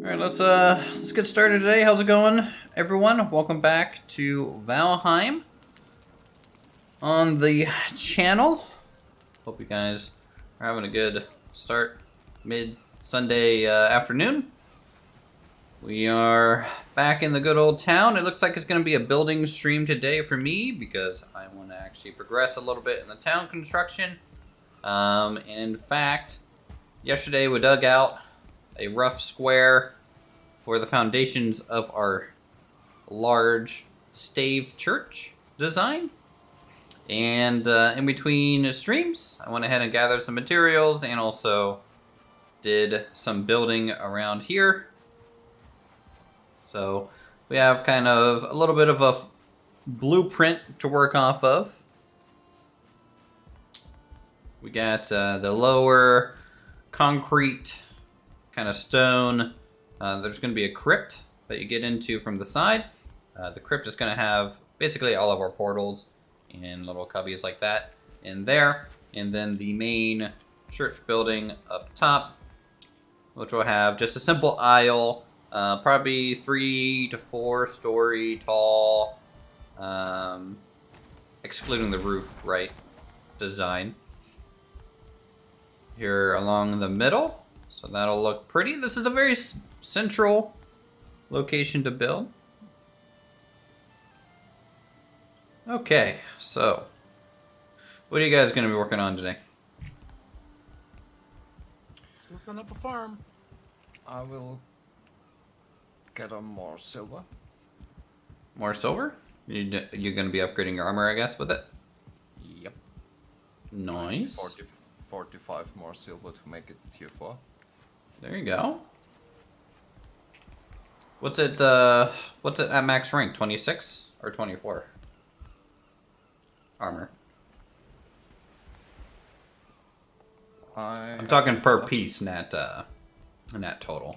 Alright, let's get started today. How's it going, everyone? Welcome back to Valheim on the channel. Hope you guys are having a good start mid-Sunday afternoon. We are back in the good old town. It looks like it's going to be a building stream today for me because I want to actually progress a little bit in the town construction. And in fact, yesterday we dug out a rough square for the foundations of our large stave church design. And in between streams, I went ahead and gathered some materials and also did some building around here. So we have kind of a little bit of a blueprint to work off of. We got the lower concrete kind of stone. There's going to be a crypt that you get into from the side. The crypt is going to have basically all of our portals and little cubbies like that in there. And then the main church building up top, which will have just a simple aisle, probably 3 to 4 story tall, excluding the roof, right, design. Here along the middle. So that'll look pretty. This is a very central location to build. Okay, so what are you guys going to be working on today? Still setting up a farm. I will get on more silver. More silver? You're going to be upgrading your armor, I guess, with it? Yep. Nice. 45 more silver to make it tier 4. There you go. What's it at max rank? 26 or 24? Armor. I'm talking per piece, not total.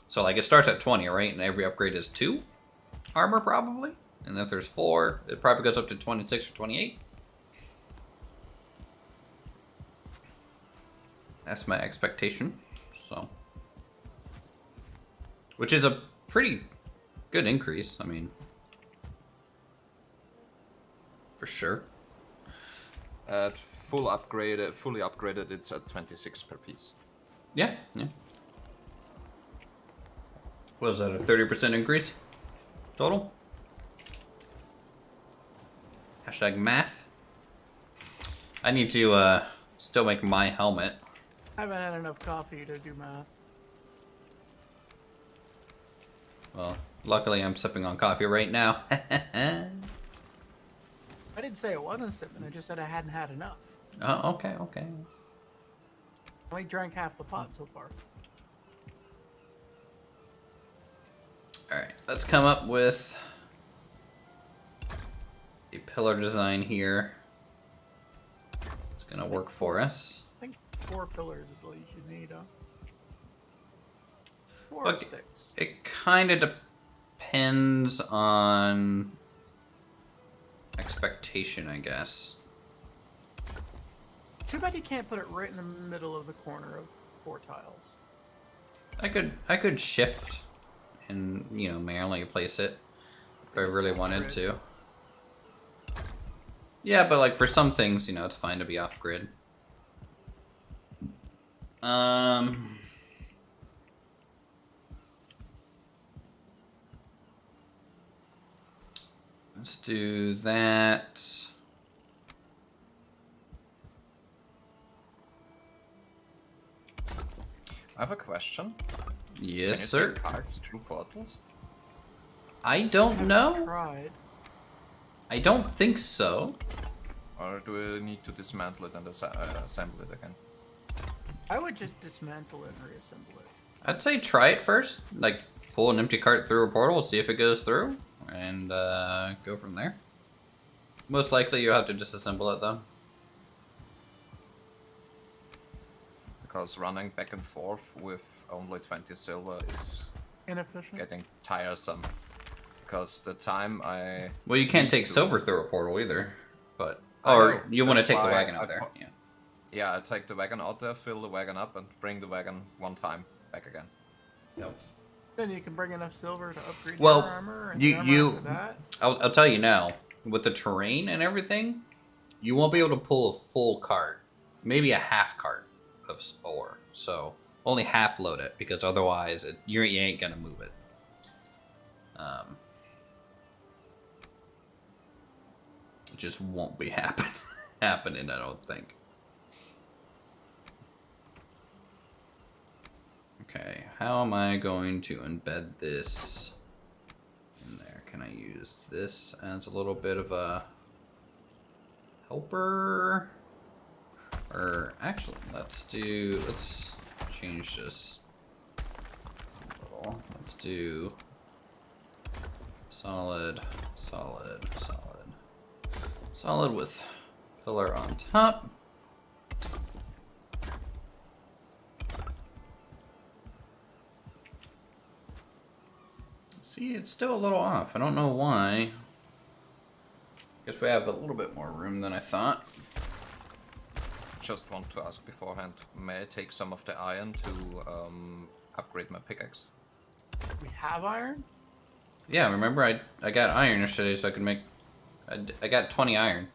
So like it starts at 20, right? And every upgrade is 2 armor probably. And if there's 4, it probably goes up to 26 or 28. That's my expectation. So, which is a pretty good increase. I mean, for sure. At fully upgraded, it's at 26 per piece. Yeah, yeah. What is that, a 30% increase total? Hashtag math. I need to still make my helmet. I haven't had enough coffee to do math. Well, luckily I'm sipping on coffee right now. I didn't say it wasn't sipping, I just said I hadn't had enough. Oh, okay, okay. I only drank half the pot so far. Alright, let's come up with a pillar design here. It's gonna work for us. I think 4 pillars is what you should need, huh? 4 Look, or 6. It kind of depends on expectation, I guess. Too bad you can't put it right in the middle of the corner of 4 tiles. I could shift and, you know, manually place it if I really wanted to. Yeah, but like for some things, you know, it's fine to be off grid. Let's do that. I have a question. Yes, Can you sir. take cards through portals? I don't know. Tried. I don't think so. Or do we need to dismantle it and assemble it again? I would just dismantle it and reassemble it. I'd say try it first. Like, pull an empty cart through a portal, see if it goes through, and go from there. Most likely you'll have to disassemble it, though. Because running back and forth with only 20 silver is Inefficient. getting tiresome. Because the time I... Well, you can't take silver through a portal either, but... Or you want to take the wagon out there, yeah. Yeah, I take the wagon out there, fill the wagon up, and bring the wagon one time back again. Yep. Then you can bring enough silver to upgrade Well, your armor. And you- after that. I'll tell you now, with the terrain and everything, you won't be able to pull a full cart. Maybe a half cart of ore. So only half load it, because otherwise you ain't gonna move it. It just won't be happening, I don't think. Okay, how am I going to embed this in there? Can I use this as a little bit of a helper? Or actually, let's change this a little. Let's do solid, solid, solid. Solid with pillar on top. See, it's still a little off. I don't know why. Guess we have a little bit more room than I thought. Just want to ask beforehand, may I take some of the iron to upgrade my pickaxe? We have iron? Yeah, remember I got iron yesterday so I could make... I got 20 iron.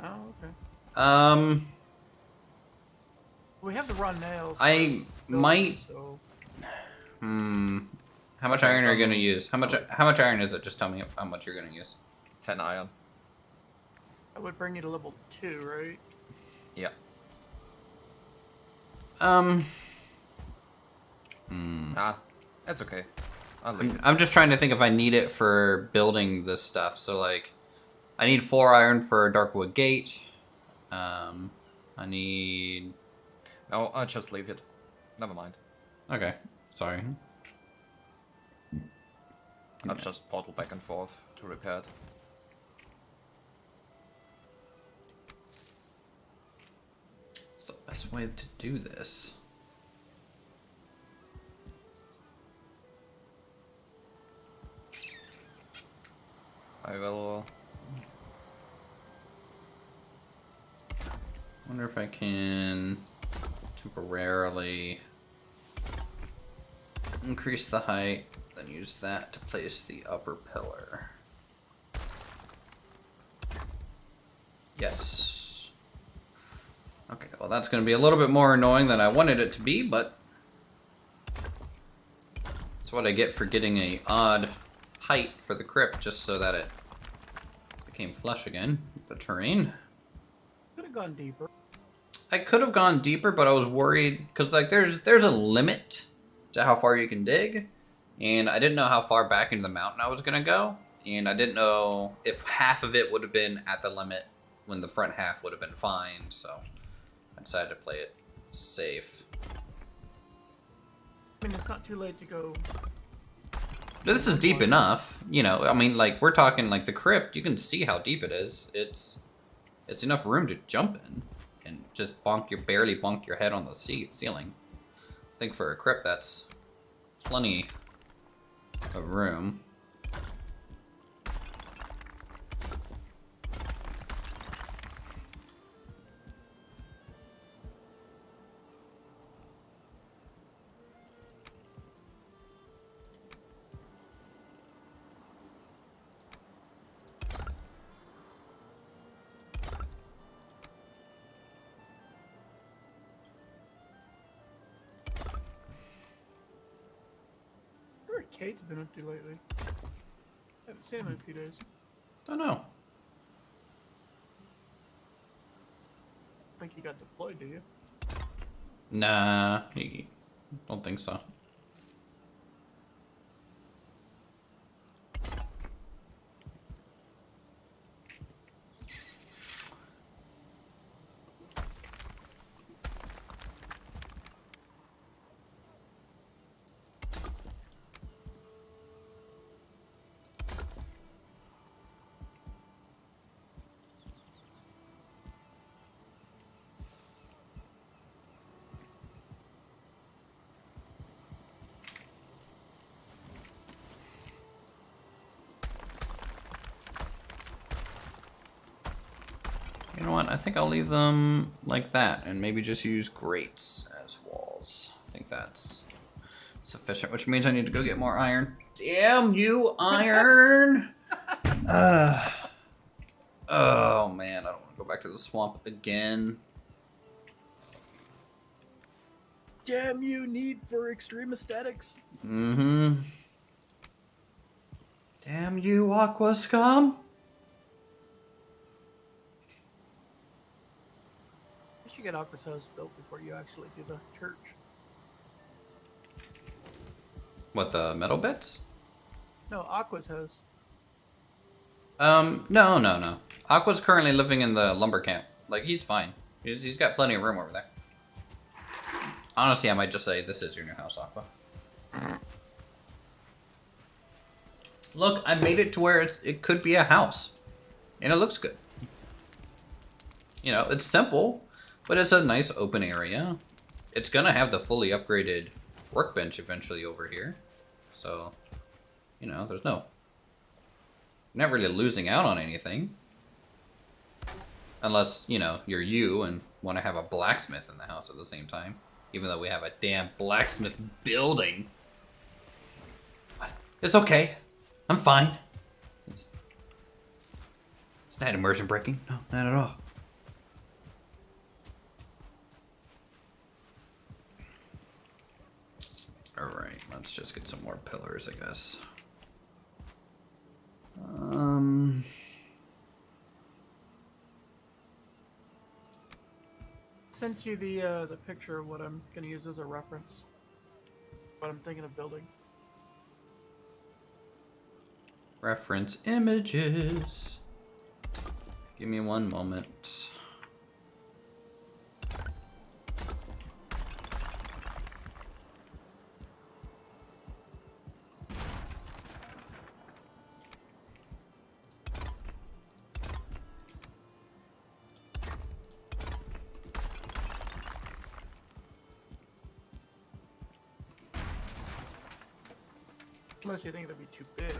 Oh, okay. We have the raw nails. I might... So... How much iron are you gonna use? How much iron is it? Just tell me how much you're gonna use. 10 iron. That would bring you to level 2, right? Yeah. That's okay. I'll leave it. I'm just trying to think if I need it for building this stuff. So like, I need 4 iron for a Darkwood gate. I need... No, I'll just leave it. Never mind. Okay, sorry. I'll just portal back and forth to repair it. What's the best way to do this? I will... Wonder if I can temporarily increase the height, then use that to place the upper pillar. Yes. Okay, well that's going to be a little bit more annoying than I wanted it to be, but that's what I get for getting a odd height for the crypt, just so that it became flush again with the terrain. Could have gone deeper. I could have gone deeper, but I was worried because like there's a limit to how far you can dig, and I didn't know how far back into the mountain I was gonna go, and I didn't know if half of it would have been at the limit when the front half would have been fine, so I decided to play it safe. I mean, it's not too late to go. This is deep enough, you know. I mean, like we're talking like the crypt. You can see how deep it is. It's enough room to jump in and just barely bonk your head on the ceiling. I think for a crypt that's plenty of room. Where Kate's been up to lately? I haven't seen him in a few days. Don't know. I think he got deployed, do you? Nah, don't think so. You know what? I think I'll leave them like that and maybe just use grates as walls. I think that's sufficient, which means I need to go get more iron. Damn you, iron! Oh man, I don't want to go back to the swamp again. Damn you, need for extreme aesthetics. Mm-hmm. Damn you, aqua scum! You should get Uthris house built before you actually do the church. What, the metal bits? No, Aqua's house. No. Aqua's currently living in the lumber camp. Like, he's fine. He's got plenty of room over there. Honestly, I might just say, this is your new house, Aqua. Look, I made it to where it could be a house. And it looks good. You know, it's simple, but it's a nice open area. It's gonna have the fully upgraded workbench eventually over here. So, you know, there's no... You're not really losing out on anything. Unless, you know, you're you and want to have a blacksmith in the house at the same time. Even though we have a damn blacksmith building. It's okay. I'm fine. It's not immersion breaking. No, not at all. Alright, let's just get some more pillars, I guess. Sent you the picture of what I'm gonna use as a reference. What I'm thinking of building. Reference images. Give me one moment. Unless you think it'll be too big.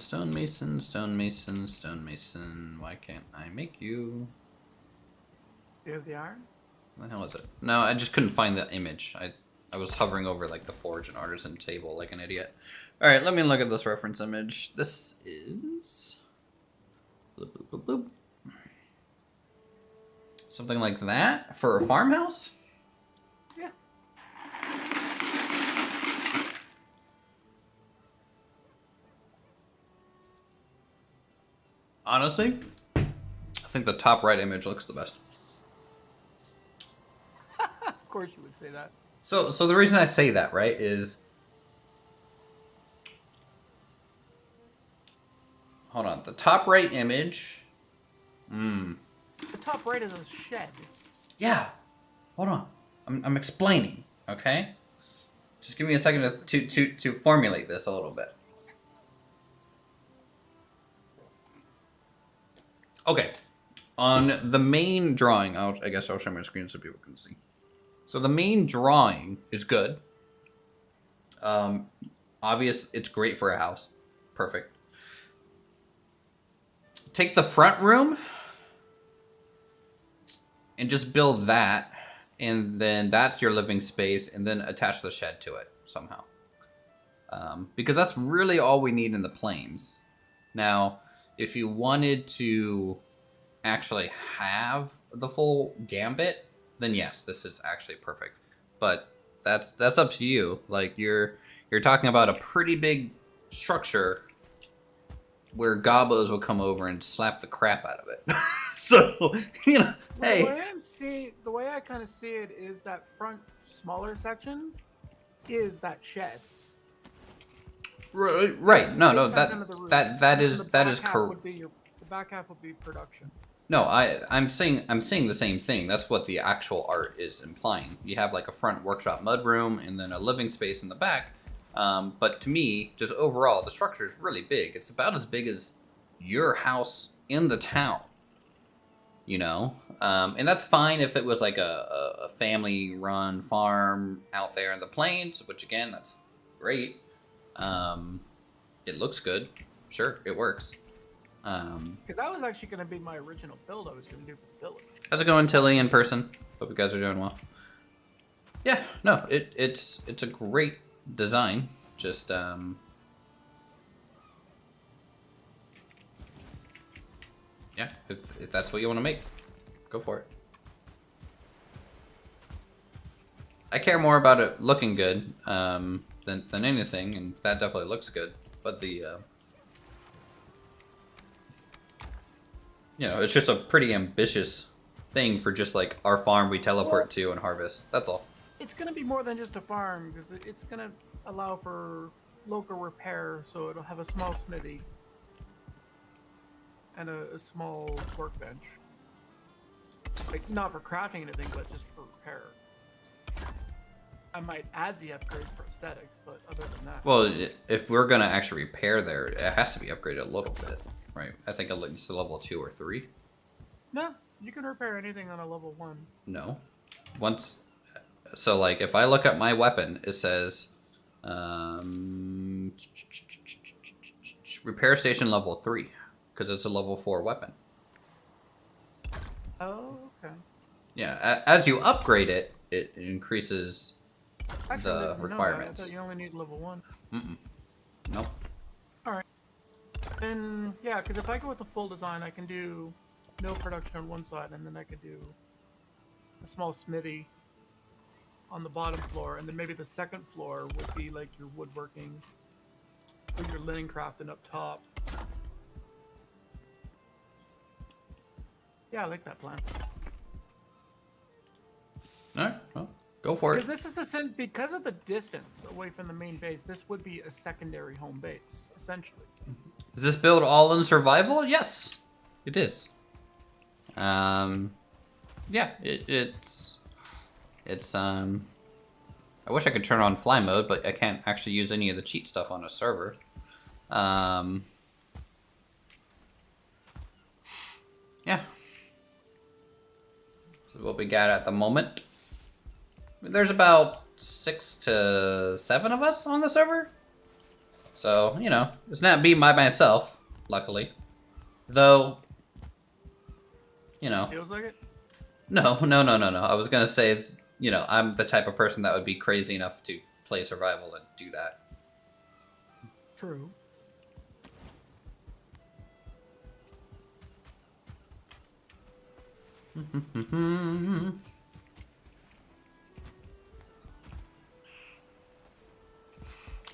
Stone mason. Why can't I make you? Do you have the iron? What the hell is it? No, I just couldn't find the image. I was hovering over like the forge and artisan table like an idiot. All right, let me look at this reference image. This is bloop, bloop, bloop, bloop. Something like that for a farmhouse. Yeah. Honestly, I think the top right image looks the best. Of course you would say that. So the reason I say that, right, is... Hold on. The top right image... The top right is a shed. Yeah. Hold on. I'm explaining, okay? Just give me a second to formulate this a little bit. Okay. On the main drawing, I guess I'll share my screen so people can see. So the main drawing is good. Obvious, it's great for a house. Perfect. Take the front room and just build that, and then that's your living space, and then attach the shed to it somehow. Because that's really all we need in the plains. Now, if you wanted to actually have the full gambit, then yes, this is actually perfect. But that's up to you. Like you're talking about a pretty big structure where gobos will come over and slap the crap out of it. So, you know, hey. The way I kind of see it is that front smaller section is that shed. Right. No, no. Extends into the roof. That And is the that back is half correct. would be the back half would be production. No, I'm seeing the same thing. That's what the actual art is implying. You have like a front workshop mudroom and then a living space in the back. But to me, just overall, the structure is really big. It's about as big as your house in the town. You know, and that's fine if it was like a family-run farm out there in the plains, which again, that's great. It looks good. Sure, it works. Because that was actually going to be my original build I was going to do for the village. How's it going, Tilly, in person? Hope you guys are doing well. Yeah, no, it's a great design. Just yeah, if that's what you want to make, go for it. I care more about it looking good than anything, and that definitely looks good. But the you know, it's just a pretty ambitious thing for just like our farm we teleport to and harvest. That's all. It's going to be more than just a farm because it's going to allow for local repair, so it'll have a small smithy and a small workbench. Like, not for crafting anything, but just for repair. I might add the upgrades for aesthetics, but other than that... Well, if we're going to actually repair there, it has to be upgraded a little bit, right? I think at least a level 2 or 3. No, you can repair anything on a level 1. No. So, like, if I look at my weapon, it says... repair station level 3, because it's a level 4 weapon. Oh, okay. Yeah, as you upgrade it, it increases Actually, the requirements. I thought you only need level 1. Mm-mm. Nope. Alright. Then, yeah, because if I go with the full design, I can do no production on one side, and then I could do a small smithy on the bottom floor, and then maybe the second floor would be like your woodworking or your linen crafting up top. Yeah, I like that plan. Alright, well, go for it. This is because of the distance away from the main base, this would be a secondary home base, essentially. Is this build all in survival? Yes, it is. Yeah, it's I wish I could turn on fly mode, but I can't actually use any of the cheat stuff on a server. Yeah. This is what we got at the moment. There's about 6 to 7 of us on the server. So, you know, it's not being by myself, luckily. Though, you know. Feels like it? No. I was gonna say, you know, I'm the type of person that would be crazy enough to play survival and do that. True.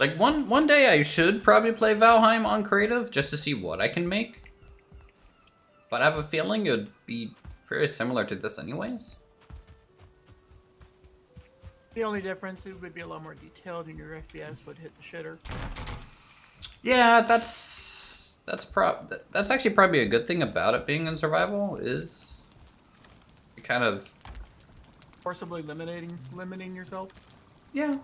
Like, one day I should probably play Valheim on creative just to see what I can make. But I have a feeling it would be very similar to this anyways. The only difference, it would be a lot more detailed and your FPS would hit the shitter. Yeah, that's actually probably a good thing about it being in survival is it kind of Forcibly limiting yourself. yeah.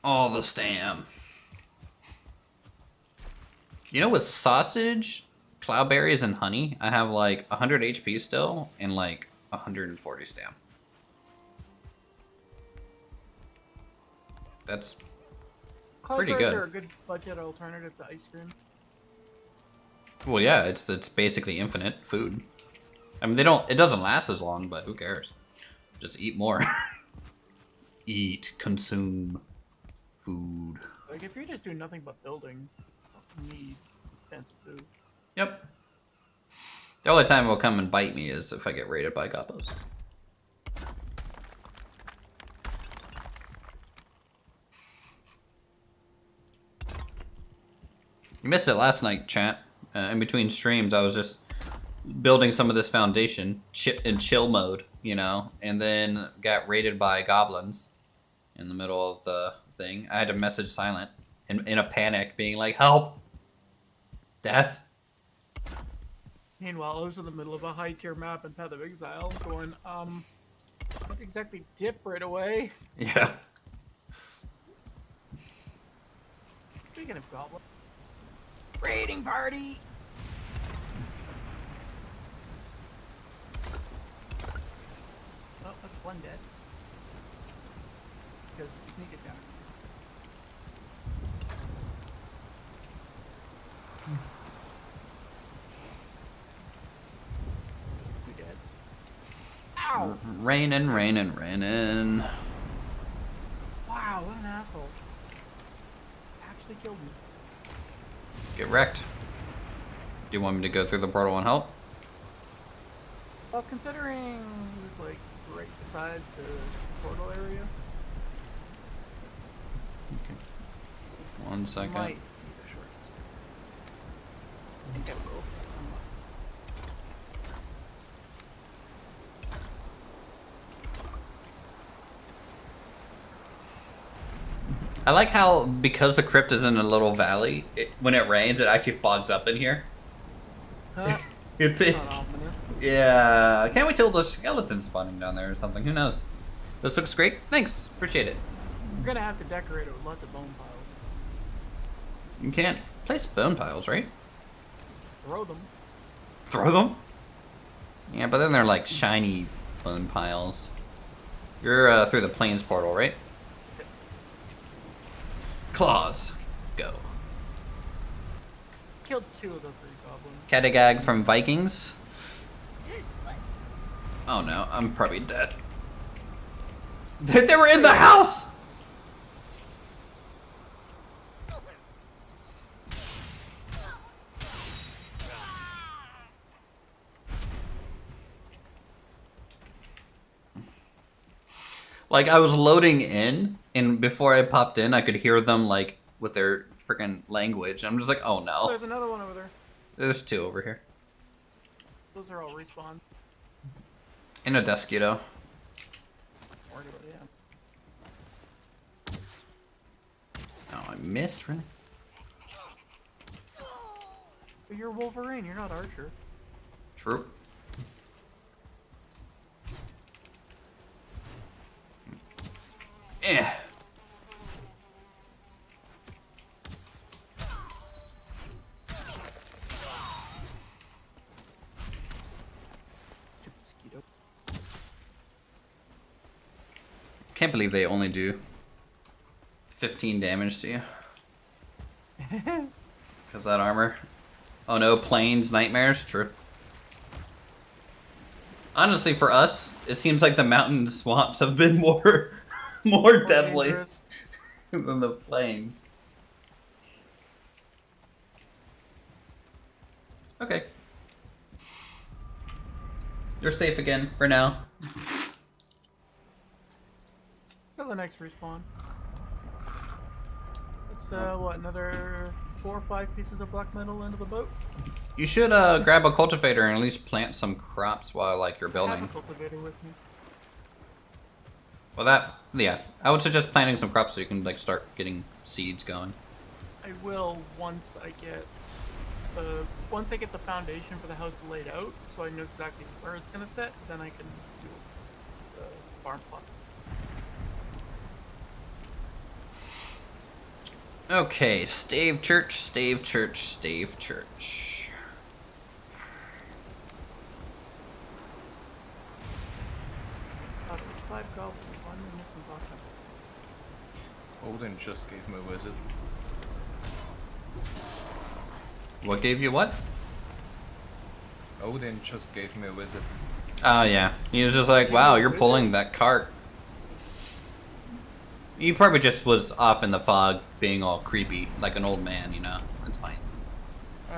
All the stam. You know, with sausage, cloudberries, and honey, I have like 100 HP still and like 140 stam. That's pretty Cloudberries good. are a good budget alternative to ice cream. Well, yeah, it's basically infinite food. I mean, it doesn't last as long, but who cares? Just eat more. Eat, consume food. Like, if you're just doing nothing but building, you don't need fancy food. Yep. The only time it will come and bite me is if I get raided by gobbos. You missed it last night, chat. In between streams, I was just building some of this foundation in chill mode, you know, and then got raided by goblins in the middle of the thing. I had to message Silent in a panic, being like, "Help! Death!" Meanwhile, I was in the middle of a high-tier map in Path of Exile, going, not exactly dip right away. Yeah. Speaking of goblin, raiding party. Oh, that's one dead. Because sneak attack. We dead. Ow! Raining, raining, raining. Wow, what an asshole. Actually killed me. Get wrecked. Do you want me to go through the portal and help? Well, considering it was like right beside the portal area, Okay. 1 second. might need a short rest. I think I will. I like how, because the crypt is in a little valley, when it rains, it actually fogs up in here. It's it. Not ominous. Yeah. I can't wait till the skeleton's spawning down there or something. Who knows? This looks great. Thanks. Appreciate it. We're gonna have to decorate it with lots of bone piles. You can't place bone piles, right? Throw them. Throw them? Yeah, but then they're like shiny bone piles. You're through the plains portal, right? Claws. Go. Killed 2 of the 3 goblins. Katagag from Vikings. Oh no, I'm probably dead. They were in the house! Like, I was loading in, and before I popped in, I could hear them, like, with their freaking language. I'm just like, oh Oh, no. there's another one over there. There's 2 over here. Those are all respawn. In a Descudo. Worried about it, yeah. Oh, I missed, really? But you're Wolverine, you're not Archer. True. Eh. Mosquito. Can't believe they only do 15 damage to you. Because that armor. Oh no, plains, nightmares? True. Honestly, for us, it seems like the mountain swamps have been more deadly dangerous. than the plains. Okay. You're safe again for now. Till the next respawn. It's what, another 4 or 5 pieces of black metal into the boat? You should grab a cultivator and at least plant some crops while like you're I have a building. cultivator with me. Well, yeah, I would suggest planting some crops so you can like start getting seeds going. I will once I get the foundation for the house laid out, so I know exactly where it's gonna sit. Then I can do the farm plots. Okay, stave church, stave church, stave church. There's 5 goblins. Why am I missing Baka? Odin just gave me a wizard. What gave you what? Odin just gave me a wizard. Oh yeah, he was just like, wow, you're pulling that cart. He probably just was off in the fog, being all creepy, like an old man, you know. That's fine.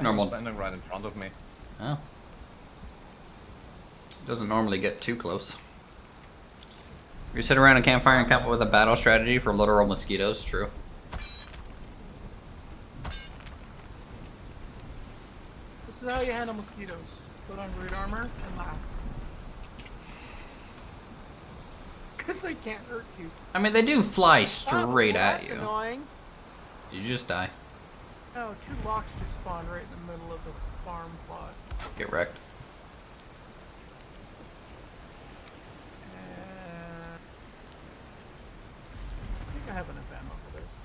Normal. He's standing right in front of me. Oh. Doesn't normally get too close. You sit around a campfire and come up with a battle strategy for literal mosquitoes. True. how you handle mosquitoes. Put on great armor and laugh. Because they can't hurt you. I mean, they do fly straight well, at that's you. Annoying. You just die. Oh, 2 locks just spawned right in the middle of the farm plot. Get wrecked. I think I have enough ammo for this.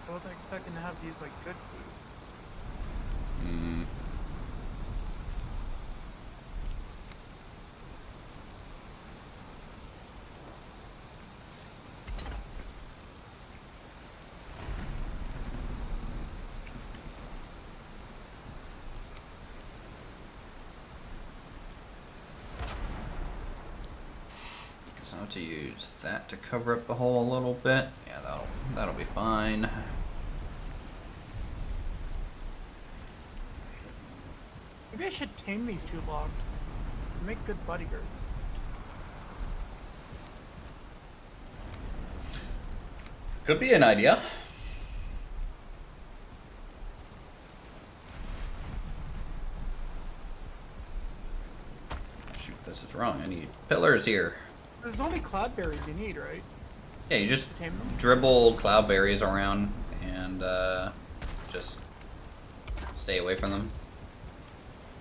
I wasn't expecting to have these like good food. Hmm. So I'll have to use that to cover up the hole a little bit. Yeah, that'll be fine. Maybe I should tame these 2 logs. Make good bodyguards. Could be an idea. Shoot, this is wrong. I need pillars here. There's only cloudberries you need, right? Yeah, you just Tame them? dribble cloudberries around and just stay away from them.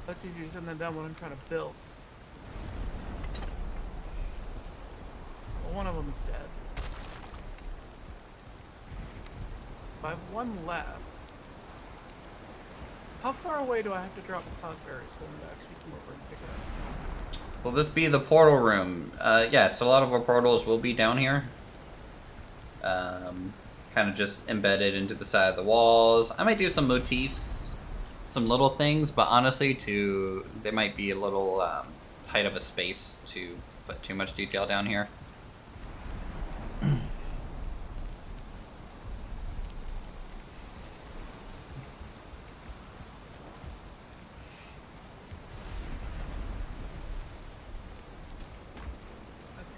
That's easier said than done when I'm trying to build. Well, one of them is dead. I have 1 left. How far away do I have to drop cloudberries for them to actually come over and pick it up? Will this be the portal room? Yes, a lot of our portals will be down here. Kind of just embedded into the side of the walls. I might do some motifs, some little things, but honestly, they might be a little tight of a space to put too much detail down here. I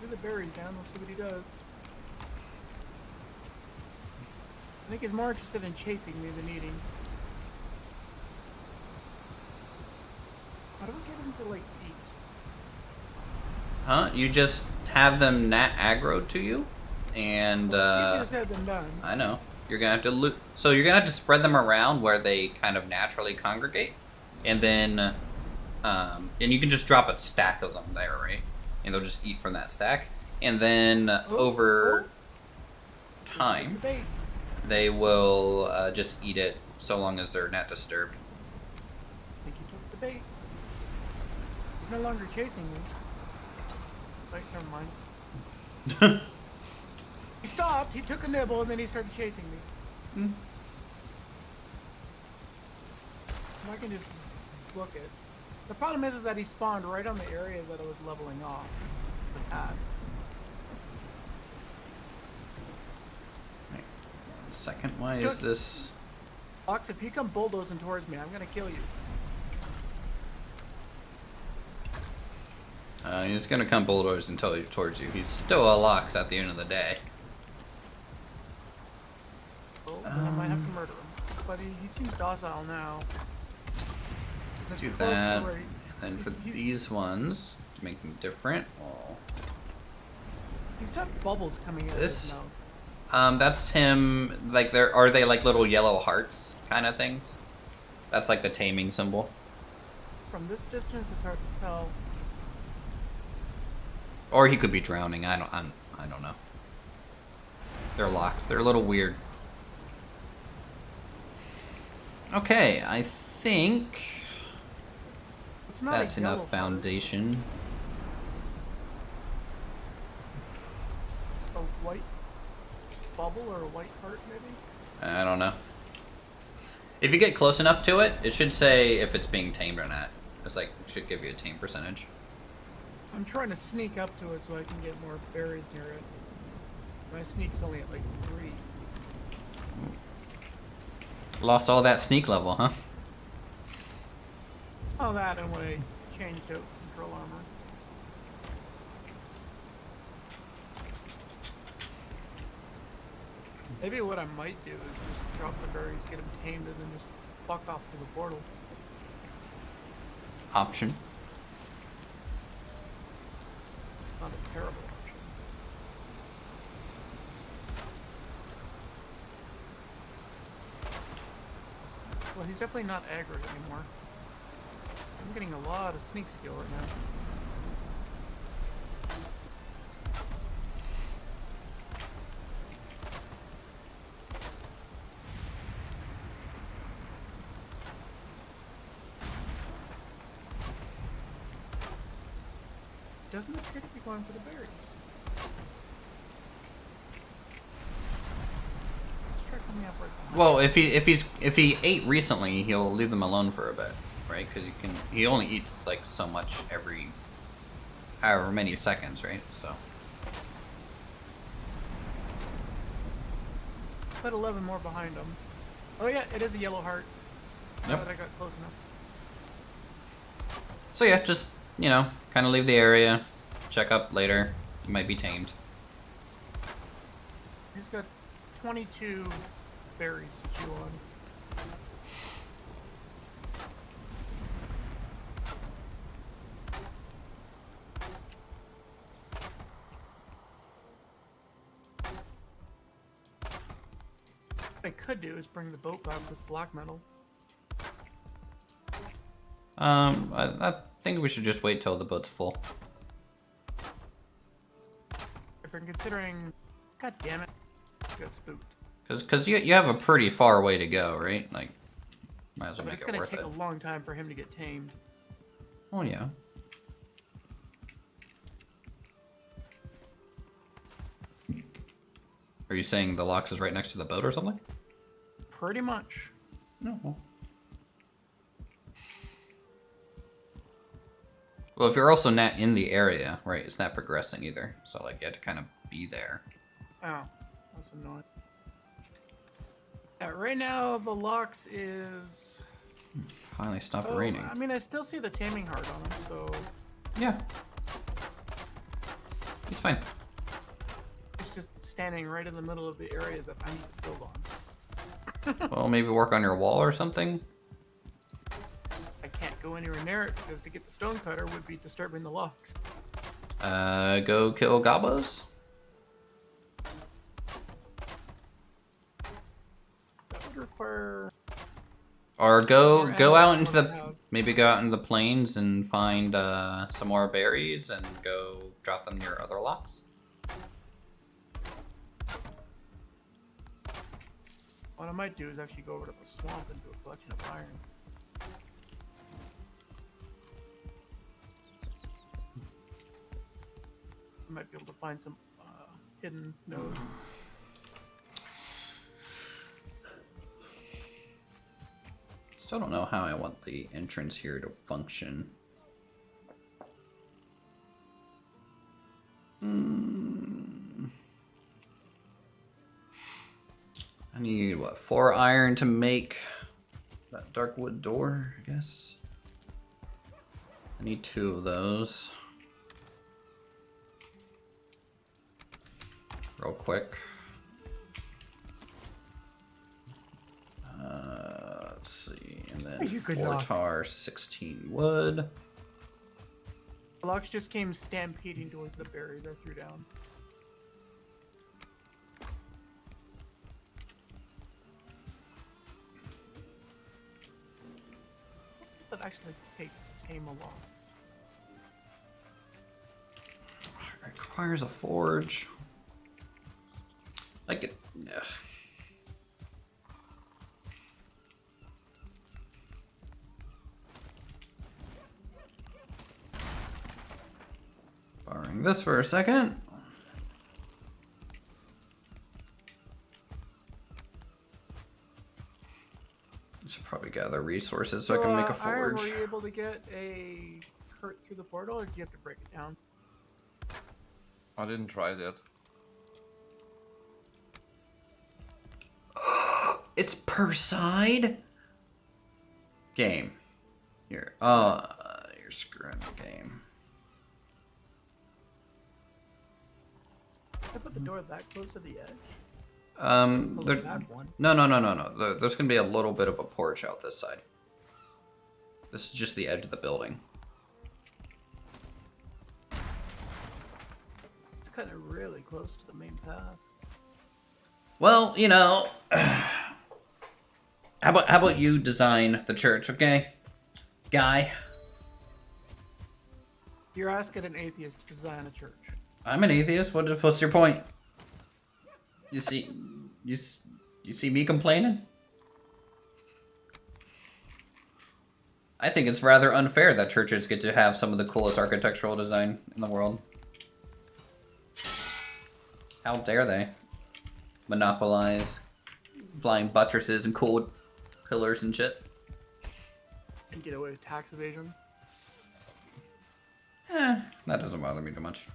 threw the berries down, let's see what he does. I think he's more interested in chasing me than eating. How do we get him to, like, eat? Huh? You just have them nat aggro to you, and Easier said than done. I know. You're gonna have to so you're gonna have to spread them around where they kind of naturally congregate, and then you can just drop a stack of them there, right? And they'll just eat from that stack, and then over time Bait. they will just eat it so long as they're not disturbed. I think he took the bait. He's no longer chasing me. Wait, never mind. He stopped, he took a nibble, and then he started chasing me. I can just book it. The problem is that he spawned right on the area that I was leveling off the pad. Wait, 1 second. Why is this? Ox, if you come bulldozing towards me, I'm gonna kill you. He's gonna come bulldozing towards you. He's still a Lox at the end of the day. Oh, then I might have to murder him. But he seems docile now. Let's do Close to that. where And then for he's- these ones, to make them different, He's got bubbles coming out of This? his mouth. that's him. Like, are they like little yellow hearts kind of things? That's like the taming symbol. From this distance, it's hard to tell. Or he could be drowning. I don't know. They're Lox. They're a little weird. Okay, I think It's not that's a yellow enough foundation. heart. A white bubble or a white heart, maybe? I don't know. If you get close enough to it, it should say if it's being tamed or not. It's like, it should give you a tame percentage. I'm trying to sneak up to it so I can get more berries near it. My sneak's only at like 3. Lost all that sneak level, huh? Oh, that and when I changed out control armor. Maybe what I might do is just drop the berries, get them tamed, and then just fuck off through the portal. Option. Not a terrible option. Well, he's definitely not aggro anymore. I'm getting a lot of sneak skill right now. Doesn't appear to be going for the berries. Let's try coming up right behind. Well, if he ate recently, he'll leave them alone for a bit, right? Because he only eats like so much every however many seconds, right? So. Put 11 more behind him. Oh yeah, it is a yellow heart. Now Yep. that I got close enough. So yeah, just kind of leave the area, check up later. You might be tamed. He's got 22 berries to chew on. What I could do is bring the boat back with black metal. I think we should just wait till the boat's full. If I'm considering... God damn it. I got spooked. Cause you have a pretty far way to go, right? Like, might as well But make it's it gonna worth take it. a long time for him to get tamed. Oh yeah. Are you saying the locks is right next to the boat or something? Pretty much. No. Well, if you're also not in the area, right, it's not progressing either. So, like, you have to kind of be there. Oh, that's annoying. Yeah, right now the locks is... Finally stopped Oh, raining. I mean, I still see the taming heart on him, so... Yeah. He's fine. It's just standing right in the middle of the area that I need to build on. Well, maybe work on your wall or something? I can't go anywhere near it because to get the stone cutter would be disturbing the locks. Go kill gobos? That would require... Or go More out animals into than the... I have. Maybe go out into the plains and find some more berries and go drop them near other locks. What I might do is actually go over to the swamp and do a collection of iron. I might be able to find some hidden nodes. Still don't know how I want the entrance here to function. I need, what, 4 iron to make that dark wood door, I guess? I need 2 of those. Real quick. Let's see, and then You good 4 luck. tar, 16 wood. The locks just came stampeding towards the berries I threw down. What does it actually take to tame a lox? Requires a forge. Like it. Ugh. Borrowing this for a second. Should probably gather resources so I can make a Iron, forge. were you able to get a hurt through the portal, or do you have to break it down? I didn't try that. It's per side? Game. You're You're screwing the game. I put the door that close to the edge. There, That one. no. There's gonna be a little bit of a porch out this side. This is just the edge of the building. It's kind of really close to the main path. Well, you know, how about you design the church, okay, guy? You're asking an atheist to design a church. I'm an atheist. What's your point? You see me complaining? I think it's rather unfair that churches get to have some of the coolest architectural design in the world. How dare they monopolize flying buttresses and cool pillars and shit? And get away with tax evasion. That doesn't bother me too much.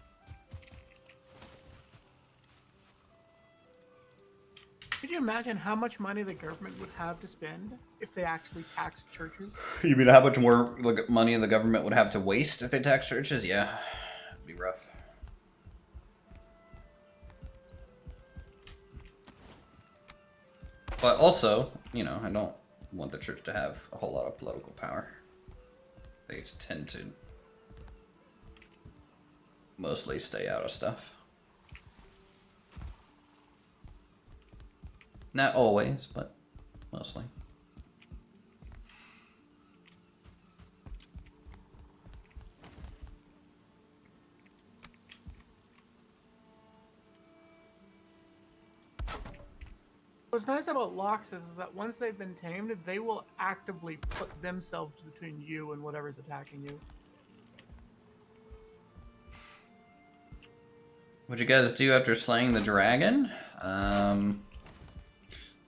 Could you imagine how much money the government would have to spend if they actually taxed churches? You mean how much more money the government would have to waste if they tax churches? Yeah, it'd be rough. But also, you know, I don't want the church to have a whole lot of political power. They tend to mostly stay out of stuff. Not always, but mostly. What's nice about locks is that once they've been tamed, they will actively put themselves between you and whatever's attacking you. What'd you guys do after slaying the dragon?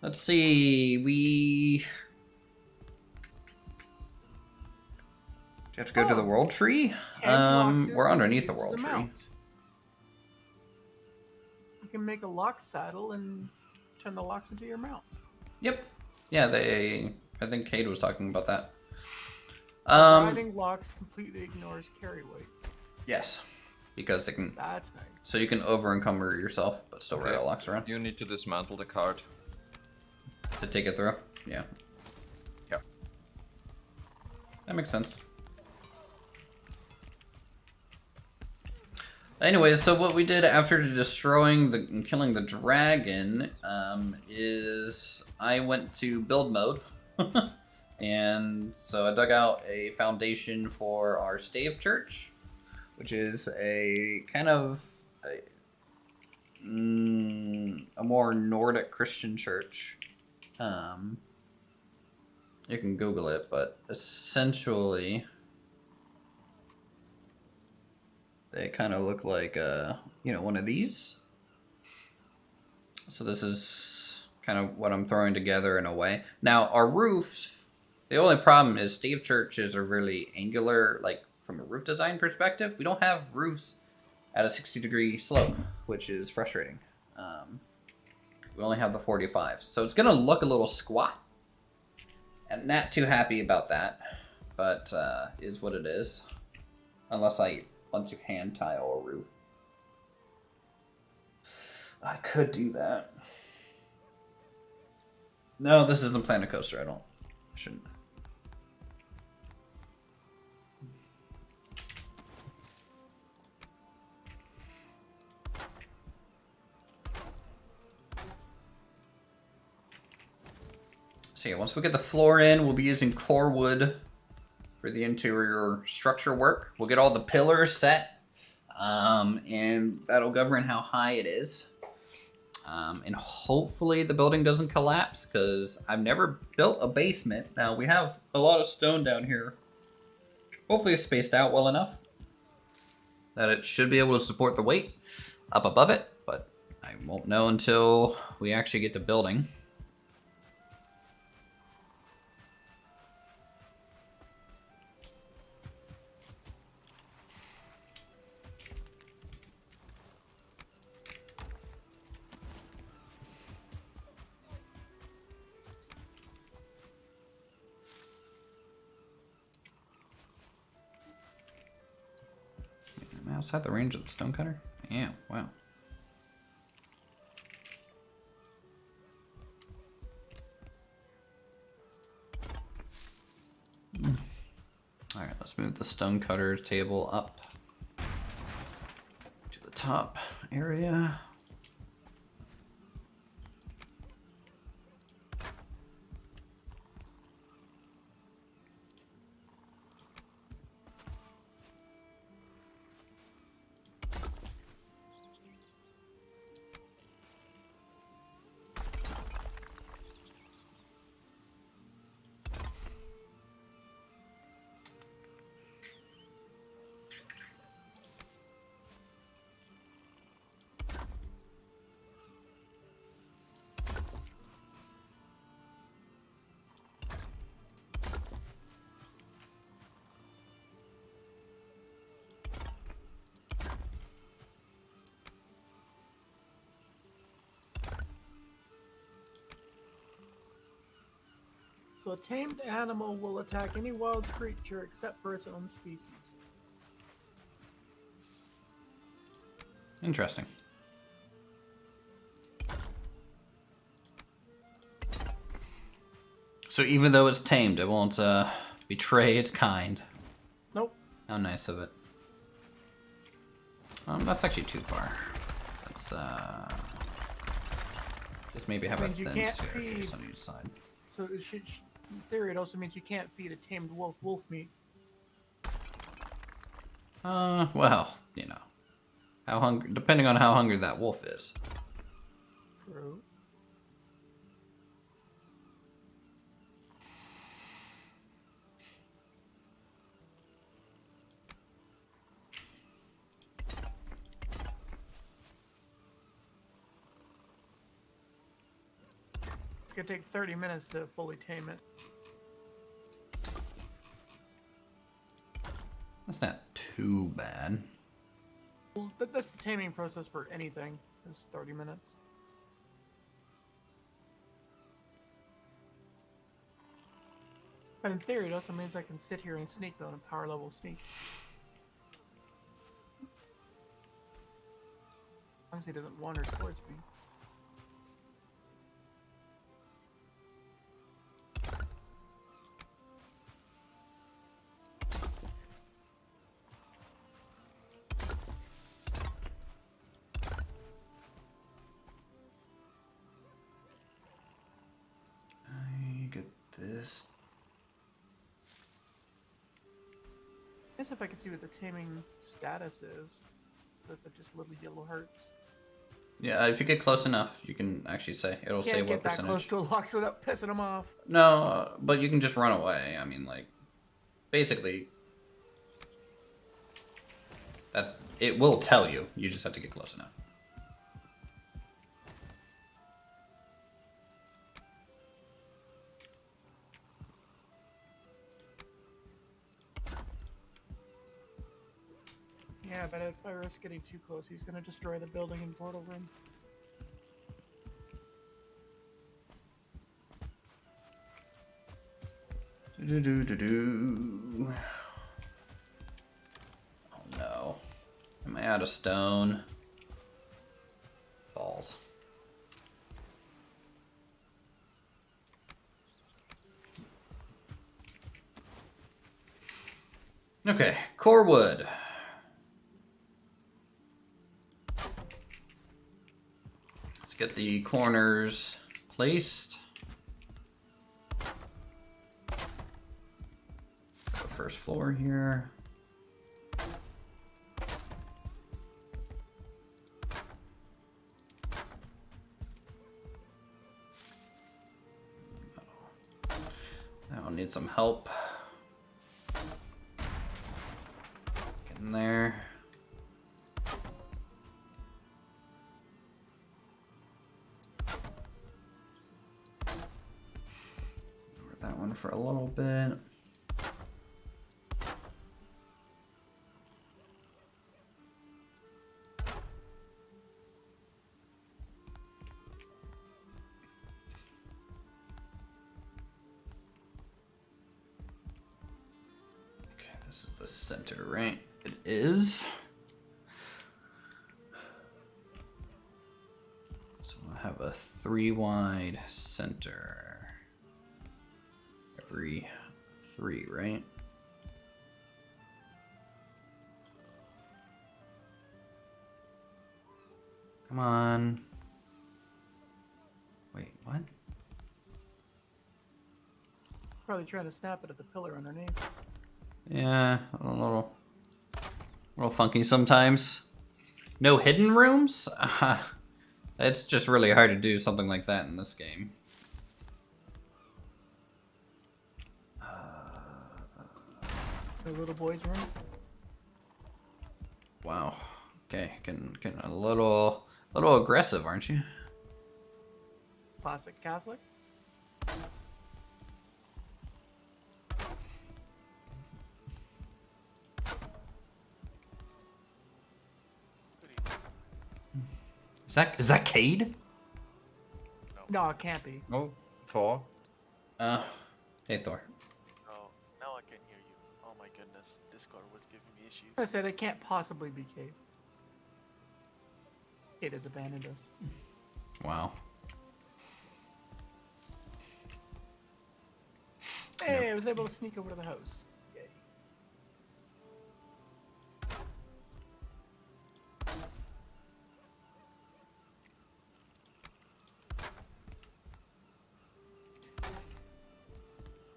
Let's see, we have to go to the world tree? We're underneath the world tree. You can make a lock saddle and turn the locks into your mount. Yep. Yeah, I think Cade was talking about that. Riding locks completely ignores carry weight. Yes. Because they can... That's nice. So you can over-encumber yourself, but still ride locks around. You need to dismantle the cart. To take it through? Yeah. Yep. That makes sense. Anyways, so what we did after destroying and killing the dragon is I went to build mode. And so I dug out a foundation for our stave church, which is a kind of a more Nordic Christian church. You can Google it, but essentially they kind of look like one of these. So this is kind of what I'm throwing together in a way. Now our roofs, the only problem is stave churches are really angular, like from a roof design perspective. We don't have roofs at a 60-degree slope, which is frustrating. We only have the 45, so it's gonna look a little squat. I'm not too happy about that, but is what it is. Unless I want to hand tile a roof. I could do that. No, this isn't Planet Coaster. I shouldn't. So yeah, once we get the floor in, we'll be using core wood for the interior structure work. We'll get all the pillars set, and that'll govern how high it is. And hopefully the building doesn't collapse, because I've never built a basement. Now, we have a lot of stone down here. Hopefully it's spaced out well enough that it should be able to support the weight up above it, but I won't know until we actually get to building. outside the range of the stonecutter? Yeah, wow. Alright, let's move the stonecutter table up to the top area. So a tamed animal will attack any wild creature except for its own species. Interesting. So even though it's tamed, it won't betray its kind. Nope. How nice of it. That's actually too far. Let's just maybe have a means you thin can't staircase feed- on each side. So it should, in theory, it also means you can't feed a tamed wolf meat. Well, you know, how hungry, depending on how hungry that wolf is. True. It's gonna take 30 minutes to fully tame it. That's not too bad. Well, that's the taming process for anything. It's 30 minutes. But in theory, it also means I can sit here and sneak mode and power level sneak. As long as he doesn't wander towards me. I get this. I guess if I could see what the taming status is, that's just little yellow hearts. Yeah, if you get close enough, you can actually say it'll say Can't what get that close percentage. to a lox without pissing him off. No, but you can just run away. I mean, like, basically, that it will tell you. You just have to get close enough. Yeah, but if I risk getting too close, he's gonna destroy the building and portal room. Do-do-do-do-do. Oh no. Am I out of stone? Balls. Okay, core wood. Let's get the corners placed. The first floor here. That one needs some help. Get in there. Lower that one for a little bit. This is the center, right? It is. we'll have a 3 wide center. Every 3, right? Come on. Wait, what? Probably trying to snap it at the pillar underneath. Yeah, a little funky sometimes. No hidden rooms? It's just really hard to do something like that in this game. The little boy's room. Wow. Okay, getting a little aggressive, aren't you? Classic Catholic. Is that Cade? No, it can't be. Oh, Thor. Hey Thor. Oh, now I can hear you. Oh my goodness, Discord was giving me issues. I said it can't possibly be Kate. Kate has abandoned us. Wow. Hey, I was able to sneak over to the house. Yay.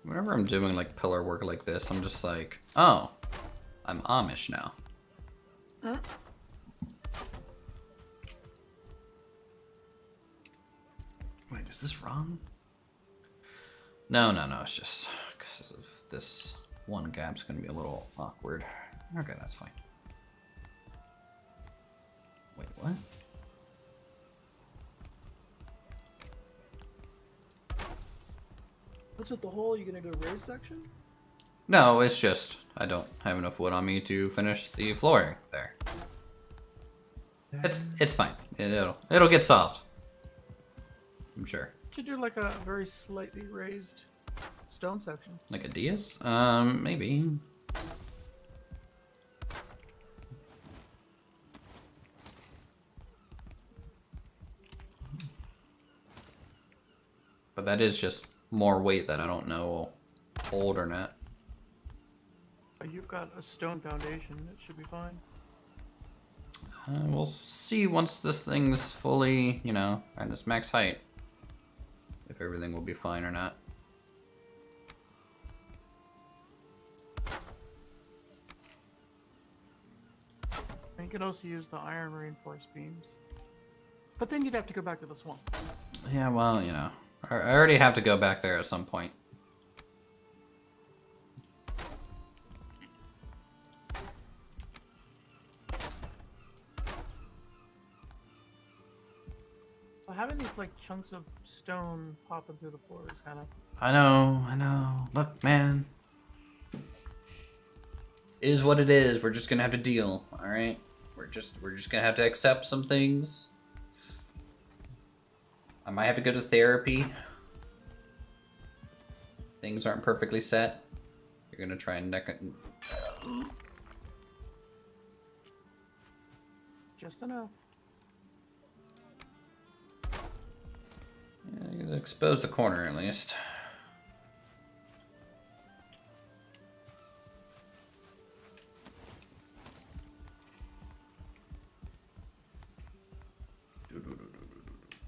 Whenever I'm doing like pillar work like this, I'm just like, oh, I'm Amish now. Huh? Wait, is this wrong? No, it's just because of this one gap's gonna be a little awkward. Okay, that's fine. Wait, what? What's with the hole? You gonna go raise section? No, it's just I don't have enough wood on me to finish the flooring there. It's fine. It'll get solved. I'm sure. Should do like a very slightly raised stone section. Like a Diaz? Maybe. But that is just more weight that I don't know will hold or not. You've got a stone foundation. It should be fine. We'll see once this thing's fully, at its max height. If everything will be fine or not. And you could also use the iron reinforced beams. But then you'd have to go back to the swamp. Yeah, well, I already have to go back there at some point. Well, having these like chunks of stone popping through the floor is kind of... I know. Look, man. Is what it is. We're just gonna have to deal, alright? We're just gonna have to accept some things. I might have to go to therapy. Things aren't perfectly set. You're gonna try and neck it. Just enough. Yeah, you gotta expose the corner at least.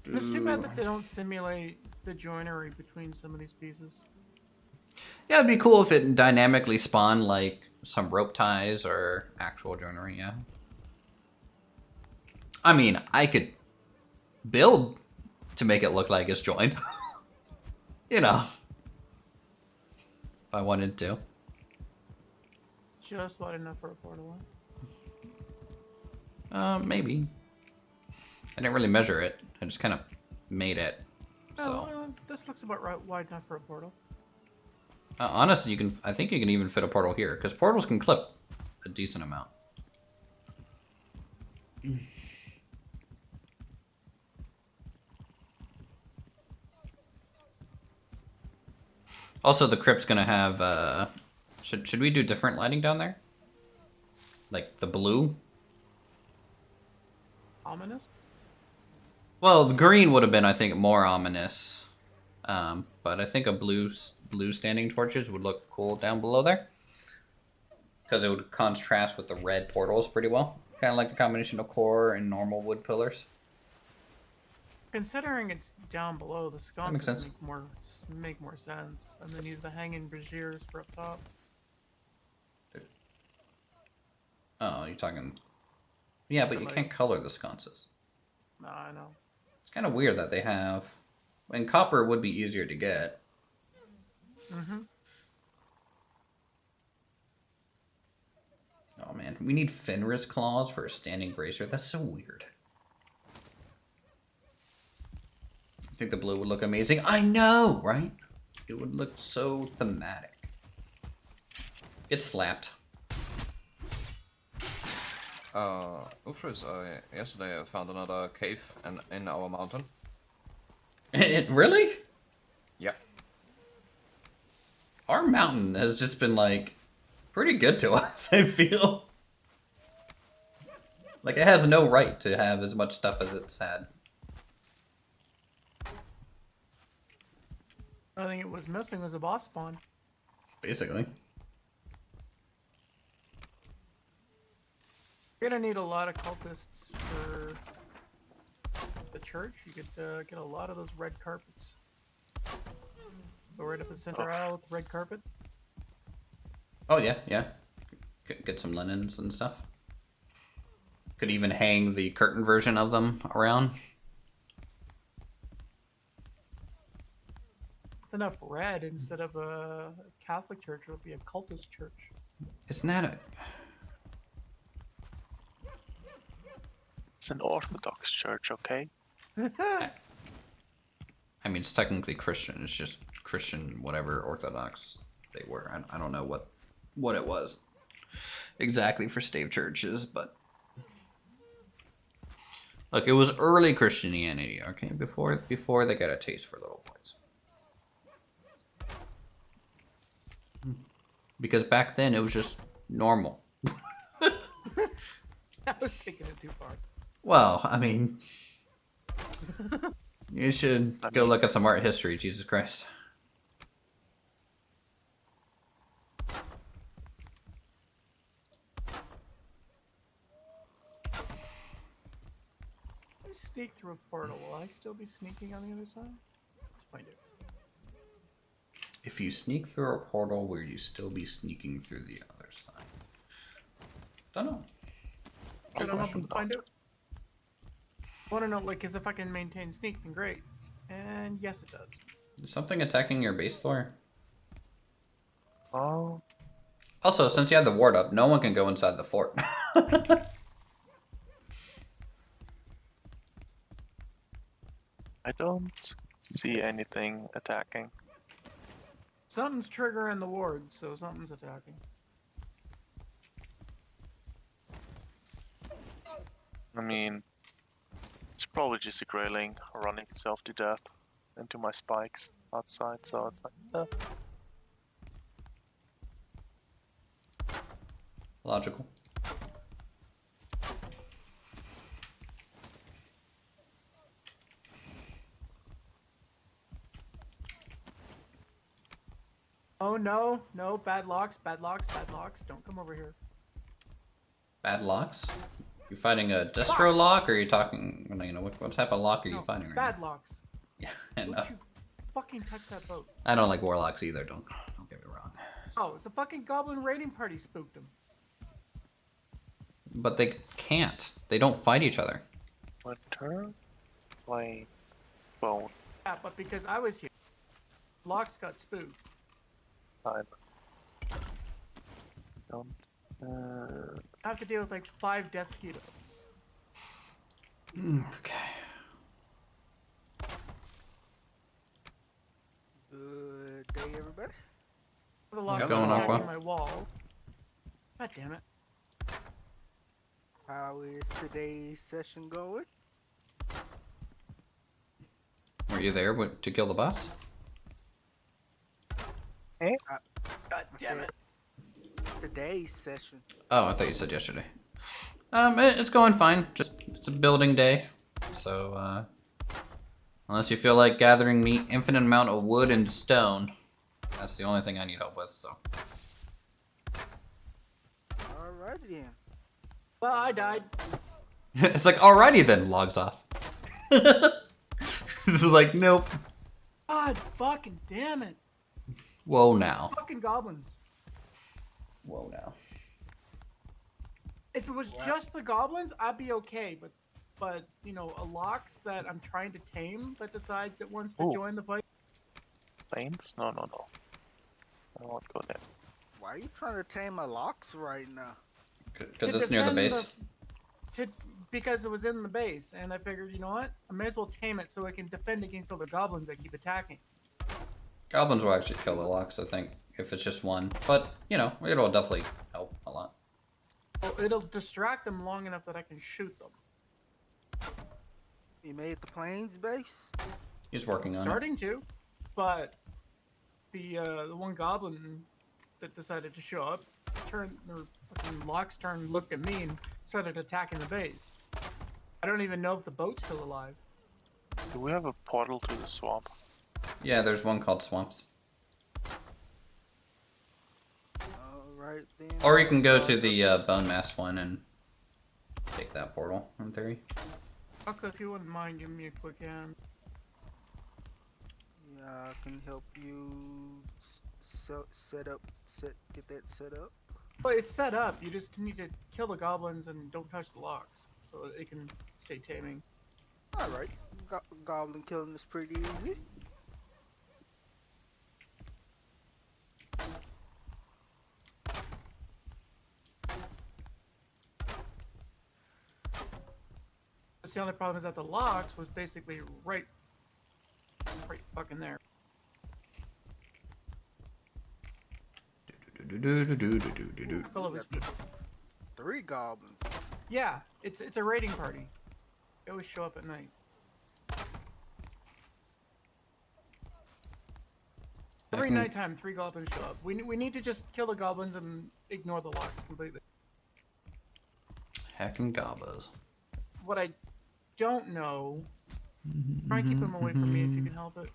It's too bad that they don't simulate the joinery between some of these pieces. Yeah, it'd be cool if it dynamically spawned like some rope ties or actual joinery, yeah. I mean, I could build to make it look like it's joined. If I wanted to. Just light enough for a portal. Maybe. I didn't really measure it. I just kind of made it. So. This looks about right, wide enough for a portal. Honestly, I think you can even fit a portal here, because portals can clip a decent amount. Also, the crypt's gonna have, should we do different lighting down there? Like the blue? Ominous? Well, the green would have been, I think, more ominous. But I think a blue standing torches would look cool down below there. Because it would contrast with the red portals pretty well. Kind of like the combination of core and normal wood pillars. Considering it's down below, the makes sconces sense. make more sense. And then use the hanging braziers for up top. Oh, you're talking... Yeah, but you can't color the sconces. No, I know. It's kind of weird that they have... And copper would be easier to get. Mm-hmm. Oh man, we need Fenris claws for a standing brazier. That's so weird. I think the blue would look amazing. I know, right? It would look so thematic. Get slapped. Uthris, yesterday I found another cave in our mountain. It really? Yeah. Our mountain has just been like pretty good to us, I feel. Like it has no right to have as much stuff as it's had. I think it was missing was a boss spawn. Basically. You're gonna need a lot of cultists for the church. You could get a lot of those red carpets. Go right up the center aisle with red carpet. Oh yeah, yeah. Get some linens and stuff. Could even hang the curtain version of them around. It's enough red instead of a Catholic church. It'll be a cultist church. Isn't that a... It's an Orthodox church, okay? I mean, it's technically Christian. It's just Christian, whatever Orthodox they were. I don't know what it was exactly for stave churches, but look, it was early Christianity, okay, before they got a taste for little boys. Because back then it was just normal. I was taking it too far. Well, I mean, you should go look at some art history, Jesus Christ. If I sneak through a portal, will I still be sneaking on the other side? Let's find it. If you sneak through a portal, will you still be sneaking through the other side? Don't know. I don't know if we can find it. I want to know, like, because if I can maintain sneak, then great. And yes, it does. Is something attacking your base floor? Oh, Also, since you have the ward up, no one can go inside the fort. I don't see anything attacking. Something's triggering the ward, so something's attacking. I mean, it's probably just a grayling running itself to death into my spikes outside, so it's like, Logical. Oh no, no, bad locks, bad locks, bad locks. Don't come over here. Bad locks? You fighting a distro lock, or are you talking? You know, what type of lock are you No, fighting right bad locks. now? Yeah, and Don't you fucking touch that boat. I don't like warlocks either. Don't get me wrong. Oh, it's a fucking goblin raiding party spooked him. But they can't. They don't fight each other. winter, plain, bone, Yeah, but because I was here, locks got spooked. time. Don't. I have to deal with like 5 death skeetos. Okay. Good day, everybody. The locks How's it going, attacking Aqua? my wall. God damn it. How is today's session going? Were you there to kill the boss? God damn it. Today's session. Oh, I thought you said yesterday. It's going fine. Just it's a building day, so Unless you feel like gathering me infinite amount of wood and stone. That's the only thing I need help with, so. Alrighty then. Well, I died. It's like, alrighty then, logs off. This is like, nope. God fucking damn it. Whoa now. Fucking goblins. Whoa now. If it was just the goblins, I'd be okay. But you know, a Lox that I'm trying to tame that decides it wants to Ooh. join the fight. Planes? No. I won't go there. Why are you trying to tame a Lox right now? Because to it's near the defend base. Because it was in the base, and I figured, you know what? I may as well tame it so it can defend against all the goblins that keep attacking. Goblins will actually kill the locks, I think, if it's just one. But, you know, it'll definitely help a lot. Well, it'll distract them long enough that I can shoot them. You made the plains base? He's working on it. Starting to, but the one goblin that decided to show up fucking Locke's turn looked at me and started attacking the base. I don't even know if the boat's still alive. Do we have a portal to the swamp? Yeah, there's one called Swamps. Alright then. Or you can go to the Bone Mass one and take that portal, in theory. Okay, if you wouldn't mind giving me a quick hand. Yeah, I can help you get that set up. Well, it's set up. You just need to kill the goblins and don't touch the locks, so that it can stay taming. Alright, goblin killing is pretty easy. Just the only problem is that the locks was basically right fucking there. Couple of us- 3 goblins. Yeah, it's a raiding party. They always show up at night. Every nighttime, 3 goblins show up. We need to just kill the goblins and ignore the locks completely. Heckin' gobbas. What I don't know, try and keep them away from me if you can help it.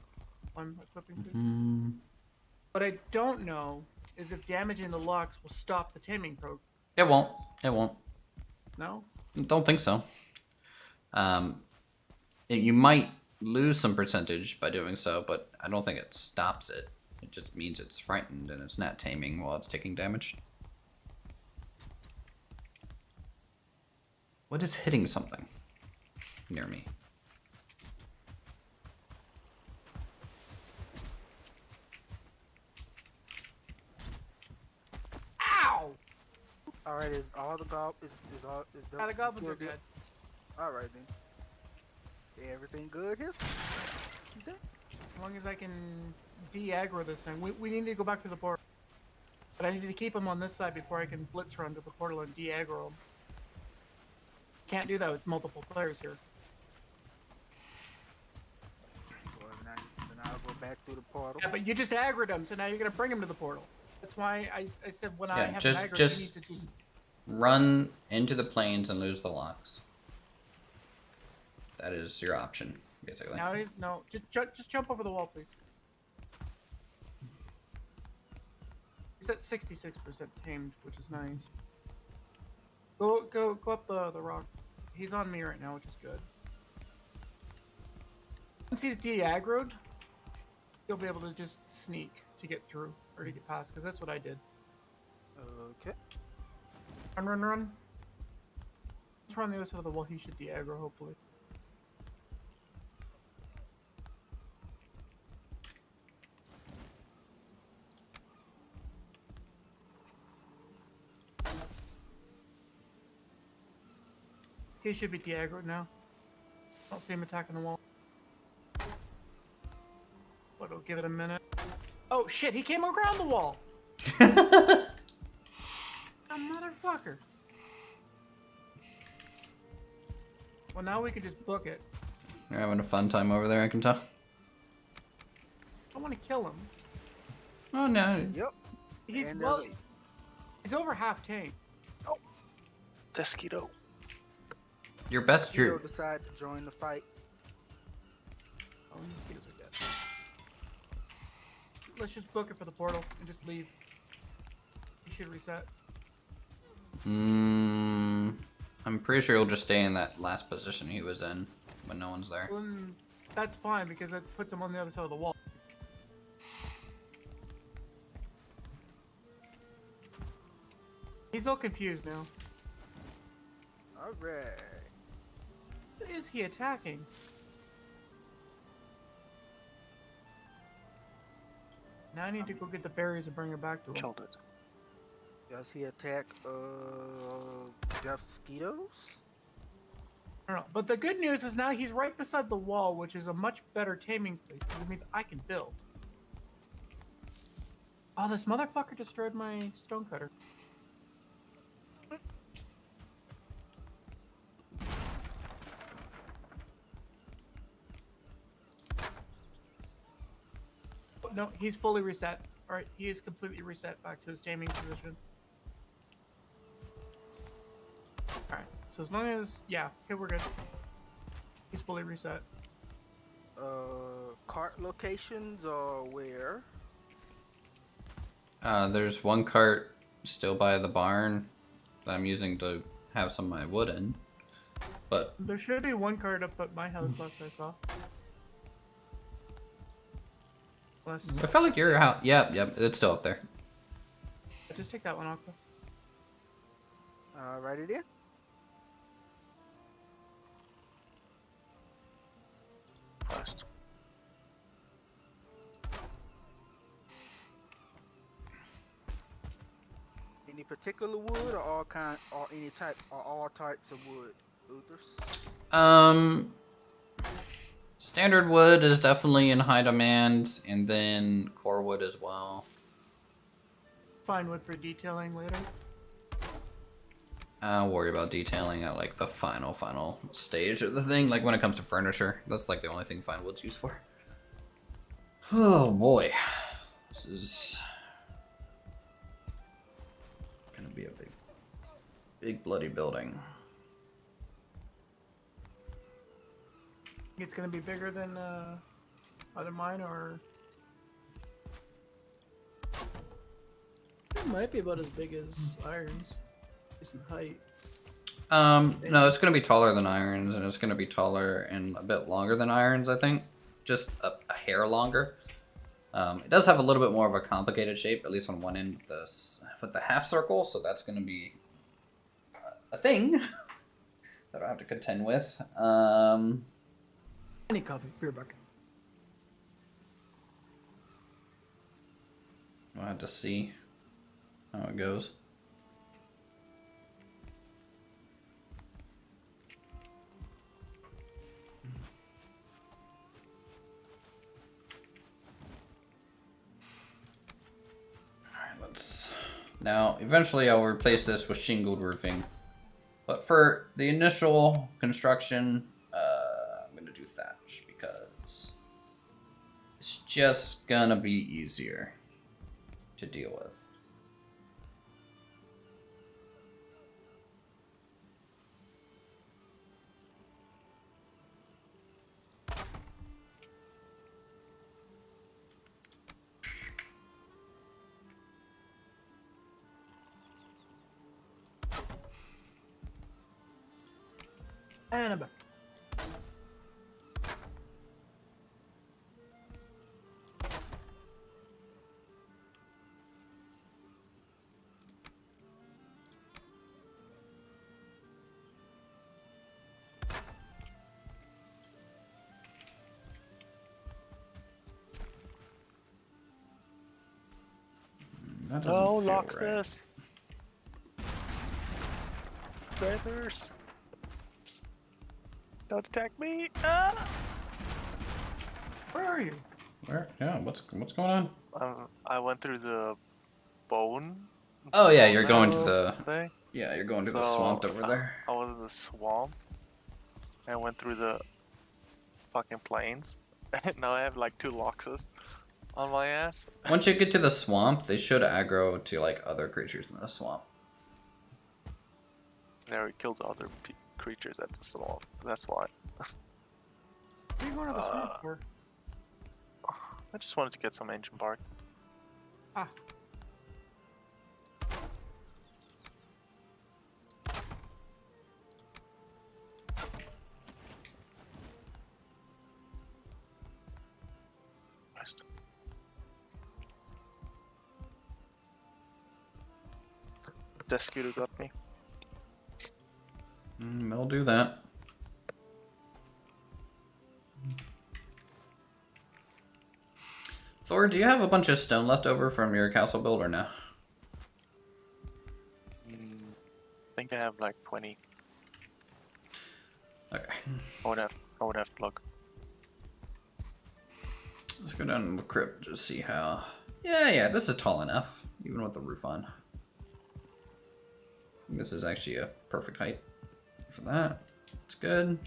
I'm equipping this. What I don't know is if damaging the locks will stop the taming program. It won't. It won't. No? Don't think so. You might lose some percentage by doing so, but I don't think it stops it. It just means it's frightened and it's not taming while it's taking damage. What is hitting something near me? Ow! Alright, is all the goblins The goblins are dead. Alright then. Everything good here? Okay. As long as I can de-aggro this thing. We need to go back to the portal. But I need to keep them on this side before I can blitz run to the portal and de-aggro them. Can't do that with multiple players here. Well, then I'll go back through the portal. Yeah, but you just aggroed them, so now you're gonna bring them to the portal. That's why I said when I Yeah, have just- an aggro, just- you need to just... Run into the plains and lose the locks. That is your option, basically. Now he's... No, just jump over the wall, please. He's at 66% tamed, which is nice. Go up the rock. He's on me right now, which is good. Once he's de-aggroed, you'll be able to just sneak to get through, or to get past, because that's what I did. Okay. Run. Let's run the other side of the wall. He should de-aggro, hopefully. He should be de-aggroed now. I don't see him attacking the wall. But it'll give it a minute. Oh shit, he came around the wall! A motherfucker. Well, now we can just book it. You're having a fun time over there, I can tell. I want to kill him. Oh no. Yep. He's And, well, he's over half tank. Desquito. Your best You'll your decide to join the fight. Oh, mosquitoes are dead. Let's just book it for the portal and just leave. You should reset. I'm pretty sure he'll just stay in that last position he was in when no one's there. Well, then that's fine because that puts him on the other side of the wall. He's all confused now. Alright. What is he attacking? Now I need to go get the berries and bring her back to him. Killed it. Does he attack death mosquitoes? I don't know. But the good news is now he's right beside the wall, which is a much better taming place because it means I can build. Oh, this motherfucker destroyed my stonecutter. No, he's fully reset. Alright, he is completely reset back to his taming position. Alright, so as long as... Yeah, okay, we're good. He's fully reset. Cart locations or where? There's one cart still by the barn that I'm using to have some of my wood in. But There should be one cart up at my house last I saw. Unless... I felt like your house. Yep, it's still up there. Just take that one, Aqua. Write it in. Christ. Any particular wood or all kind or any type or all types of wood, Uthris? Standard wood is definitely in high demand, and then core wood as well. Find wood for detailing later. I'll worry about detailing at like the final stage of the thing. Like when it comes to furniture, that's like the only thing fine wood's used for. Oh boy, this is gonna be a big bloody building. It's gonna be bigger than either mine or... It might be about as big as Iron's. Decent height. No, it's gonna be taller than irons, and it's gonna be taller and a bit longer than irons, I think. Just a hair longer. It does have a little bit more of a complicated shape, at least on one end with the half circle, so that's gonna be a thing that I have to contend with. Any coffee, beer bucket. We'll have to see how it goes. Now, eventually I'll replace this with shingled roofing. But for the initial construction, I'm going to do thatch because it's just going to be easier to deal with. And I'm back. That doesn't No, feel locks right. this. Feathers. Don't attack me. Ah! Where are you? Where? Yeah, what's going on? I went through the bone. Oh yeah, you're bone going to marrow the thing. yeah, you're going to the So, swamp over there. I was in the swamp. I went through the fucking plains. And now I have like 2 loxes on my ass. Once you get to the swamp, they should aggro to like other creatures in the swamp. Now it kills other creatures at the swamp. That's why. What are you going to the swamp for? I just wanted to get some ancient bark. Ah. Christ. Descudo got me. They'll do that. Thor, do you have a bunch of stone left over from your castle build or no? I think I have like 20. Okay. I would have to look. Let's go down to the crypt to see how... Yeah, this is tall enough, even with the roof on. I think this is actually a perfect height for that. It's good.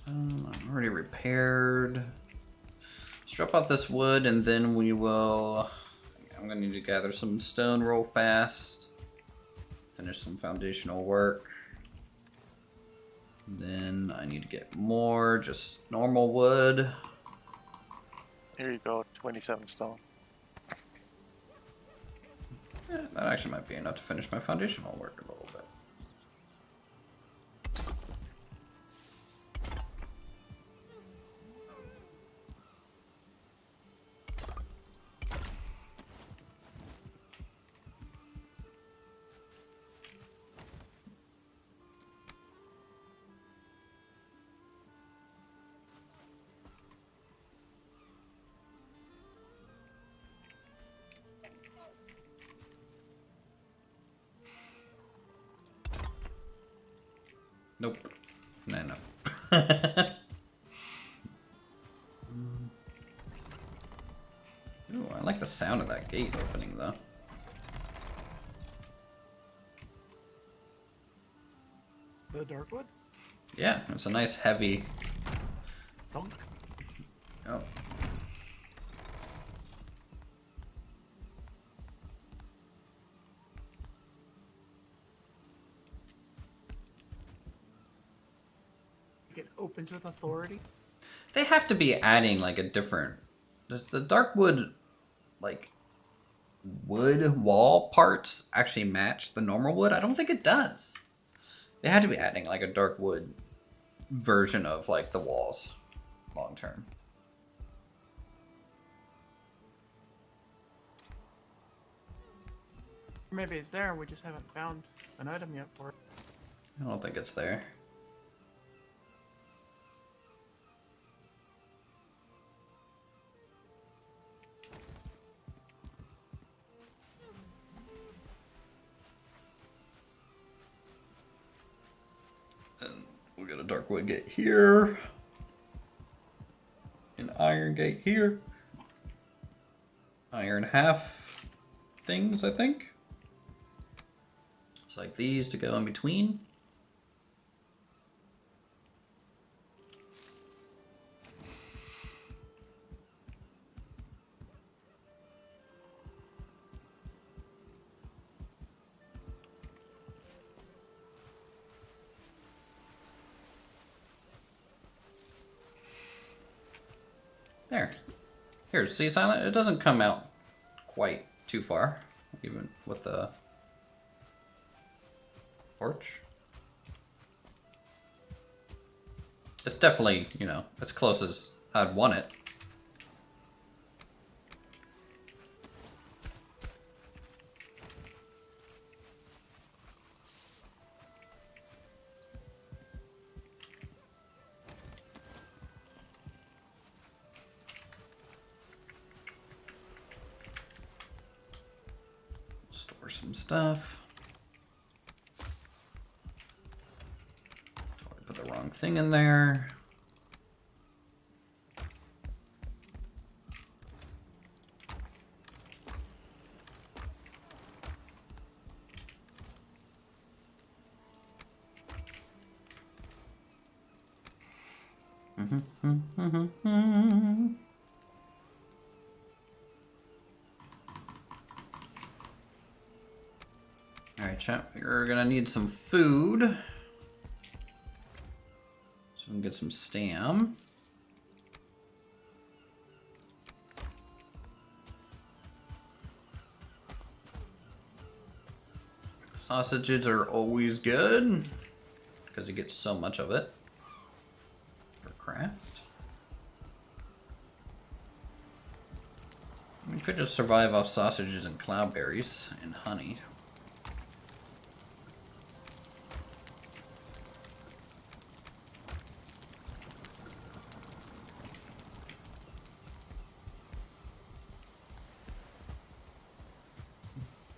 I'm already repaired. Let's drop off this wood and then we will... I'm gonna need to gather some stone real fast. Finish some foundational work. Then I need to get more, just normal wood. Here you go, 27 stone. Yeah, that actually might be enough to finish my foundational work a little bit. Nope. Not enough. Ooh, I like the sound of that gate opening though. The darkwood? Yeah, it's a nice heavy... Thunk. Oh. Get opens with authority. They have to be adding like a different... Does the dark wood, like, wood wall parts actually match the normal wood? I don't think it does. They had to be adding like a dark wood version of like the walls long term. Maybe it's there and we just haven't found an item yet for it. I don't think it's there. And we got a dark wood gate here. An iron gate here. Iron half things, I think. It's like these to go in between. There. Here, see, Silent? It doesn't come out quite too far, even with the porch. It's definitely, you know, as close as I'd want it. Store some stuff. Totally put the wrong thing in there. Alright, chat, we're gonna need some food. So we can get some stam. Sausages are always good, because you get so much of it for craft. We could just survive off sausages and cloudberries and honey.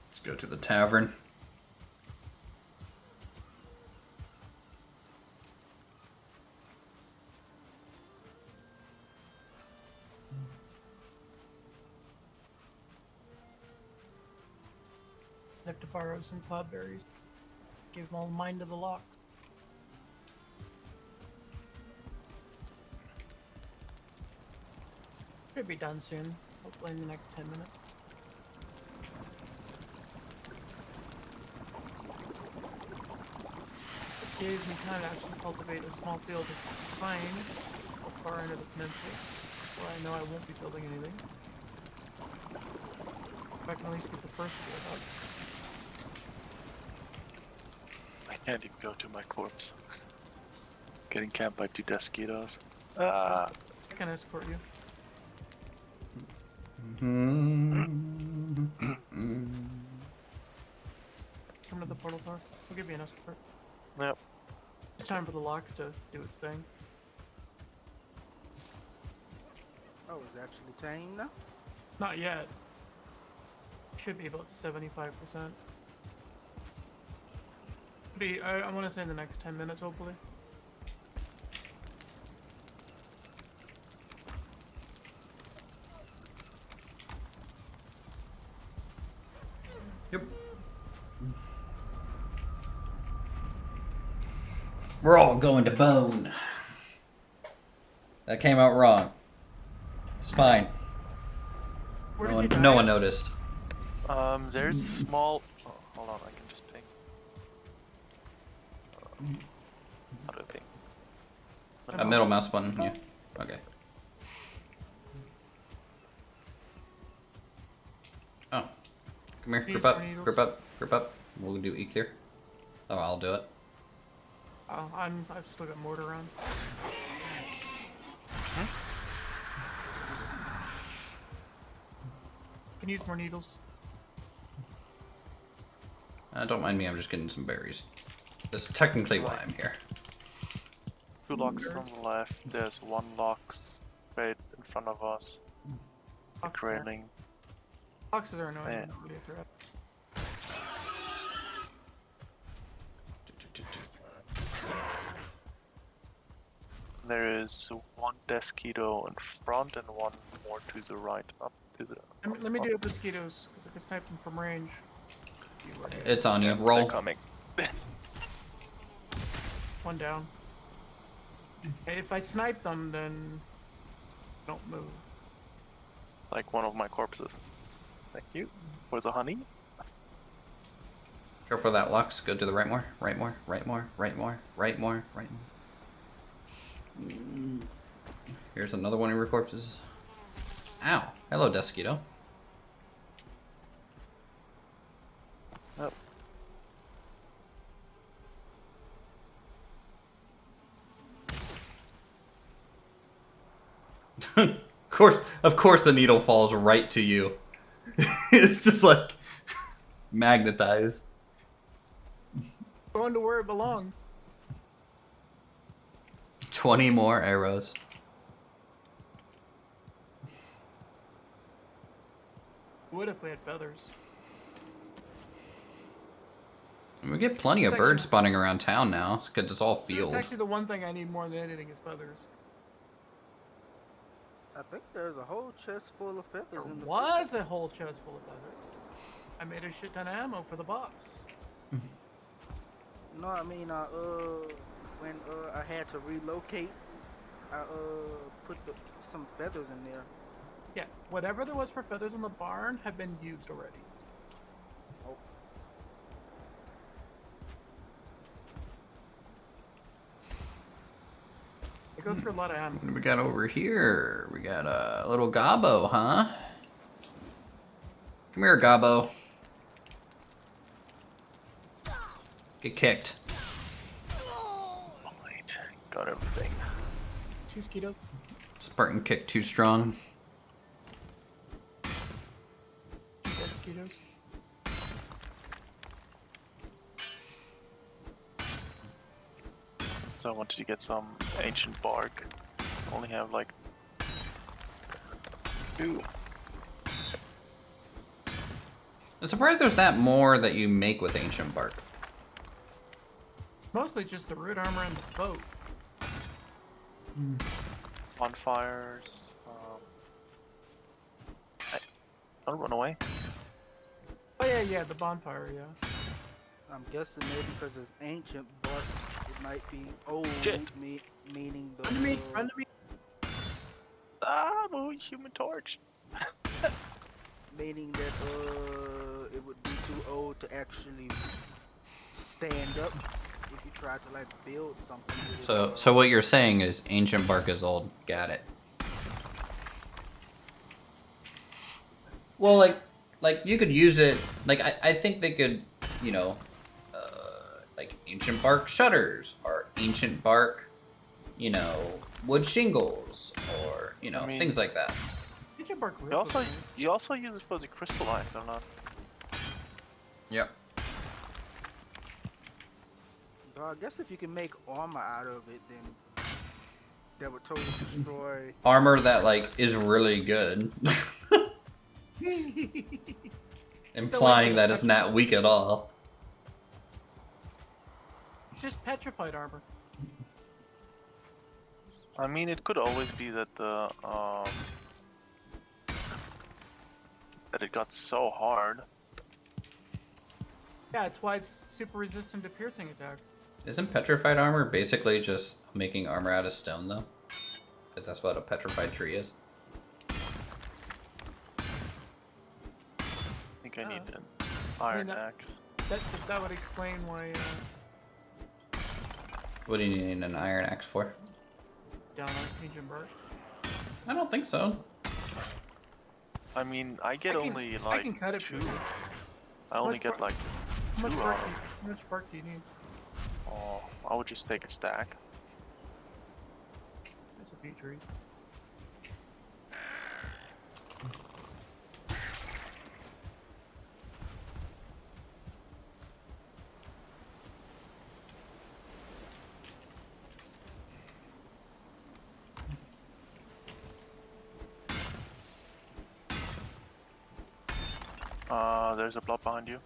Let's go to the tavern. I have to borrow some cloudberries. Give them all mine to the locks. Should be done soon. Hopefully in the next 10 minutes. It gives me time to actually cultivate a small field of pine far into the peninsula, where I know I won't be building anything. If I can at least get the first field up. I can't even go to my corpse. Getting camped by 2 Desquitos. I can escort you. Come to the portal tower. We'll give you an escort. Yep. It's time for the locks to do its thing. Oh, it's actually tamed now? Not yet. Should be about 75%. I want to say in the next 10 minutes, hopefully. Yep. We're all going to bone. That came out wrong. It's fine. Where No did you one, die? no one noticed. There's a small... Oh, hold on, I can just ping. How do I ping? A middle mouse button, yeah. Okay. Oh. Come here, group up, group up, group up. We'll do ether. Oh, I'll do it. Oh, I've still got mortar on. Can use more needles. Don't mind me, I'm just getting some berries. That's technically why I'm here. 2 locks on the left, there's 1 lock straight in front of us. Big railing. Boxes are annoying. Yeah. Nobody threat. There is 1 Desquito in front and 1 more to the right. Up to the... Let me do up mosquitoes, because I can snipe them from range. It's on you. They're Roll. coming. 1 down. And if I snipe them, then don't move. Like one of my corpses. Thank you for the honey. Go for that Lux. Go to the right more. Right more. Right more. Right more. Right more. Right more. Here's another one of your corpses. Ow. Hello, Desquito. Oh. Of course the needle falls right to you. It's just like magnetized. Going to where it belongs. 20 more arrows. Would if we had feathers. We get plenty of birds spawning around town now. It's good. It's all field. It's actually the one thing I need more than anything is feathers. I think there's a whole chest full of feathers There in the was a whole chest full of feathers. I made a shit ton of ammo for the box. No, I mean, when I had to relocate, I put some feathers in there. Yeah, whatever there was for feathers in the barn have been used already. Oh. It goes through a lot of ammo. What do we got over here? We got a little gobbo, huh? Come here, gobbo. Get kicked. Alright, got everything. 2 mosquitoes. Spartan kick too strong. 4 mosquitoes. So I wanted to get some ancient bark. Only have like 2. I'm surprised there's not more that you make with ancient bark. Mostly just the root armor and the boat. Bonfires. Don't run away. Oh yeah, the bonfire, yeah. I'm guessing maybe because it's ancient, but it might be old, Shit. meaning the. Run to me, run to me. Ah, moving Human Torch. Meaning that it would be too old to actually stand up if you tried to like build something with it. So what you're saying is ancient bark is old. Got it. Well, like you could use it. Like I think they could, you know, like ancient bark shutters or ancient bark, you know, wood shingles or you know I mean- things like that. Ancient bark You also use it for the crystallize or not? Yep. So I guess if you can make armor out of it, then that would totally destroy. Armor that like is really good. Implying that it's not weak at all. It's just petrified armor. I mean, it could always be that the that it got so hard. Yeah, it's why it's super resistant to piercing attacks. Isn't petrified armor basically just making armor out of stone though? Because that's what a petrified tree is. I think I need an iron axe. That would explain why What do you need an iron axe for? down on ancient bark. I don't think so. I mean, I get I can- only I like can cut it 2. for you. I only Much get bar- like How much 2 bark out do of. how much bark do you need? Oh, I would just take a stack. That's a few trees. There's a blob behind you.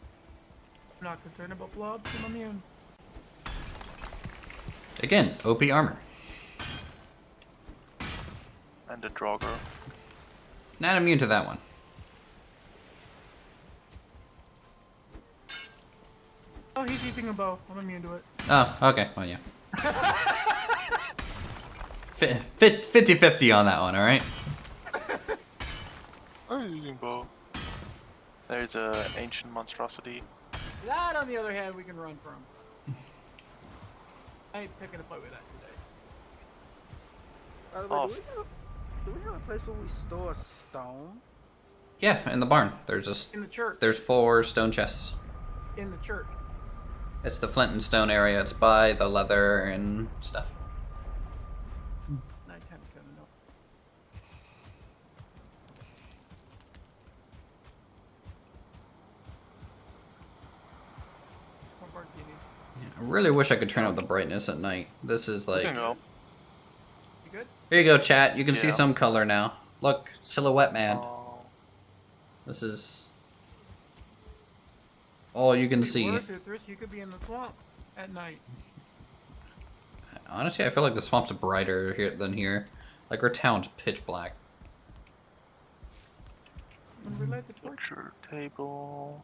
I'm not concerned about blobs, I'm immune. Again, OP armor. And a Draugr. Not immune to that one. Oh, he's using a bow. I'm immune to it. Oh, okay. Well, yeah. 50-50 on that one, alright? I'm using bow. There's a ancient monstrosity. That, on the other hand, we can run from. I ain't picking a fight with that today. By the way, Off. do we have a place where we store stone? Yeah, in the barn. There's In the church. there's 4 stone chests. In the church. It's the flint and stone area. It's by the leather and stuff. Nighttime's coming up. What bark do you need? I really wish I could turn up the brightness at night. This is You like... can go. You good? Here you go, chat. You can see Yeah. some color now. Look, silhouette man. Oh, This is... all you can Be see. worse, Uthris, you could be in the swamp at night. Honestly, I feel like the swamp's brighter here than here. Like our town's pitch black. When we light the torch. Butcher table.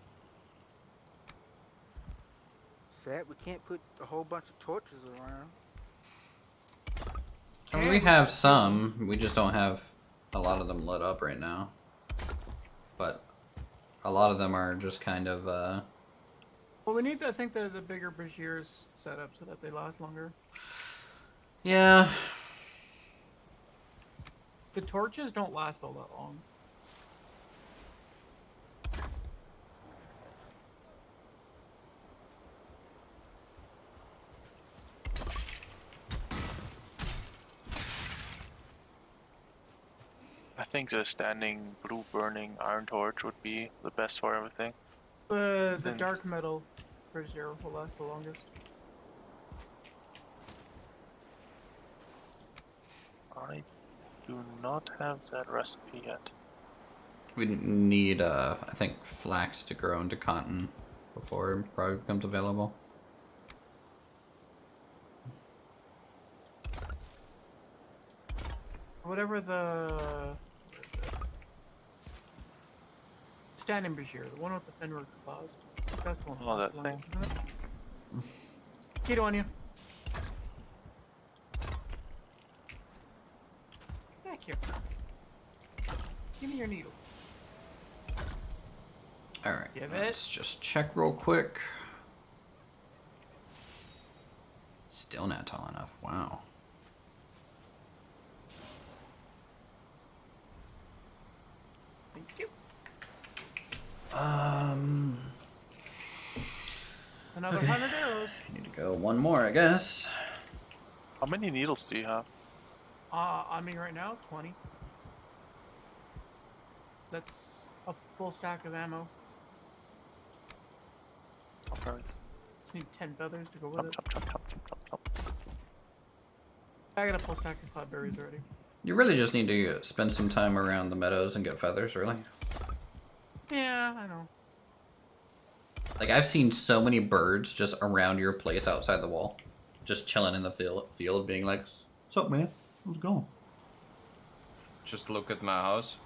Sad we can't put a whole bunch of torches around. I mean, we have some. We just don't have a lot of them lit up right now. But a lot of them are just kind of. Well, we need to, I think, the bigger braziers set up so that they last longer. Yeah. The torches don't last all that long. I think the standing blue burning iron torch would be the best for everything. The Then dark s- metal brazier will last the longest. I do not have that recipe yet. We need, I think, flax to grow into cotton before it probably becomes available. Whatever the standing brazier, the one with the Fenrir claws. That's the one. Oh, that's that the longest, thing. isn't it? Keto on you. Back here. Give me your needle. Alright, Give let's just check real quick. Still not tall enough. Wow. Thank you. It's another Okay. 100 arrows. I need to go one more, I guess. How many needles do you have? On me right now, 20. That's a full stack of ammo. Alright. Just need 10 feathers to go with Chop, it. chop, chop, chop, chop, chop, chop. I got a full stack of cloudberries already. You really just need to spend some time around the meadows and get feathers, really. Yeah, I know. Like, I've seen so many birds just around your place outside the wall. Just chilling in the field being like, what's up, man? How's it going? Just look at my house.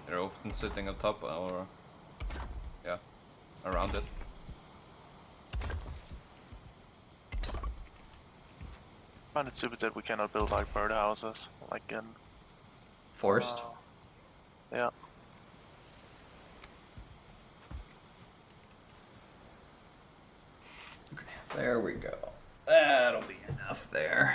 They're often sitting atop or, yeah, around it. I find it stupid that we cannot build like bird houses, like in Forest? yeah. Okay, there we go. That'll be enough there.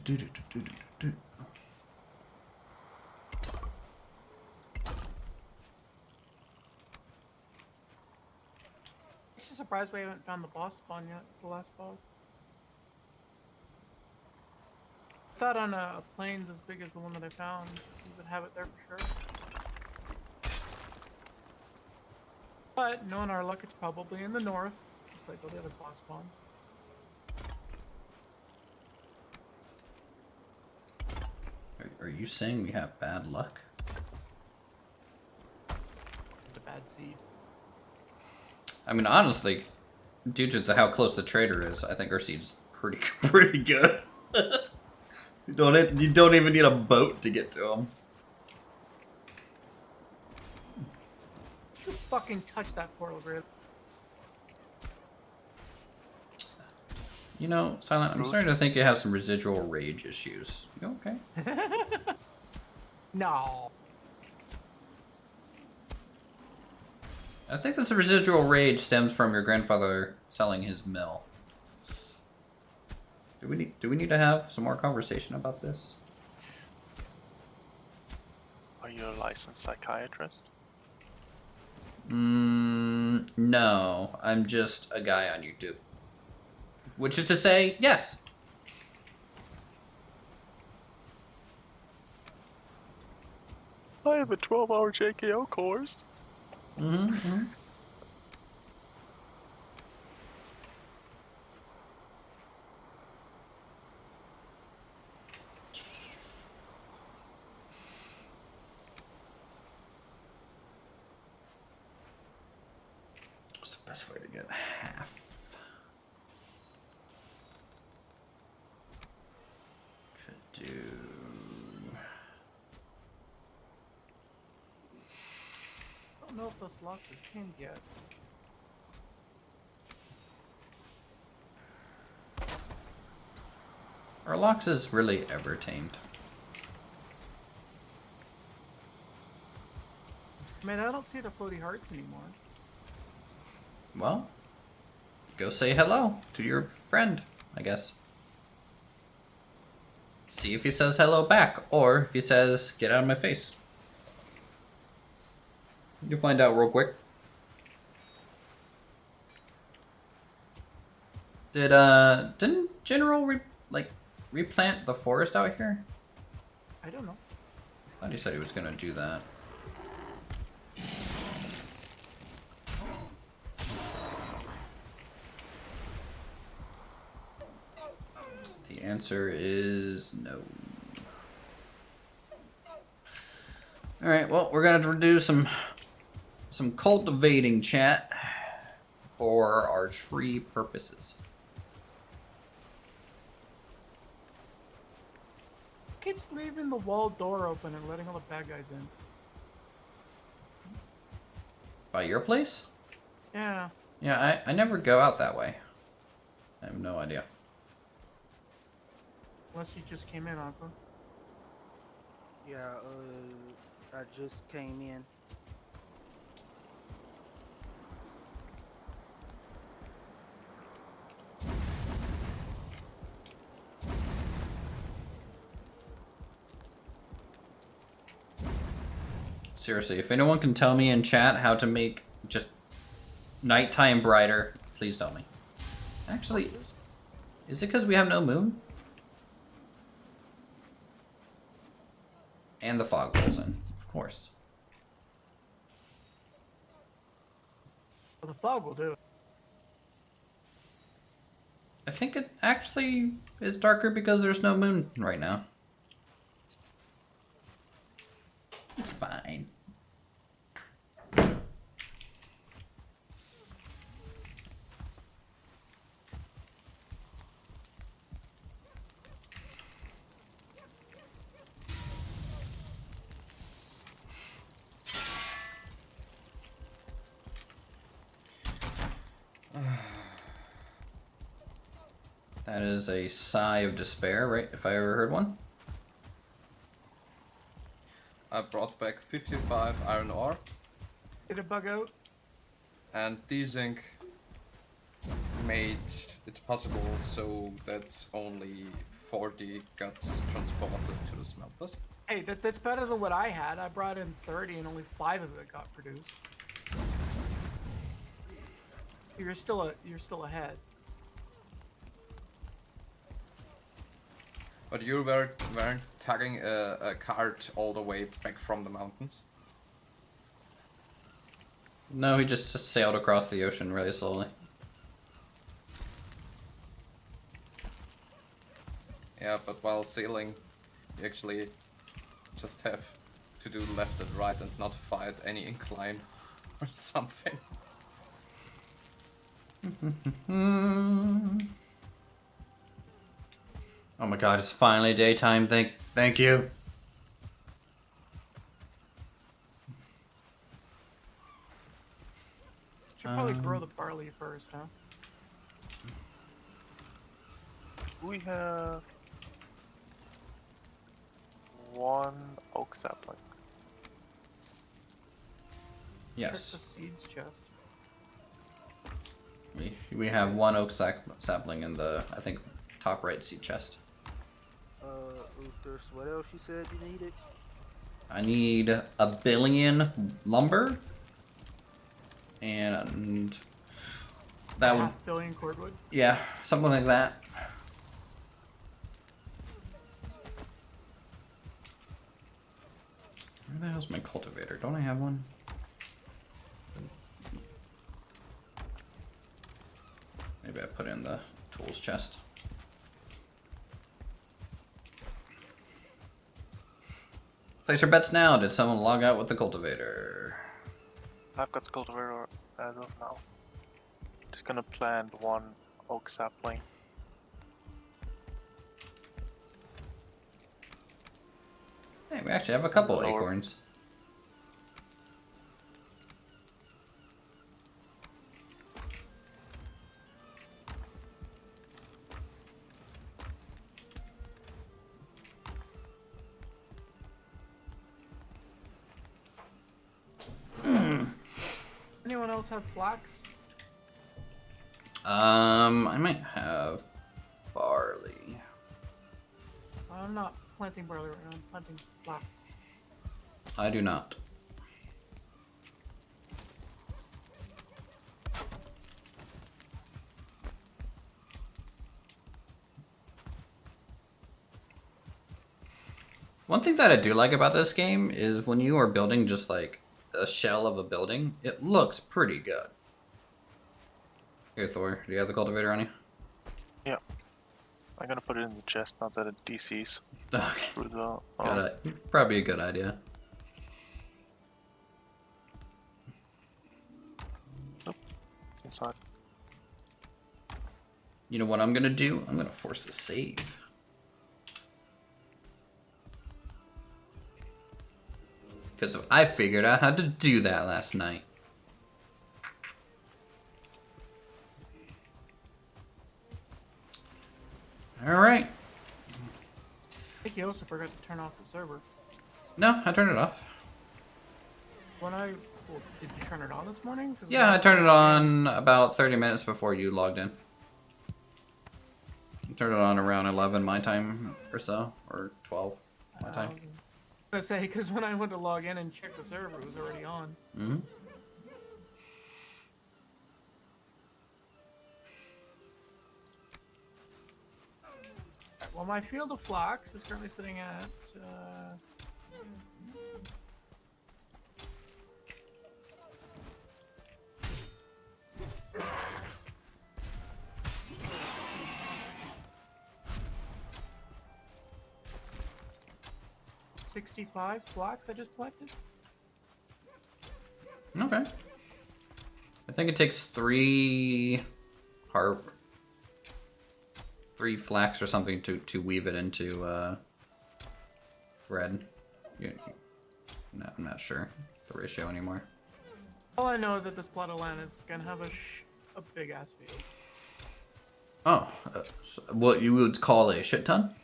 Do-do-do-do-do-do-do-do. I'm just surprised we haven't found the boss spawn yet, the last boss. I thought on a plains as big as the one that I found, we would have it there for sure. But knowing our luck, it's probably in the north, just like all the other boss spawns. Are you saying we have bad luck? Just a bad seed. I mean, honestly, due to how close the trader is, I think our seed's pretty good. you don't even need a boat to get to him. You fucking touch that portal grid. You know, Silent, I'm starting to think you have some residual rage issues. You okay? No. I think this residual rage stems from your grandfather selling his mill. Do we need to have some more conversation about this? Are you a licensed psychiatrist? No. I'm just a guy on YouTube. Which is to say, yes. I have a 12-hour JKO course. Mm-hmm. best way to get half? Could do. I don't know if this lock is tamed yet. Are Loxes really ever tamed? I mean, I don't see the floaty hearts anymore. Well, go say hello to your friend, I guess. See if he says hello back, or if he says, get out of my face. You'll find out real quick. Didn't General replant the forest out here? I don't know. I thought he said he was gonna do that. The answer is no. Alright, well, we're gonna do some cultivating, chat, for our tree purposes. Keeps leaving the wall door open and letting all the bad guys in. By your place? Yeah. Yeah, I never go out that way. I have no idea. Unless you just came in, Aqua. Yeah, I just came in. Seriously, if anyone can tell me in chat how to make just nighttime brighter, please tell me. Actually, is it because we have no moon? And the fog rolls in, of course. Well, the fog will do it. I think it actually is darker because there's no moon right now. It's fine. That is a sigh of despair, right? If I ever heard one. I brought back 55 iron ore, Did it bug out? and desync made it possible so that only 40 got transported to the smelters. Hey, that's better than what I had. I brought in 30 and only 5 of it got produced. You're still ahead. But you weren't tagging a cart all the way back from the mountains? No, he just sailed across the ocean really slowly. Yeah, but while sailing, you actually just have to do left and right and not fight any incline or something. Oh my god, it's finally daytime. Thank you. Should probably grow the barley first, huh? We have one oak sapling. Check Yes, the seeds chest. we have one oak sapling in the, I think, top right seed chest. Uthris, what else you said you needed? I need 1 billion lumber, and that would, 500 million cordwood. yeah, something like that. Where the hell's my cultivator? Don't I have one? Maybe I put it in the tools chest. Place your bets now. Did someone log out with the cultivator? I've got the cultivator as of now. Just gonna plant one oak sapling. Hey, we actually have a couple Lower. acorns. Anyone else have flax? I might have barley. I'm not planting barley right now. I'm planting flax. I do not. One thing that I do like about this game is when you are building just like a shell of a building, it looks pretty good. Here, Thor, do you have the cultivator on you? Yeah. I'm gonna put it in the chest, not that it DCs. Okay. Through the, Probably a good idea. it's inside. You know what I'm gonna do? I'm gonna force the save. Because I figured out how to do that last night. Alright. I think you also forgot to turn off the server. No, I turned it off. Well, did you turn it on this morning? 'Cause Yeah, I turned it on about 30 minutes before you logged in. I turned it on around 11 my time or so, or 12 my time. I was gonna say, because when I went to log in and check the server, it was already on. Mm-hmm. Well, my field of flax is currently sitting at 65 flax I just planted. Okay. I think it takes 3 flax or something to weave it into thread. No, I'm not sure the ratio anymore. All I know is that this plot of land is gonna have a big ass field. Oh, what you would call a shit ton?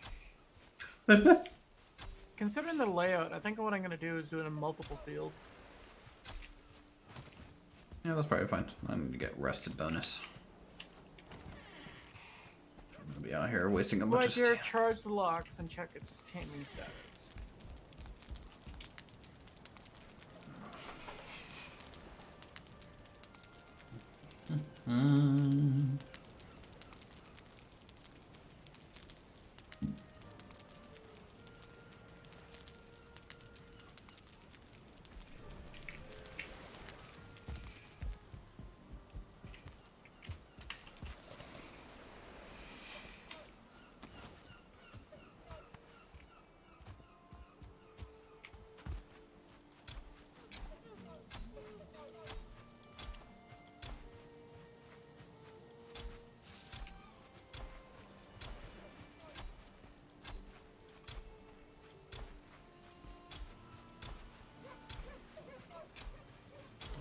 Considering the layout, I think what I'm gonna do is do it in multiple fields. Yeah, that's probably fine. I need to get rested bonus. I'm gonna be out here wasting a bunch Right of here, stuff. charge the locks and check its taming status.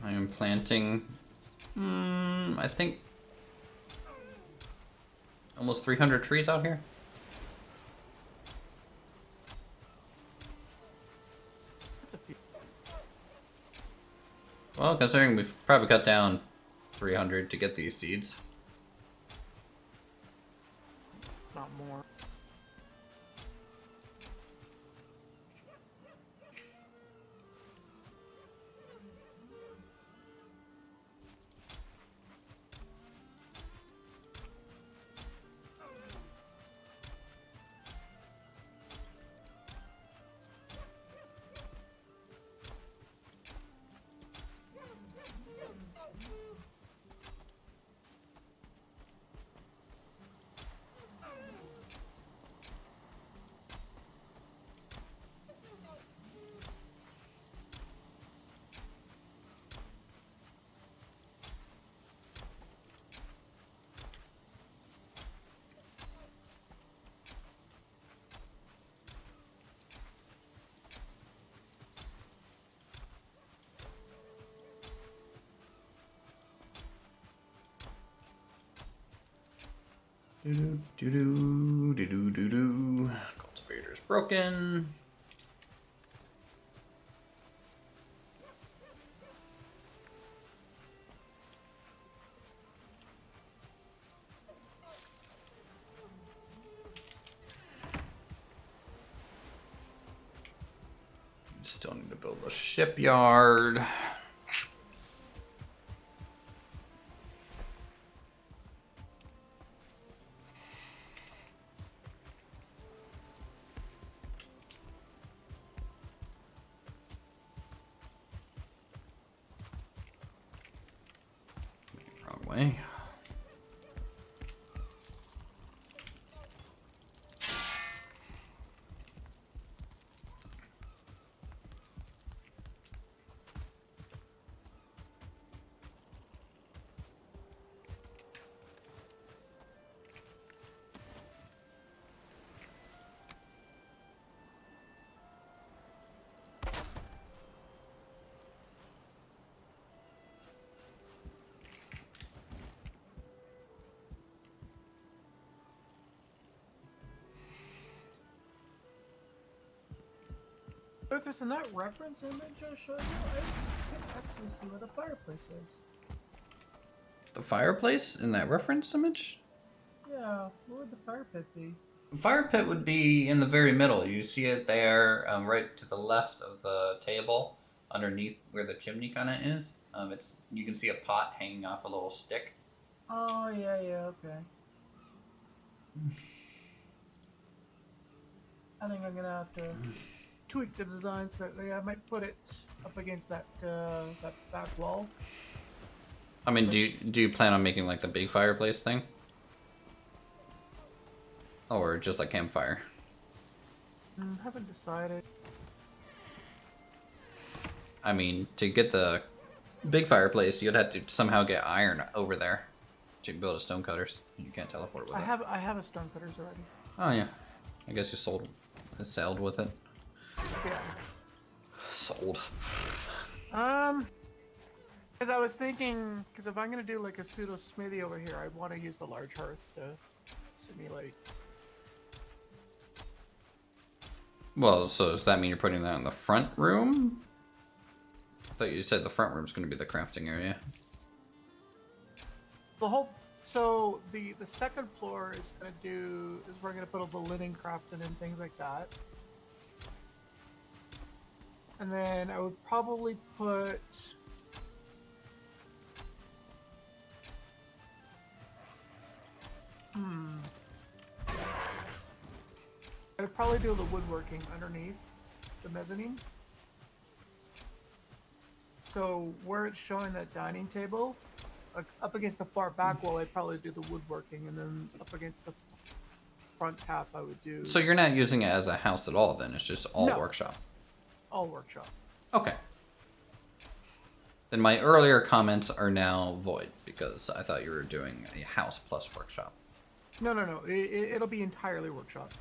I am planting, I think, almost 300 trees out here. That's a few. Well, considering we've probably cut down 300 to get these seeds. Not more. Do. Cultivator's broken. Still need to build a shipyard. Wrong way. Uthris, in that reference image I showed you, I can't actually see where the fireplace is. The fireplace in that reference image? Yeah, where would the fire pit be? The fire pit would be in the very middle. You see it there, right to the left of the table, underneath where the chimney kind of is. You can see a pot hanging off a little stick. Oh, yeah, okay. I think I'm gonna have to tweak the design slightly. I might put it up against that that back wall. I mean, do you plan on making like the big fireplace thing? Or just like campfire? Haven't decided. I mean, to get the big fireplace, you'd have to somehow get iron over there to build a stone cutters. You can't teleport with it. I have a stone cutters already. Oh yeah, I guess you sailed with it. Yeah. Sold. Because I was thinking, because if I'm gonna do like a pseudo smithy over here, I want to use the large hearth to simulate. Well, so does that mean you're putting that in the front room? I thought you said the front room's going to be the crafting area. So the second floor is where we're gonna put all the linen crafting and things like that. And then I would probably put I would probably do the woodworking underneath the mezzanine. So where it's showing that dining table, like up against the far back wall, I'd probably do the woodworking, and then up against the front half, I would do. So you're not using it as a house at all, then? It's just all No. workshop. All workshop. Okay. Then my earlier comments are now void because I thought you were doing a house plus workshop. No. It'll be entirely workshop.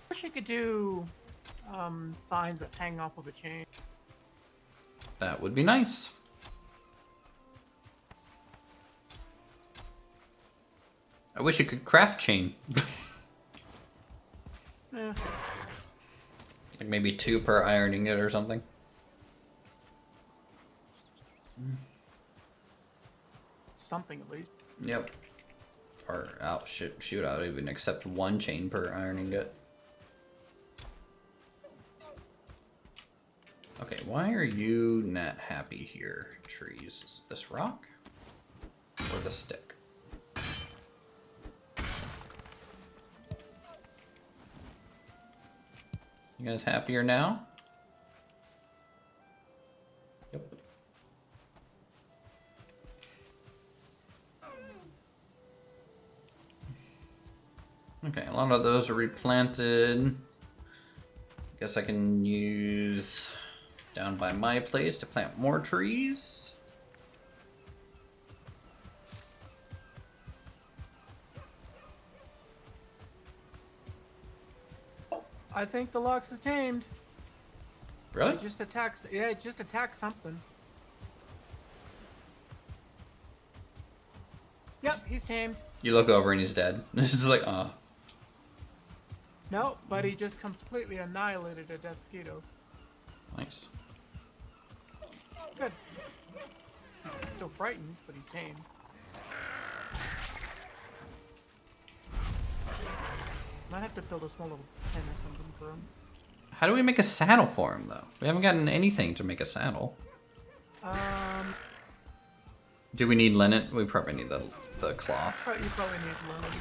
Wish you could do signs that hang off of a chain. That would be nice. I wish you could craft chain. Yeah. Like maybe 2 per iron ingot or something. Something at least. Yep. Or shoot, I would even accept 1 chain per iron ingot. Okay, why are you not happy here, trees? Is it this rock? Or the stick? You guys happier now? Yep. Okay, a lot of those are replanted. I Guess I can use down by my place to plant more trees. I think the Lox is tamed. Really? It just attacks. Yeah, it just attacks something. Yep, he's tamed. You look over and he's dead. It's just like, oh. No, but he just completely annihilated a dead Skeeto. Nice. Good. He's still frightened, but he's tamed. Might have to build a small little pen or something for him. How do we make a saddle for him, though? We haven't gotten anything to make a saddle. Do we need linen? We probably need the cloth. You probably need linen.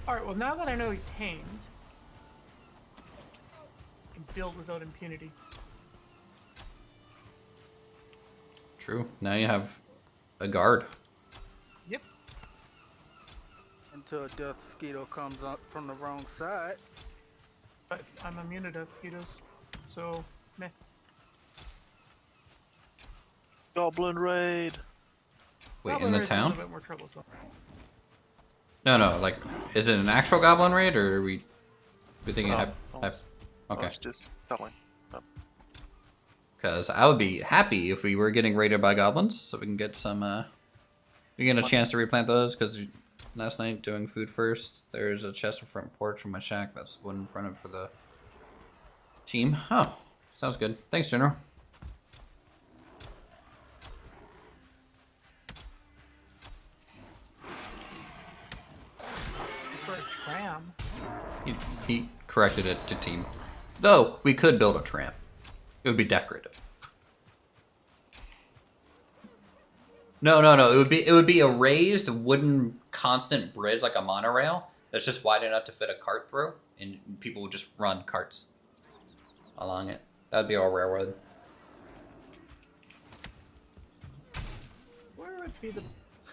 Alright, well now that I know he's tamed, I can build without impunity. True. Now you have a guard. Yep. Until a death mosquito comes up from the wrong side. But I'm immune to death mosquitoes, so meh. Goblin raid. Wait, Goblin in the raid's a town? little bit more troublesome. No, like, is it an actual goblin raid, or are we thinking I okay. was just telling. Because I would be happy if we were getting raided by goblins, so we can get some, we get a chance to replant those, because last night doing food first, there's a chest in front porch from my shack that's one in front of for the team. Oh, sounds good. Thanks, General. For a tram. He corrected it to team. Though, we could build a tram. It would be decorative. No. It would be a raised wooden constant bridge like a monorail that's just wide enough to fit a cart through, and people would just run carts along it. That'd be our railroad. Where would be the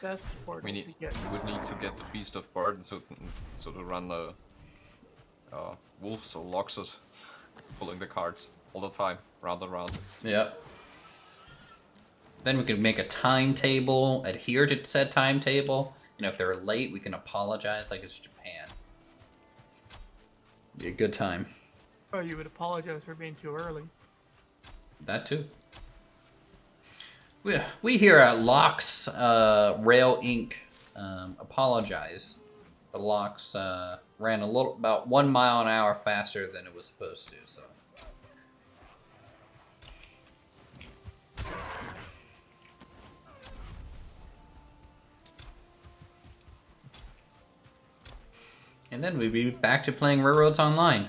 best portal We to get? would need to get the Beast of Burden so to run the wolves or loxes pulling the carts all the time, round and round. Yep. Then we could make a timetable, adhere to said timetable. You know, if they're late, we can apologize like it's Japan. Be a good time. Oh, you would apologize for being too early. That too. We here at Locks Rail Inc. Apologize. The Locks ran about 1 mile an hour faster than it was supposed to, so. And then we'd be back to playing Railroads Online.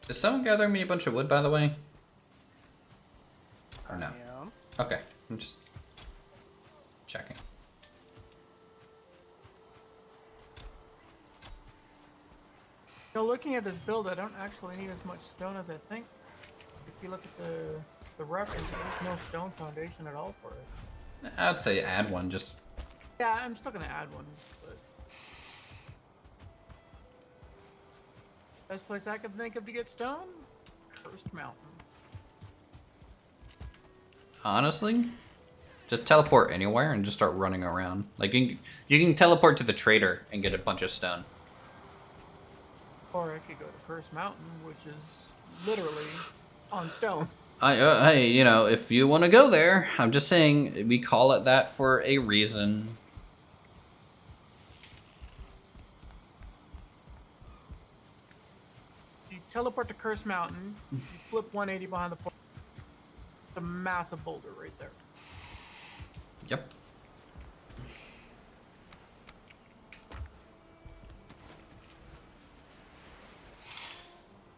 Is someone gathering me a bunch of wood, by the way? Or no? Yeah. Okay, I'm just checking. So looking at this build, I don't actually need as much stone as I think. If you look at the reference, there's no stone foundation at all for it. I'd say add one, just... Yeah, I'm still gonna add one, but... Best place I could think of to get stone? Cursed Mountain. Honestly, just teleport anywhere and just start running around. Like, you can teleport to the trader and get a bunch of stone. Or I could go to Cursed Mountain, which is literally on stone. Hey, you know, if you want to go there, I'm just saying, we call it that for a reason. You teleport to Cursed Mountain, you flip 180 behind the portal. It's a massive boulder right there. Yep.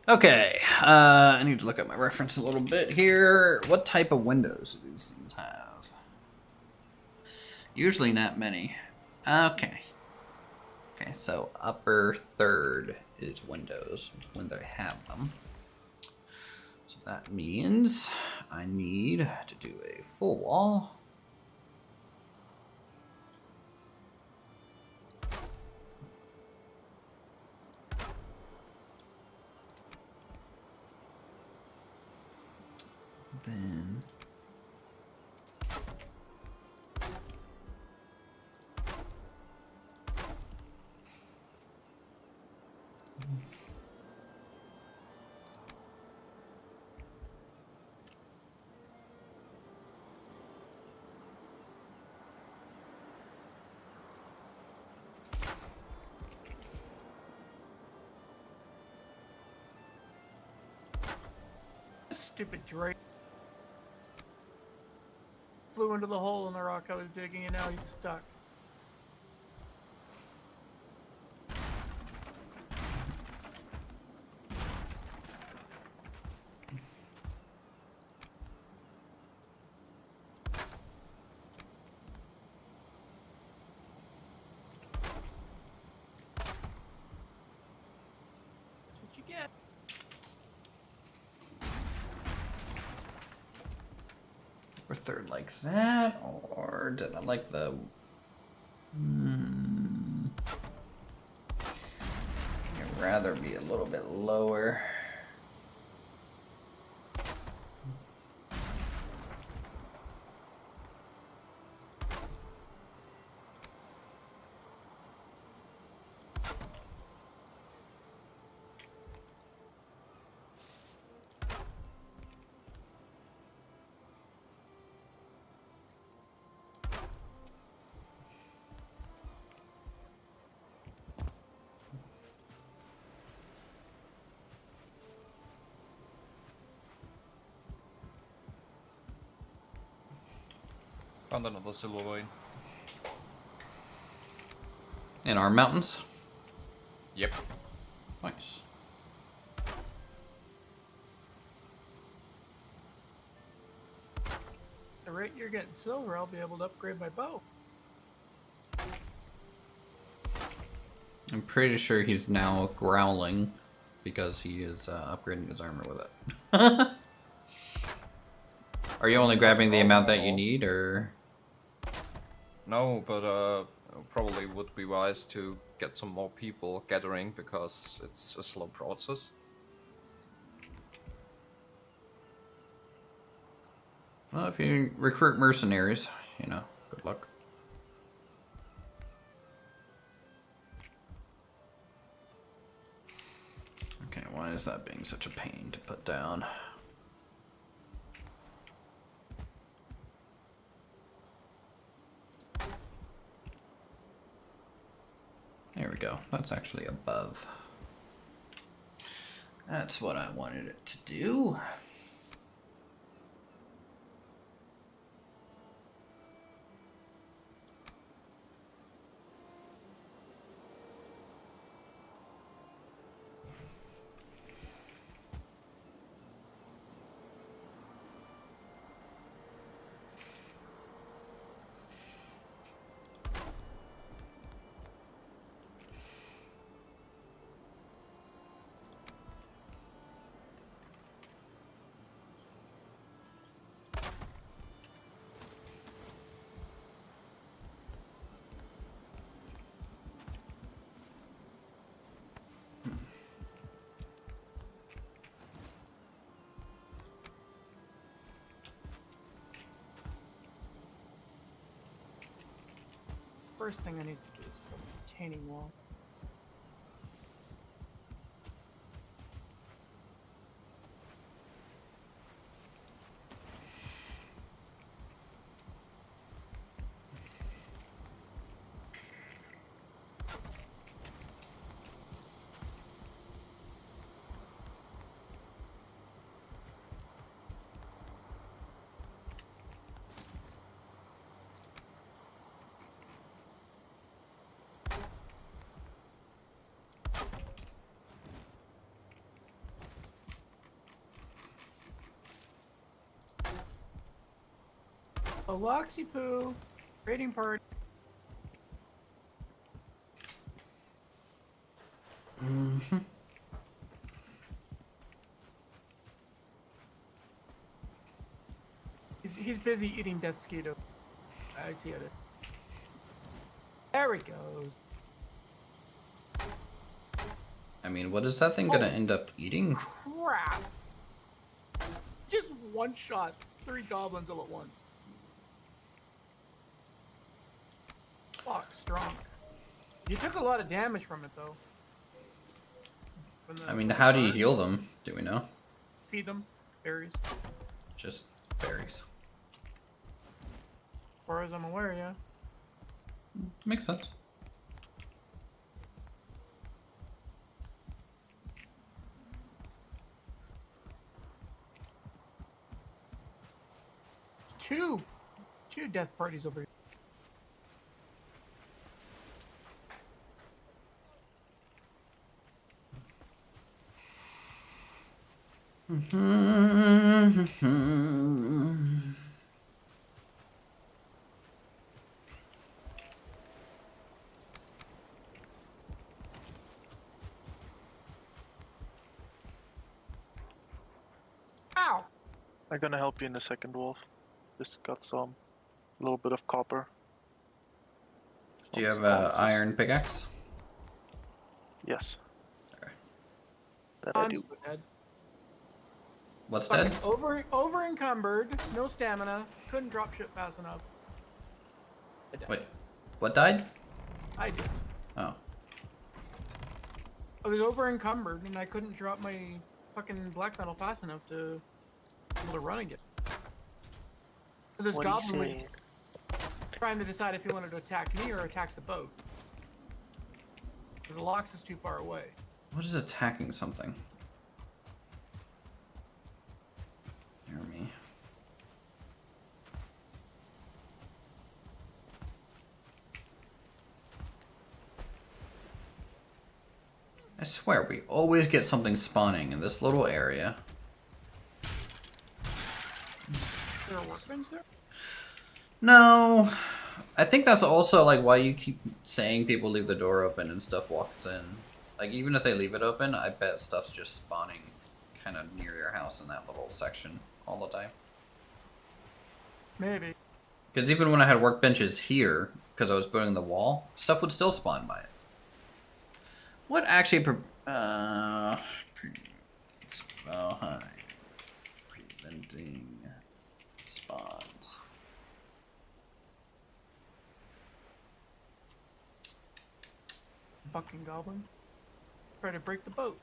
Okay, I need to look at my reference a little bit here. What type of windows do these things have? Usually not many. Okay. Okay, so upper third is windows when they have them. So that means I need to do a full wall. Then. Stupid Drake. Flew into the hole in the rock I was digging, and now he's stuck. That's what you get. Or third like that, or did I like the... I'd rather be a little bit lower. Found another silver vein. In our mountains? Yep. Nice. At the rate you're getting silver, I'll be able to upgrade my bow. I'm pretty sure he's now growling because he is upgrading his armor with it. Are you only grabbing the amount that you need, or...? No, but probably would be wise to get some more people gathering because it's a slow process. Well, if you recruit mercenaries, you know, good luck. Okay, why is that being such a pain to put down? There we go. That's actually above. That's what I wanted it to do. First thing I need to do is put a retaining wall. A Loxy Poo raiding party. Mm-hmm. He's busy eating death skeeto. I see it. There he goes. I mean, what is that thing gonna end up eating? Crap. Just one shot 3 goblins all at once. Fuck, strong. You took a lot of damage from it, though. I mean, how do you heal them? Do we know? Feed them berries. Just berries. As far as I'm aware, yeah. Makes sense. Two death parties over here. Ow! I'm gonna help you in a second, Wolf. Just got some, a little bit of copper. Do you have an iron pickaxe? Yes. Okay. That I I'm do. so dead. What's Fucking dead? over encumbered, no stamina, couldn't drop shit fast enough. I died. Wait, what died? I did. Oh. I was over encumbered and I couldn't drop my fucking black metal fast enough to be able to run again. So this What do you goblin was say? trying to decide if he wanted to attack me or attack the boat. Because the locks is too far away. What is attacking something? Near me. I swear, we always get something spawning in this little area. Is there a workbench there? No. I think that's also like why you keep saying people leave the door open and stuff walks in. Like even if they leave it open, I bet stuff's just spawning kind of near your house in that little section all the time. Maybe. Because even when I had workbenches here, because I was building the wall, stuff would still spawn by it. What actually Valheim preventing spawns? Fucking goblin. Try to break the boat.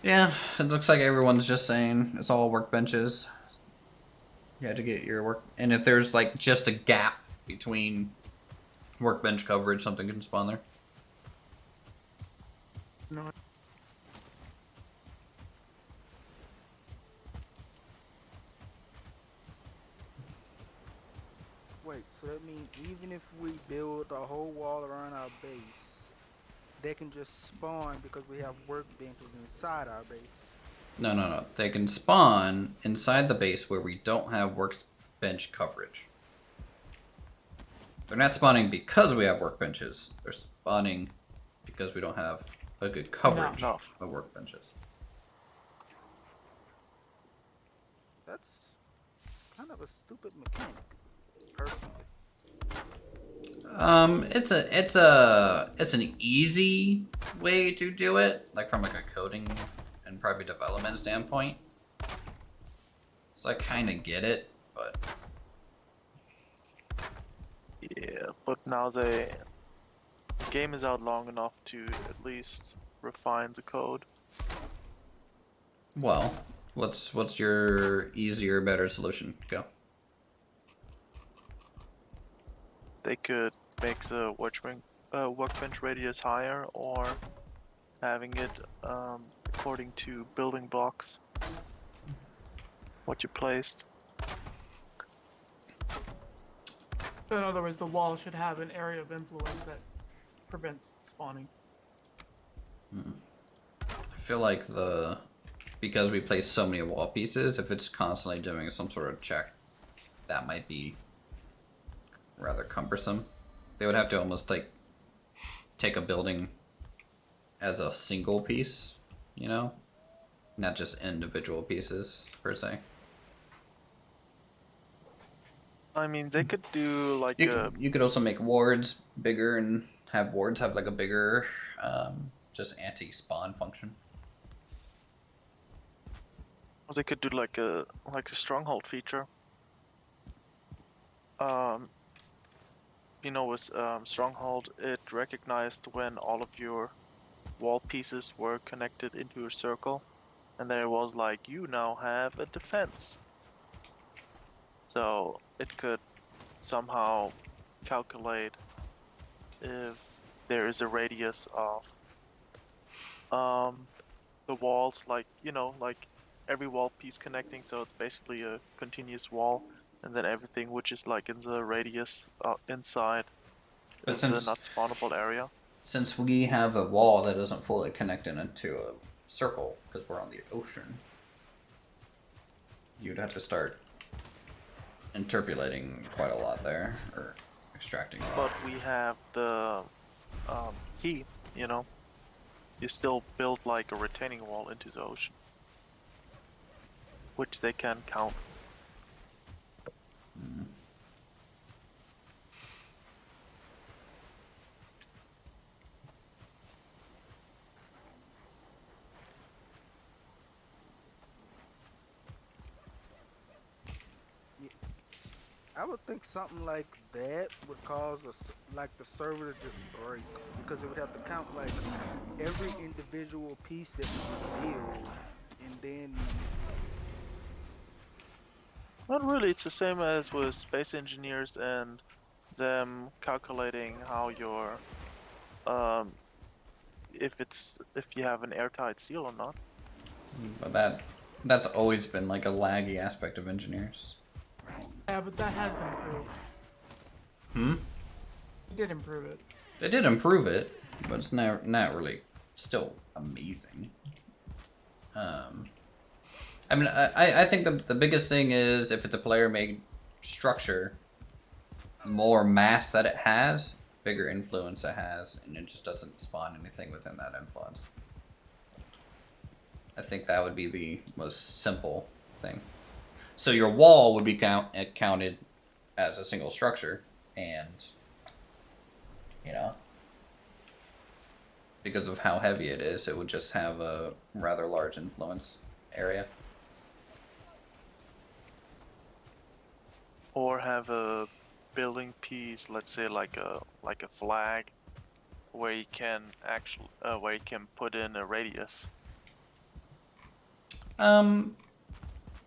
Yeah, it looks like everyone's just saying it's all workbenches. You had to get your work, and if there's like just a gap between workbench coverage, something can spawn there. No. Wait, so that means even if we build a whole wall around our base, they can just spawn because we have workbenches inside our base. No. They can spawn inside the base where we don't have workbench coverage. They're not spawning because we have workbenches. They're spawning because we don't have a good coverage enough. of workbenches. That's kind of a stupid mechanic, personally. It's an easy way to do it, like from like a coding and probably development standpoint. So I kind of get it, but Yeah, but now the game is out long enough to at least refine the code. well, what's your easier, better solution? Go. They could make the workbench radius higher, or having it according to building blocks. What you placed. So in other words, the wall should have an area of influence that prevents spawning. I feel like because we place so many wall pieces, if it's constantly doing some sort of check, that might be rather cumbersome. They would have to almost like take a building as a single piece, you know? Not just individual pieces per se. I mean, they could do like You could also make wards bigger and have wards have like a bigger, just anti-spawn function. they could do like a stronghold feature. You know, with stronghold, it recognized when all of your wall pieces were connected into a circle, and then it was like, you now have a defense. So it could somehow calculate if there is a radius of the walls, like, you know, like every wall piece connecting, so it's basically a continuous wall, and then everything which is like in the radius inside But is the not spawnable area. Since we have a wall that doesn't fully connect into a circle because we're on the ocean, you'd have to start interpolating quite a lot there, or extracting a lot. But we have the key, you know. You still build like a retaining wall into the ocean, which they can count. Mm. I would think something like that would cause like the server to just break, because it would have to count like every individual piece that we build, and then Not really, it's the same as with space engineers and them calculating how your if you have an airtight seal or not. But that's always been like a laggy aspect of engineers. Yeah, but that has been improved. Hmm? They did improve it. They did improve it, but it's not really still amazing. I mean, I think the biggest thing is if it's a player-made structure, more mass that it has, bigger influence it has, and it just doesn't spawn anything within that influence. I think that would be the most simple thing. So your wall would be counted as a single structure, and, you know, because of how heavy it is, it would just have a rather large influence area. Or have a building piece, let's say like a flag, where you can actually put in a radius.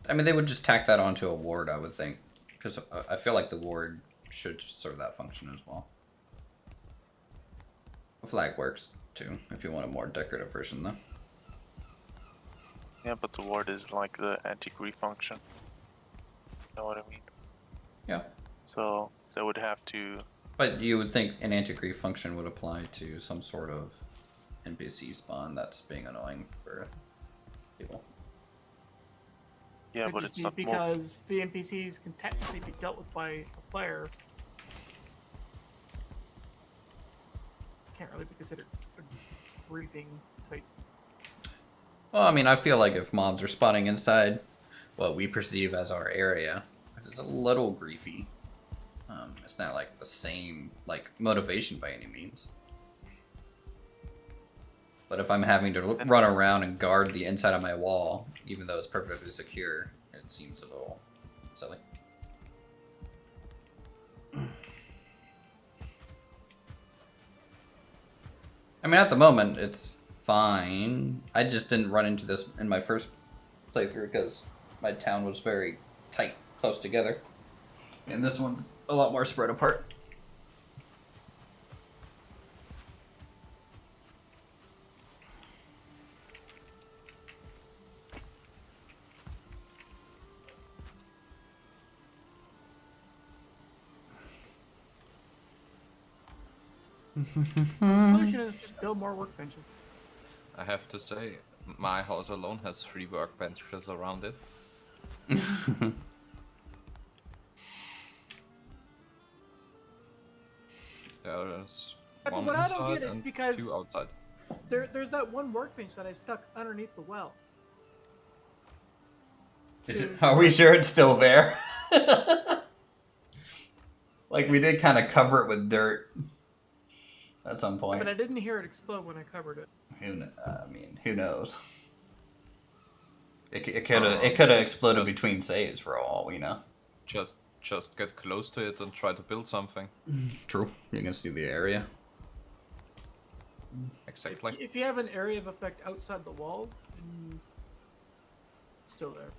I mean, they would just tack that onto a ward, I would think, because I feel like the ward should serve that function as well. A flag works too, if you want a more decorative version, though. Yeah, but the ward is like the anti-grief function. You know what I mean? Yeah. So they would have to. But you would think an anti-grief function would apply to some sort of NPC spawn that's being annoying for people. Yeah, It but just it's not means more. because the NPCs can technically be dealt with by a player. Can't really be considered a grieving type. Well, I mean, I feel like if mobs are spawning inside what we perceive as our area, it's a little griefy. It's not like the same like motivation by any means. But if I'm having to run around and guard the inside of my wall, even though it's perfectly secure, it seems a little silly. I mean, at the moment, it's fine. I just didn't run into this in my first playthrough because my town was very tight, close together. And this one's a lot more spread apart. The solution is just build more workbenches. I have to say, my house alone has 3 workbenches around it. There's Yeah, but one what I don't inside get is and because 2 outside. there's that one workbench that I stuck underneath the well. Are we sure it's still there? Like we did kind of cover it with dirt at some point. But I didn't hear it explode when I covered it. I mean, who knows? It could have exploded just- between saves for all we know. Just get close to it and try to build something. True. You can see the area. Exactly. If you have an area of effect outside the wall, it's still there.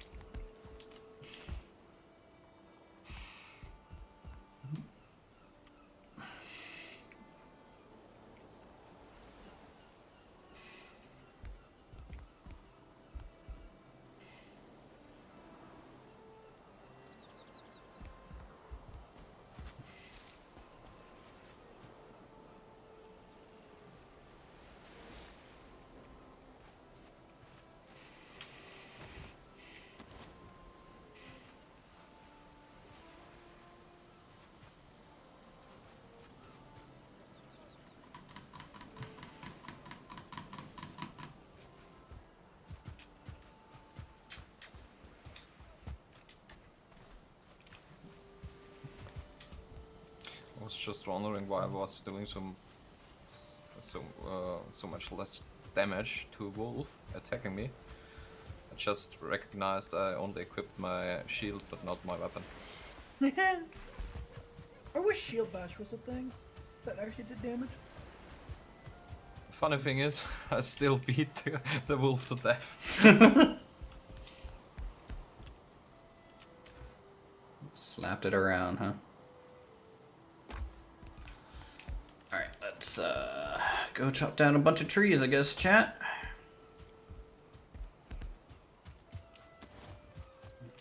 I was just wondering why I was doing so much less damage to a wolf attacking me. I just recognized I only equipped my shield but not my weapon. I wish shield bash was a thing that actually did damage. Funny thing is, I still beat the wolf to death. Slapped it around, huh? Alright, let's go chop down a bunch of trees, I guess, chat.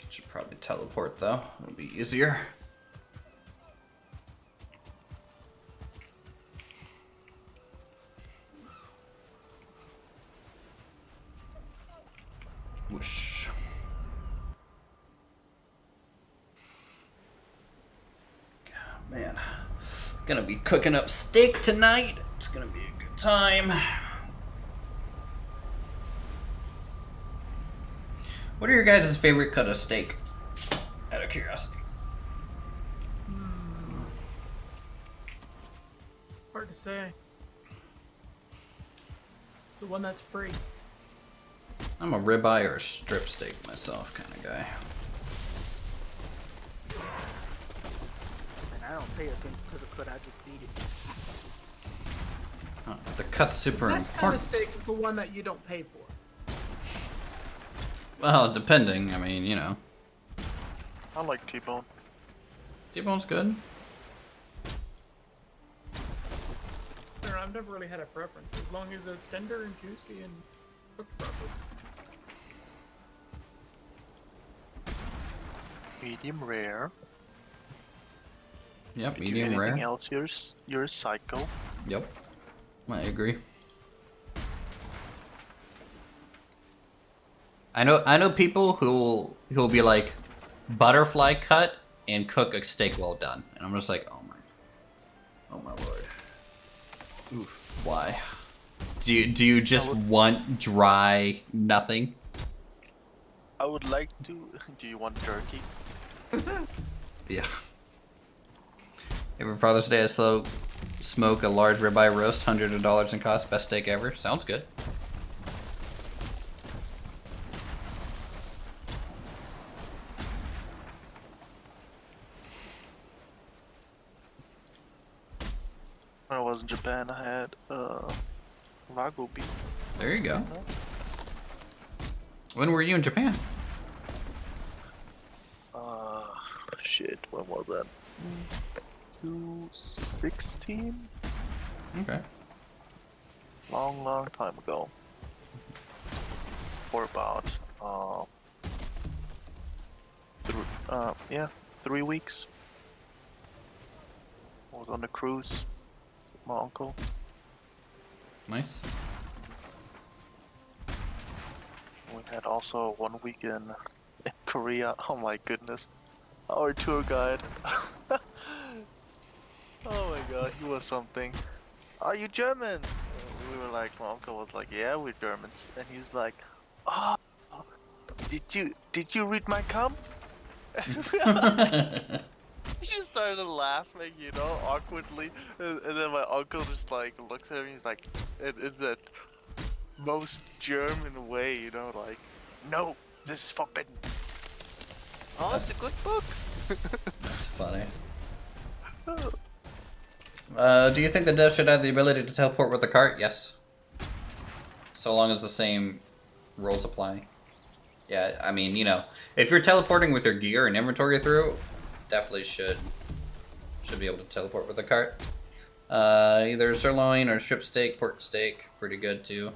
Should probably teleport though, it'll be easier. Whoosh. Man, gonna be cooking up steak tonight. It's gonna be a good time. What are your guys' favorite cut of steak? Out of curiosity. Hard to say. The one that's free. I'm a ribeye or a strip steak myself kind of guy. And I don't pay attention to the cut, I just eat it. The cut's super Best kind of important. steak is the one that you don't pay for. Well, depending. I mean, you know. I like T-bone. T-bone's good. I don't know, I've never really had a preference, as long as it's tender and juicy and cooked properly. Medium rare. Yep, If you do medium anything rare. else, you're a psycho. Yep. I agree. I know people who'll be like butterfly cut and cook a steak well done. And I'm just like, oh my lord. Oof. Why? Do you just want dry nothing? I would like to. Do you want turkey? Yeah. Every Father's Day, I smoke a large ribeye roast, $100 in cost, best steak ever. Sounds good. When I was in Japan, I had Wagyu beef. There you go. When were you in Japan? Shit, when was that? 2016? Okay. Long time ago. For about 3 weeks. I was on a cruise with my uncle. Nice. We had also 1 week in Korea. Oh my goodness. Our tour guide. Oh my god, he was something. Are you Germans? And we were like, my uncle was like, yeah, we're Germans. And he's like, oh, did you read my Kampf? He just started laughing, you know, awkwardly, and then my uncle just like looks at me. He's like, "It's that most German way, you know, like, no, this is forbidden." Oh, it's a good book. That's funny. Do you think the dev should have the ability to teleport with the cart? Yes. So long as the same rules apply. Yeah, I mean, you know, if you're teleporting with your gear and inventory through, definitely should be able to teleport with the cart. Either sirloin or strip steak, pork steak, pretty good too.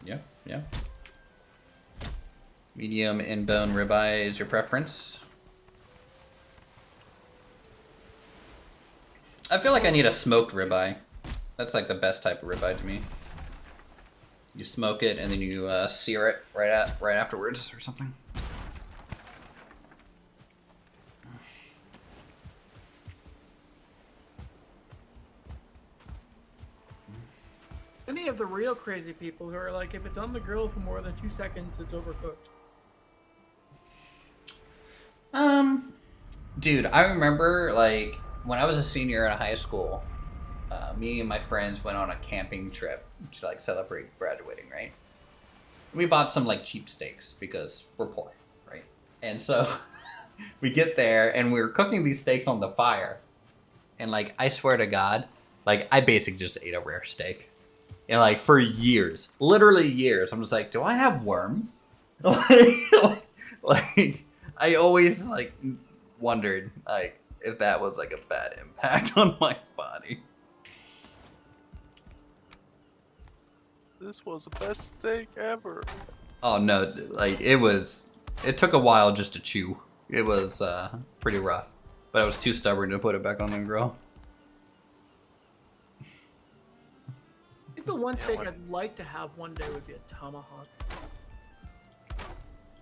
Yeah, yeah. Medium in-bone ribeye is your preference. I feel like I need a smoked ribeye. That's like the best type of ribeye to me. You smoke it and then you sear it right afterwards or something. Any of the real crazy people who are like, if it's on the grill for more than 2 seconds, it's overcooked. Dude, I remember like when I was a senior in high school, me and my friends went on a camping trip to like celebrate graduating, right? We bought some like cheap steaks because we're poor, right? And so we get there and we were cooking these steaks on the fire, and like I swear to God, like I basically just ate a rare steak. And like for years, literally years, I'm just like, do I have worms? like I always like wondered like if that was like a bad impact on my body. This was the best steak ever. Oh no, like it took a while just to chew. It was pretty rough, but I was too stubborn to put it back on the grill. I think the one steak I'd like to have one day would be a tomahawk.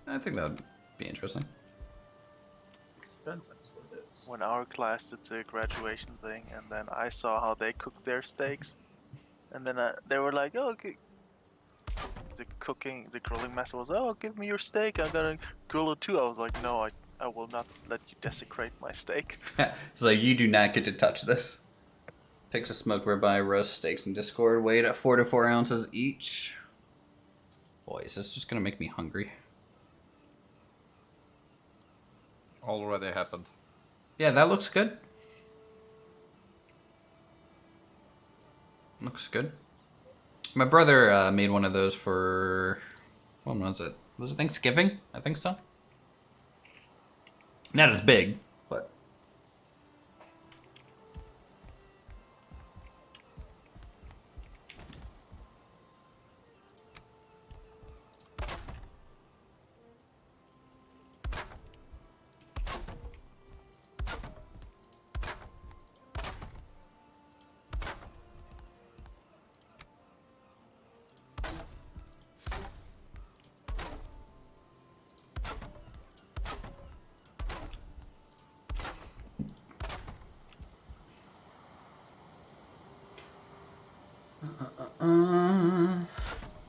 I think that would be interesting. Expensive is what it is. When our class did the graduation thing, and then I saw how they cooked their steaks, and then they were like, "Oh, okay." The grilling master was, "Oh, give me your steak. I'm gonna grill it too." I was like, "No, I will not let you desecrate my steak." It's like, you do not get to touch this. Takes a smoked ribeye, roast steaks in Discord, weighed at 4 to 4 ounces each. Boys, this is just gonna make me hungry. Already happened. Yeah, that looks good. Looks good. My brother made one of those for... When was it? Was it Thanksgiving? I think so. Not as big, but...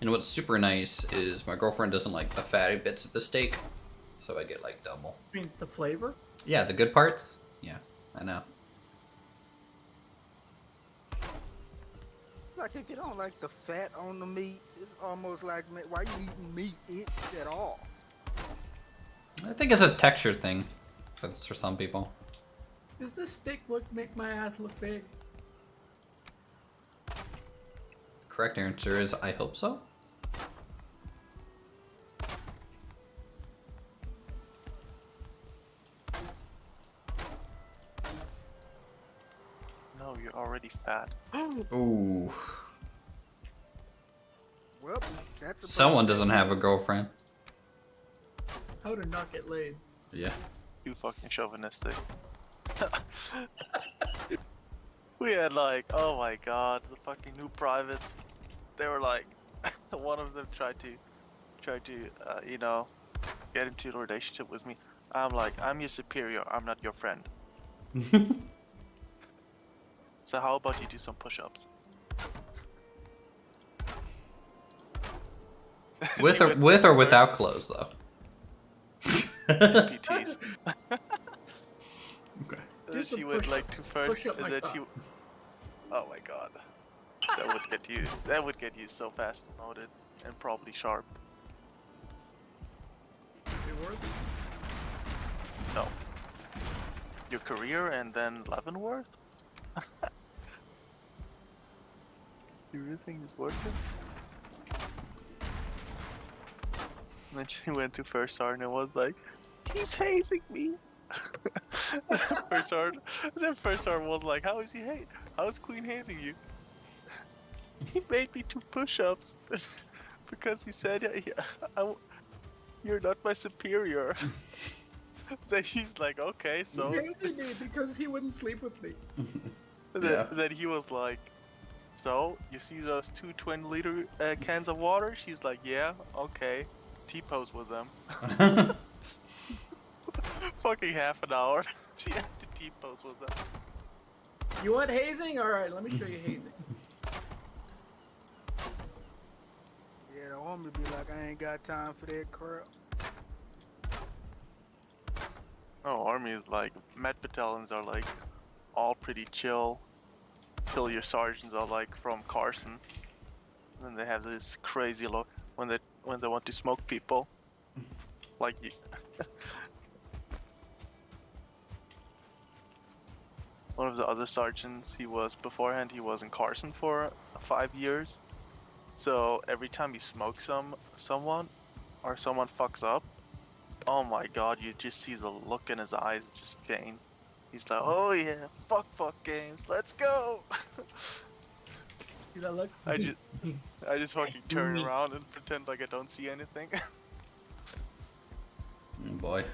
And what's super nice is my girlfriend doesn't like the fatty bits of the steak, so I get like double. I mean, the flavor? Yeah, the good parts. Yeah, I know. Like if you don't like the fat on the meat, it's almost like, man, why you eating meat at all? I think it's a texture thing for some people. Does this steak make my ass look big? Correct answer is I hope so. No, you're already fat. Ooh. Well, that's Someone doesn't have a girlfriend. How to not get laid? Yeah. Too fucking chauvinistic. We had like, oh my god, the fucking new privates. They were like, one of them tried to, you know, get into a relationship with me. I'm like, I'm your superior. I'm not your friend. So how about you do some push-ups? With or without clothes though. PTs. that some she went like to first, push-up and like then that. she. Oh my god, that would get you. That would get you so fast promoted and probably sharp. Be worth it. No. Your career and then Leavenworth? You really think it's worth it? And then she went to first sergeant and was like, he's hazing me. First sergeant was like, how is Queen hazing you? He made me do push-ups because he said, you're not my superior. Then he's like, okay, so. He hated me because he wouldn't sleep with me. Then he was like, so, you see those two 20-liter cans of water? She's like, yeah, okay. T-pose with them. Fucking half an hour. She had to T-pose with them. You want hazing? Alright, let me show you hazing. Yeah, the army be like, I ain't got time for that crap. Oh, army is like, med battalions are like, all pretty chill. Till your sergeants are like from Carson. And then they have this crazy look when they want to smoke people. Like you. One of the other sergeants, he was in Carson for 5 years. So every time he smokes someone or someone fucks up, oh my god, you just see the look in his eyes just gain. He's like, oh yeah, fuck games, let's go! See that look? I just fucking turn around and pretend like I don't see anything. Oh boy.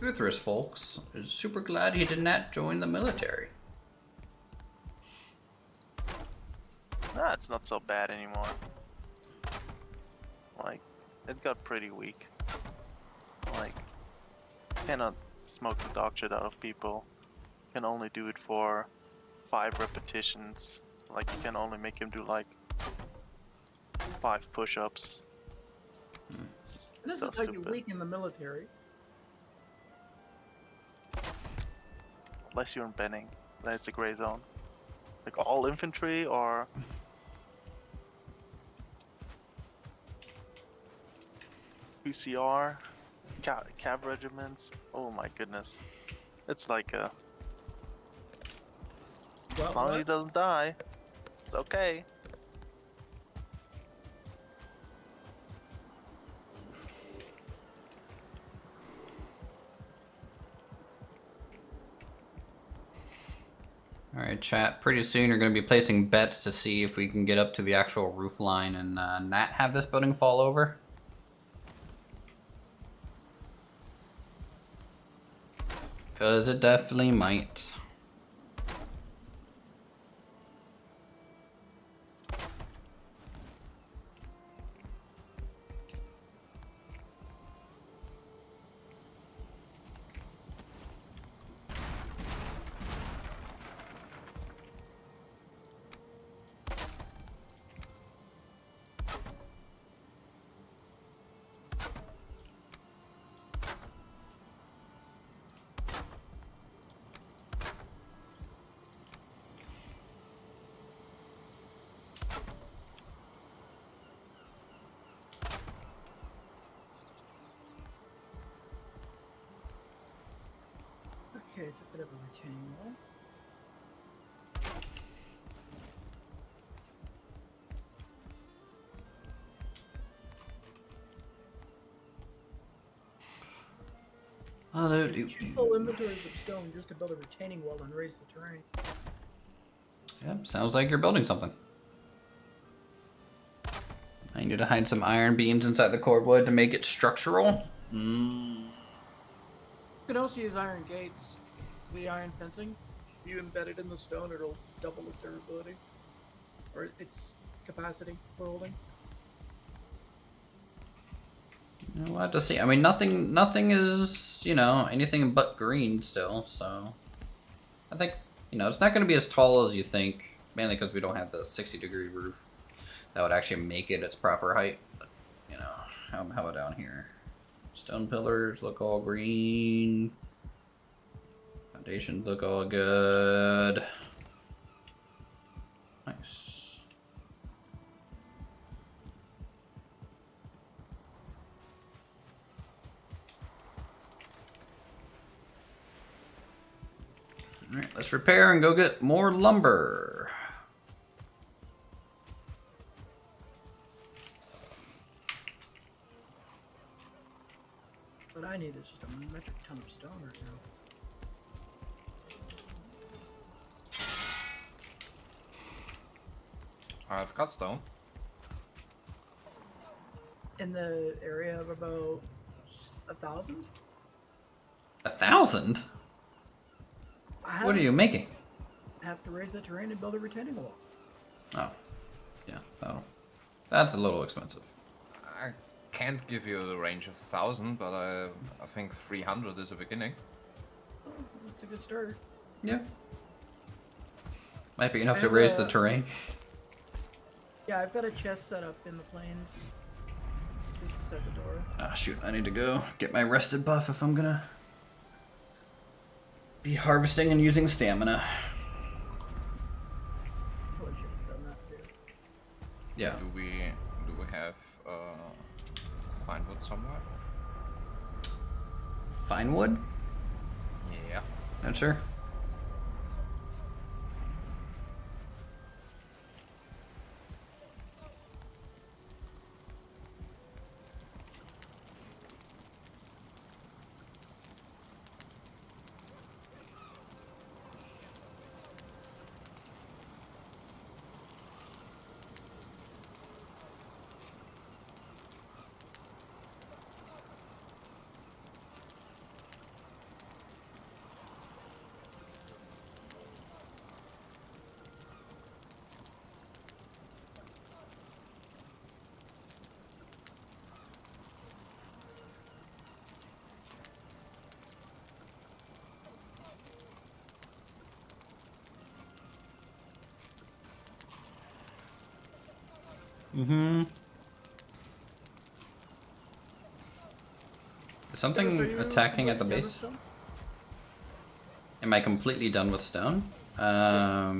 Uthris, folks, is super glad he did not join the military. Nah, it's not so bad anymore. Like, it got pretty weak. Like, you cannot smoke the dog shit out of people. You can only do it for 5 repetitions. Like, you can only make him do like 5 push-ups. This So is how you stupid. weaken the military. Unless you're in Benning, then it's a gray zone. Like all infantry or PCR, cav regiments. Oh my goodness, it's like a. Well, As long as he what? doesn't die, it's okay. Alright, chat. Pretty soon you're going to be placing bets to see if we can get up to the actual roof line and not have this building fall over. Because it definitely might. Okay, it's a bit of a retaining wall. Oh, Full inventories of stone just to build a retaining wall and raise the terrain. Yep, sounds like you're building something. I need to hide some iron beams inside the cordwood to make it structural. You can also use iron gates. The iron fencing, if you embed it in the stone, it'll double its durability. Or its capacity for holding. We'll have to see. I mean, nothing is, you know, anything but green still, so... I think, you know, it's not going to be as tall as you think, mainly because we don't have the 60-degree roof that would actually make it its proper height. you know, how about down here? Stone pillars look all green. Foundations look all good. Nice. Alright, let's repair and go get more lumber. What I need is just a metric ton of stone right now. I've got stone. In the area of about 1,000. 1,000? What are you making? Have to raise the terrain and build a retaining wall. Oh, yeah, that's a little expensive. I can't give you the range of 1,000, but I think 300 is a beginning. Oh, that's a good start. Yeah. Might be enough I to have raise a- the terrain. Yeah, I've got a chest set up in the plains. Just beside the door. Ah, shoot, I need to go get my rested buff if I'm gonna be harvesting and using stamina. Probably should have done that too. Yeah. Do we have fine wood somewhere? Fine wood? Yeah. Not sure. Mm-hmm. Is something So you attacking at the together base? still? Am I completely done with stone? I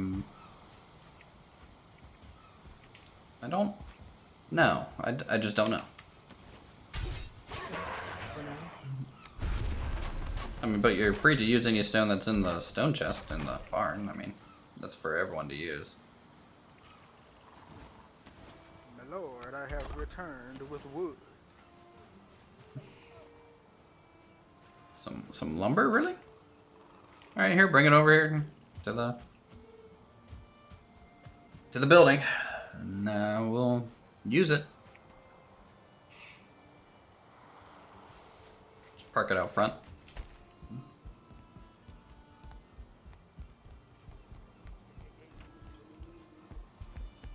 don't know. I just don't know. For now. I mean, but you're free to use any stone that's in the stone chest in the barn. I mean, that's for everyone to use. My lord, I have returned with wood. Some lumber, really? All right, here, bring it over here to the building, and we'll use it. Just park it out front.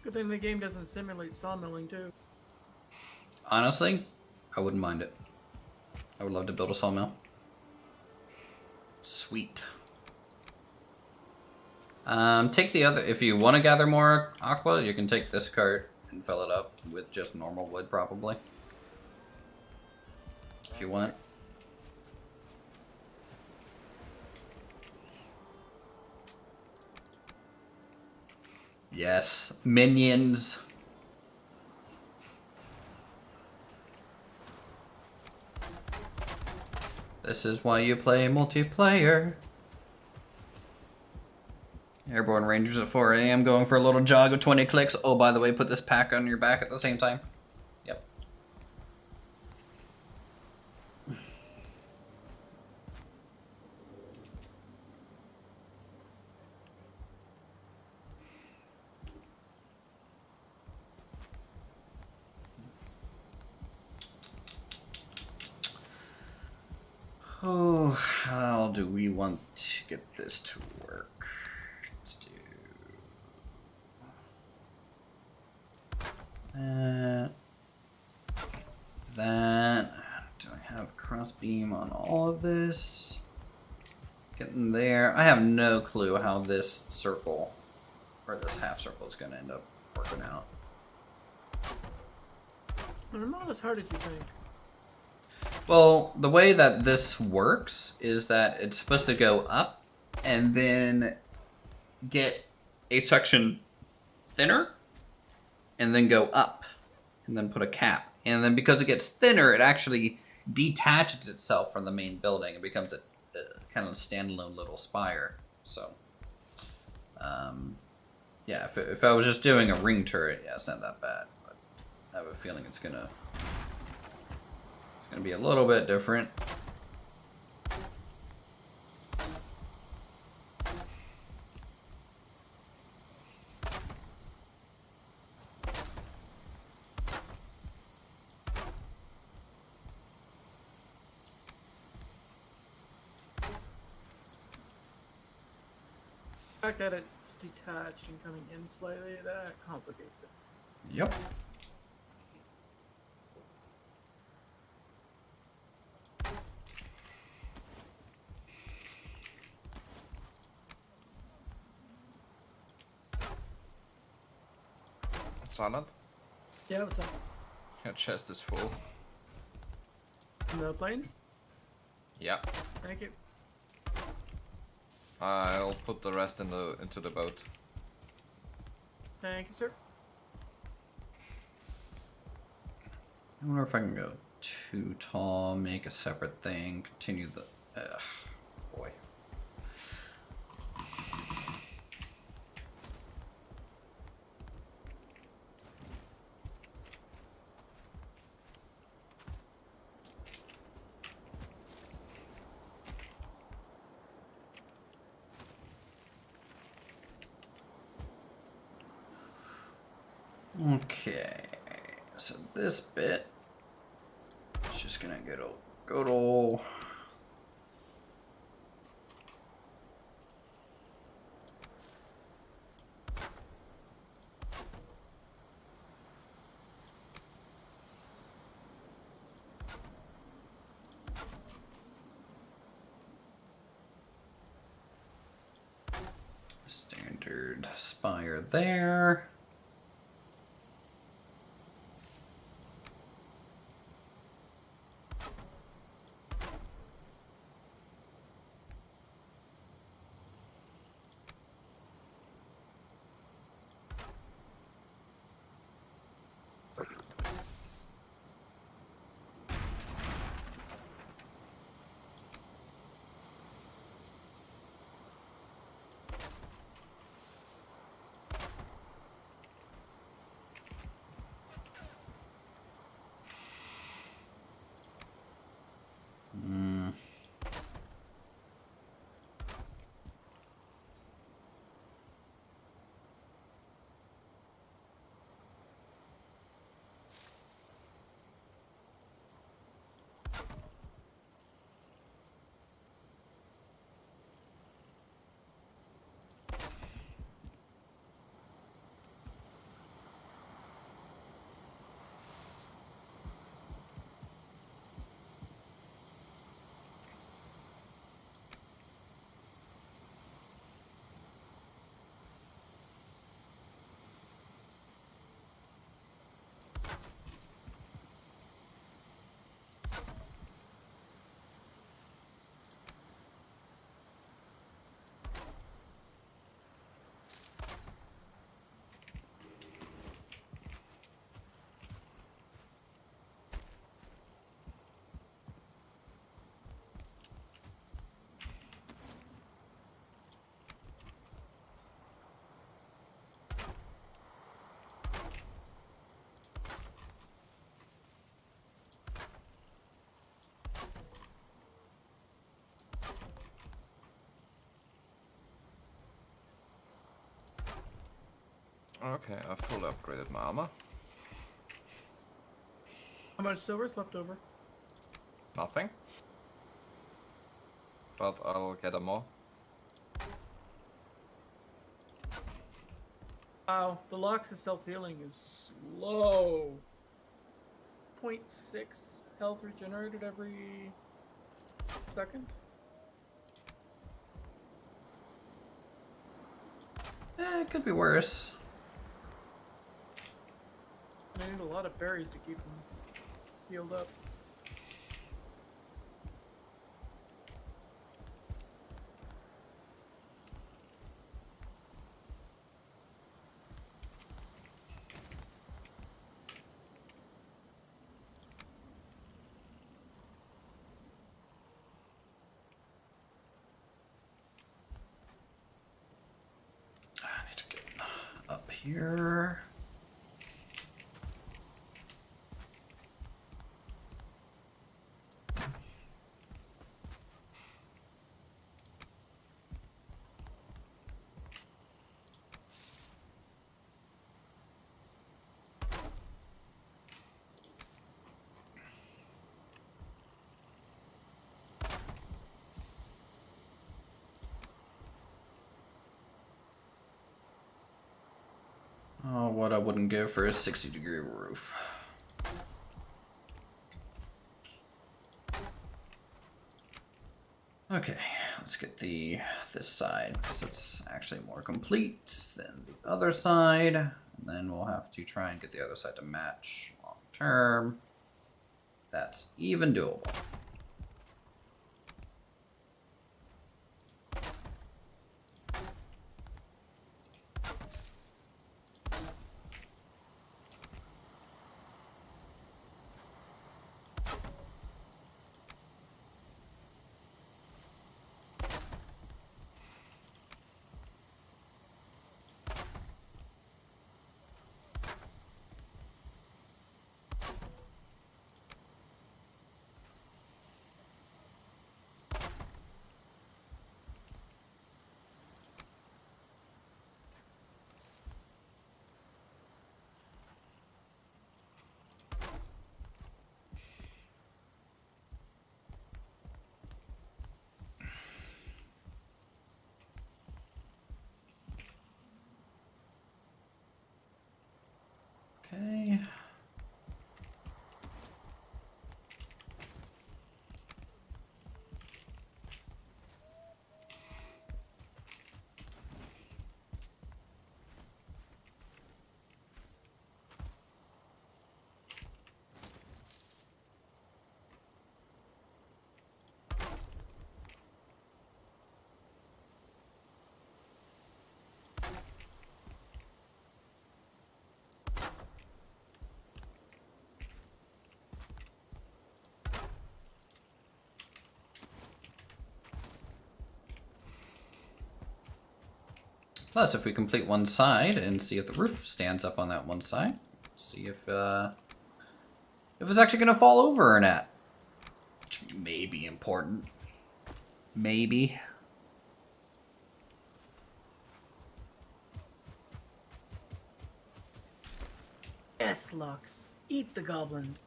Good thing the game doesn't simulate sawmilling too. Honestly, I wouldn't mind it. I would love to build a sawmill. Sweet. Take the other, if you want to gather more aqua, you can take this cart and fill it up with just normal wood, probably. If you want. Yes, minions. This is why you play multiplayer. Airborne Rangers at 4 a.m. going for a little jog of 20 clicks. Oh, by the way, put this pack on your back at the same time. Yep. Oh, how do we want to get this to work? Let's do that. That. Do I have crossbeam on all of this? Getting there. I have no clue how this circle, or this half circle, is going to end up working out. They're not as hard as you think. Well, the way that this works is that it's supposed to go up and then get a section thinner and then go up and then put a cap. And then because it gets thinner, it actually detaches itself from the main building. It becomes a kind of standalone little spire. So, yeah, if I was just doing a ring turret, yeah, it's not that bad. But I have a feeling it's gonna be a little bit different. The fact that it's detached and coming in slightly, that complicates it. Yep. Silent? Yeah, what's up? Your chest is full. No planes? Yeah. Thank you. I'll put the rest into the boat. Thank you, sir. I wonder if I can go too tall, make a separate thing, continue the. Boy. Okay, so this bit is just gonna go to standard spire there. Okay, I fully upgraded my armor. How much silver's left over? Nothing. But I'll get a more. Wow, the Lox's self-healing is slow. 0.6 health regenerated every second. It could be worse. I need a lot of berries to keep them healed up. I need to get up here. Oh, what I wouldn't give for a 60-degree roof. Okay, let's get this side because it's actually more complete than the other side. And then we'll have to try and get the other side to match long term. That's even doable. Okay. Plus, if we complete one side and see if the roof stands up on that one side, see if it's actually going to fall over or not. Which may be important. Maybe. Yes, Lux. Eat the goblins.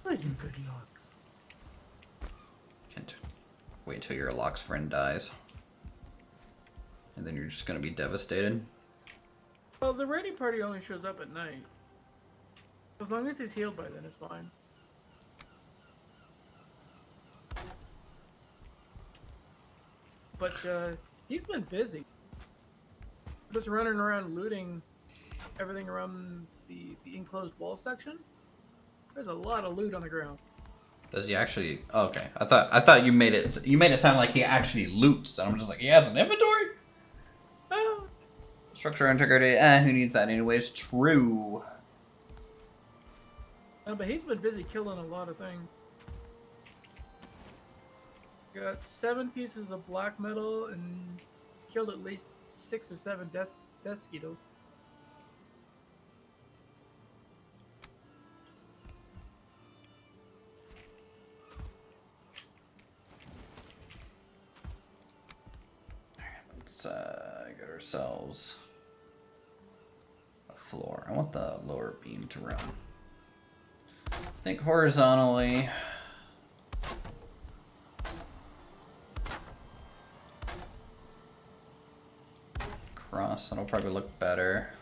Those are good Lux. Can't wait till your Locke's friend dies. And then you're just going to be devastated. Well, the raiding party only shows up at night. As long as he's healed by then, it's fine. But he's been busy. Just running around looting everything around the enclosed wall section. There's a lot of loot on the ground. Does he actually? Oh, okay, I thought you made it sound like he actually loots, and I'm just like, he has an inventory. Oh. Structural integrity. Who needs that anyways? True. No, but he's been busy killing a lot of things. Got 7 pieces of black metal, and he's killed at least 6 or 7 death skeetles. Let's get ourselves a floor. I want the lower beam to run. Think horizontally. Cross, that'll probably look better.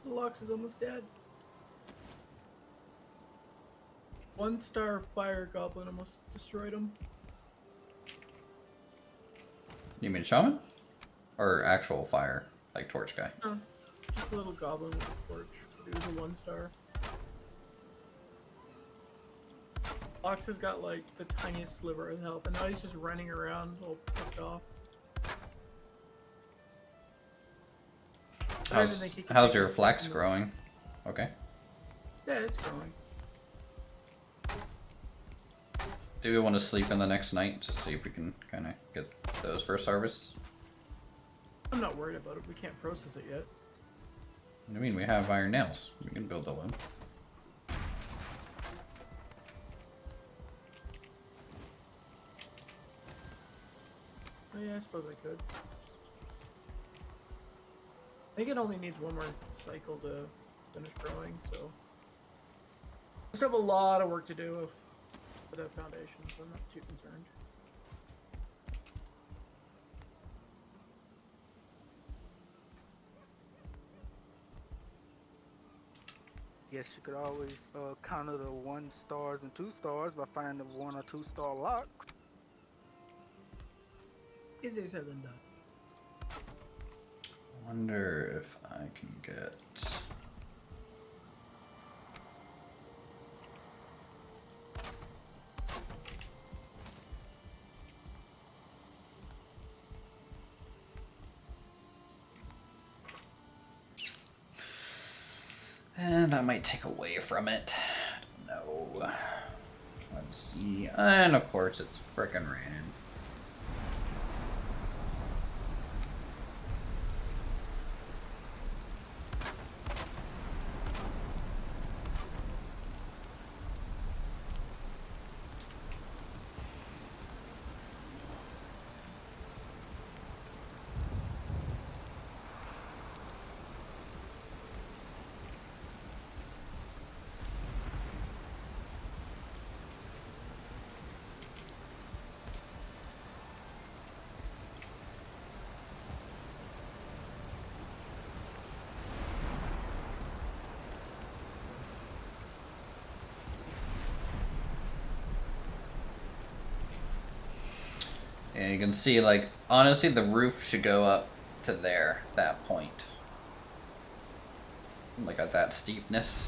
The Lux is almost dead. 1-star fire goblin almost destroyed him. You mean shaman? Or actual fire, like torch guy? No, just a little goblin with a torch. But he was a 1-star. Lux has got like the tiniest sliver of health, and now he's just running around all pissed off. I don't even think he can How's take your it flax from growing? Okay. Yeah, it's growing. Do we want to sleep in the next night to see if we can kind of get those first harvests? I'm not worried about it. We can't process it yet. I mean, we have iron nails. We can build the loom. Oh yeah, I suppose I could. I think it only needs one more cycle to finish growing, so... I still have a lot of work to do for that foundation, so I'm not too concerned. Yes, you could always counter the 1-stars and 2-stars by finding the 1 or 2-star locks. Easier said than done. Wonder if I can get... And that might take away from it. I don't know. Let's see. And of course it's frickin' raining. Yeah, you can see, like, honestly, the roof should go up to there, that point. Like, at that steepness.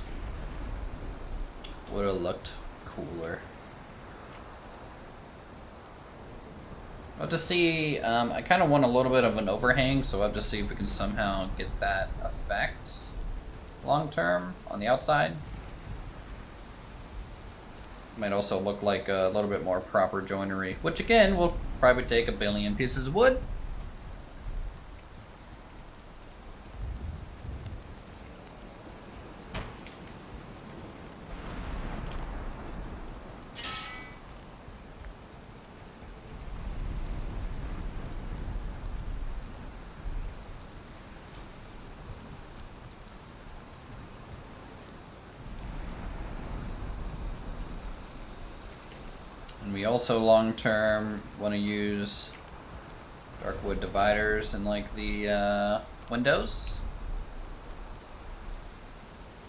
Would have looked cooler. I'll have to see, I kind of want a little bit of an overhang, so I'll have to see if we can somehow get that effect long term on the outside. Might also look like a little bit more proper joinery, which again will probably take a billion pieces of wood. We also long-term want to use dark wood dividers in like the windows.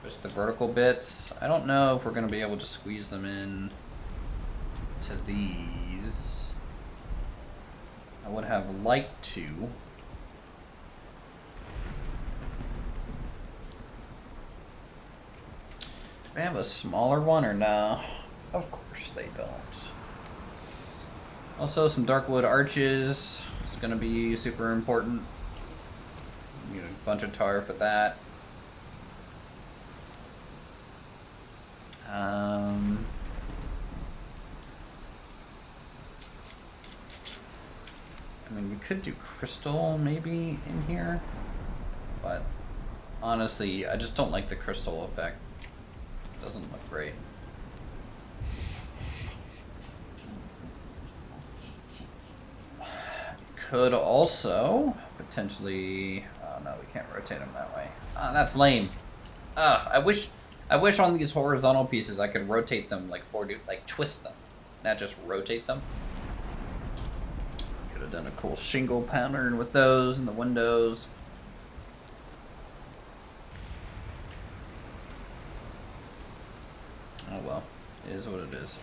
Just the vertical bits. I don't know if we're going to be able to squeeze them in to these. I would have liked to. Do they have a smaller one or no? Of course they don't. Also, some dark wood arches. It's gonna be super important. Need a bunch of tar for that. I mean, we could do crystal maybe in here, but honestly, I just don't like the crystal effect. It doesn't look great. Could also potentially. Oh no, we can't rotate them that way. Ah, that's lame. I wish on these horizontal pieces I could rotate them like like twist them, not just rotate them. Could have done a cool shingle pattern with those in the windows. Oh well, it is what it is.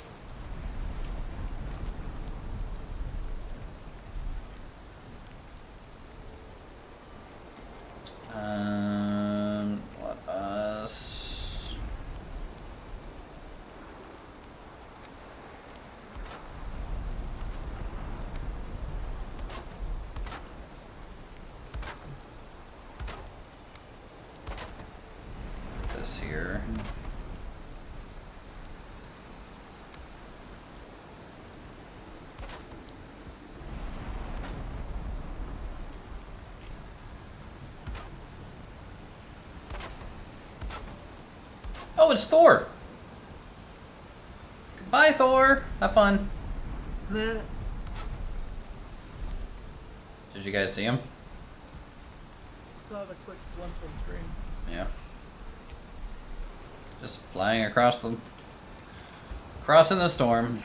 What else? Put this here. Oh, it's Thor! Goodbye, Thor! Have fun. Nah. Did you guys see him? Saw the quick glimpse on screen. Yeah. Just flying across crossing the storm.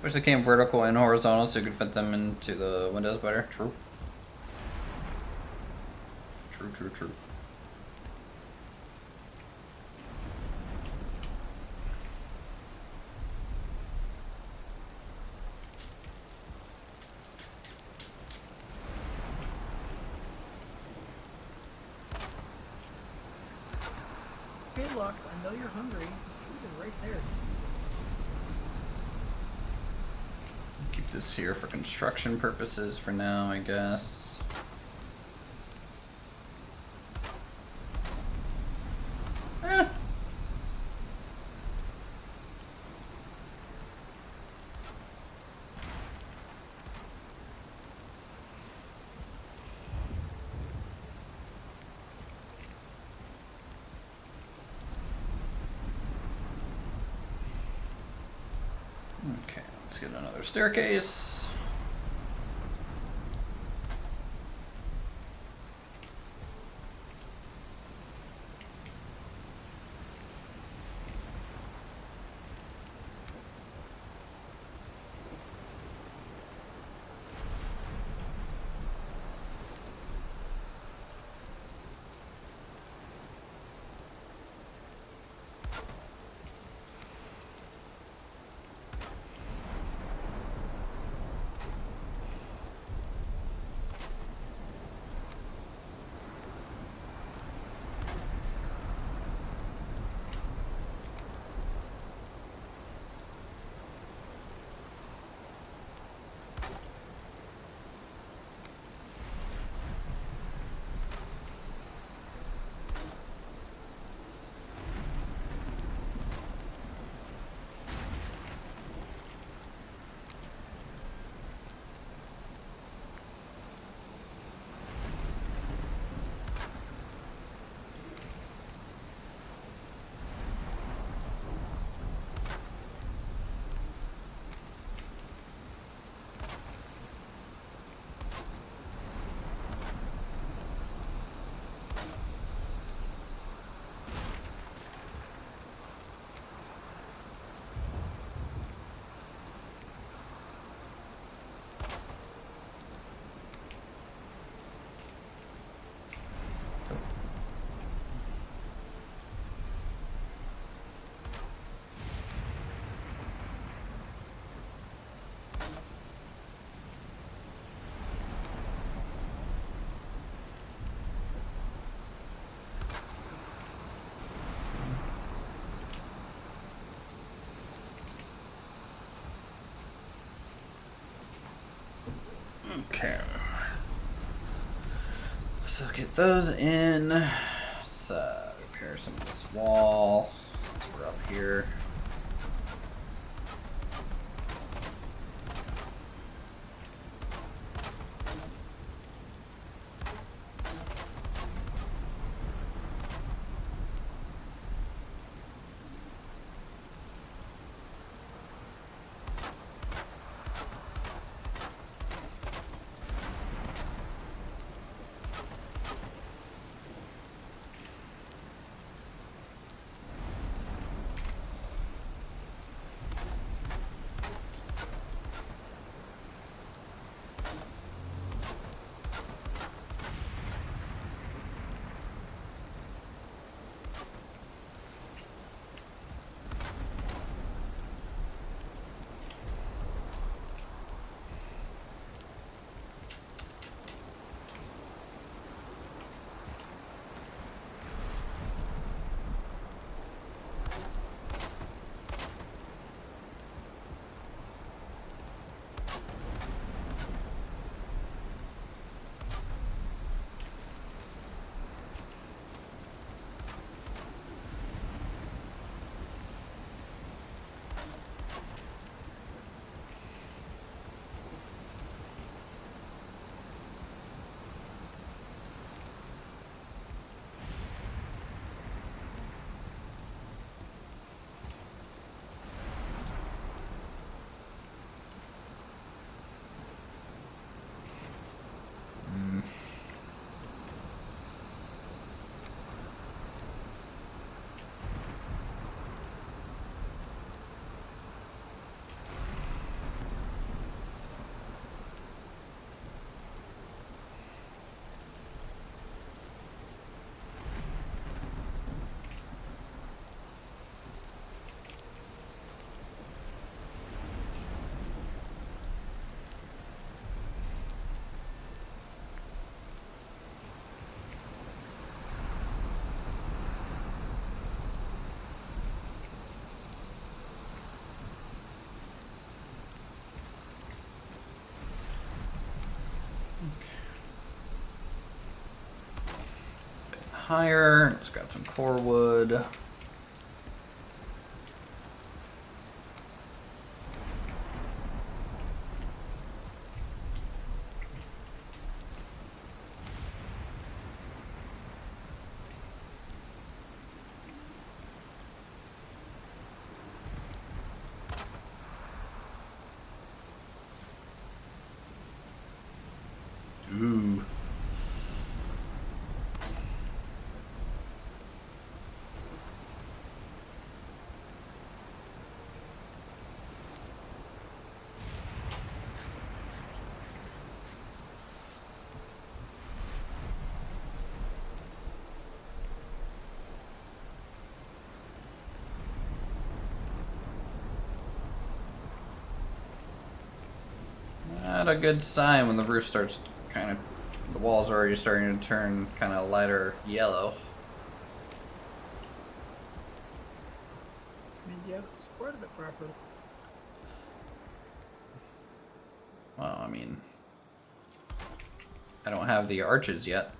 Wish they came vertical and horizontal so you could fit them into the windows better. True. True. Hey, Lux, I know you're hungry. Food is right there. Keep this here for construction purposes for now, I guess. Okay, let's get another staircase. Okay. So get those in. Let's repair some of this wall since we're up here. Higher. Let's grab some core wood. Ooh. Not a good sign when the roof starts kind of, the walls are already starting to turn kind of lighter yellow. I mean, yeah, supported it properly. Well, I mean, I don't have the arches yet.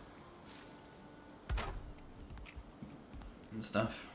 And stuff.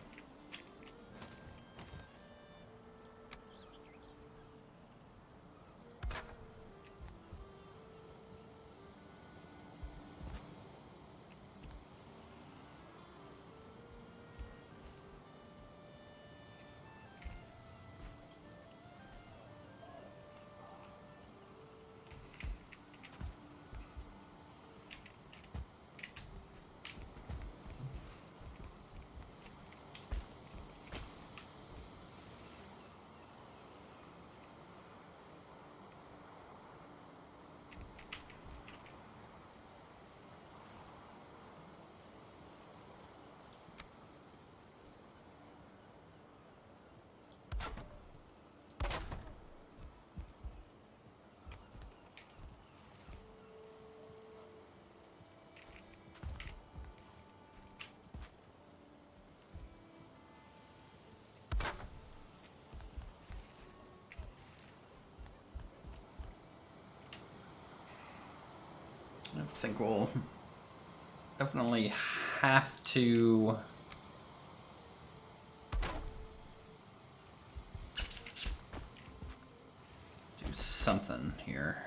think we'll definitely have to do something here.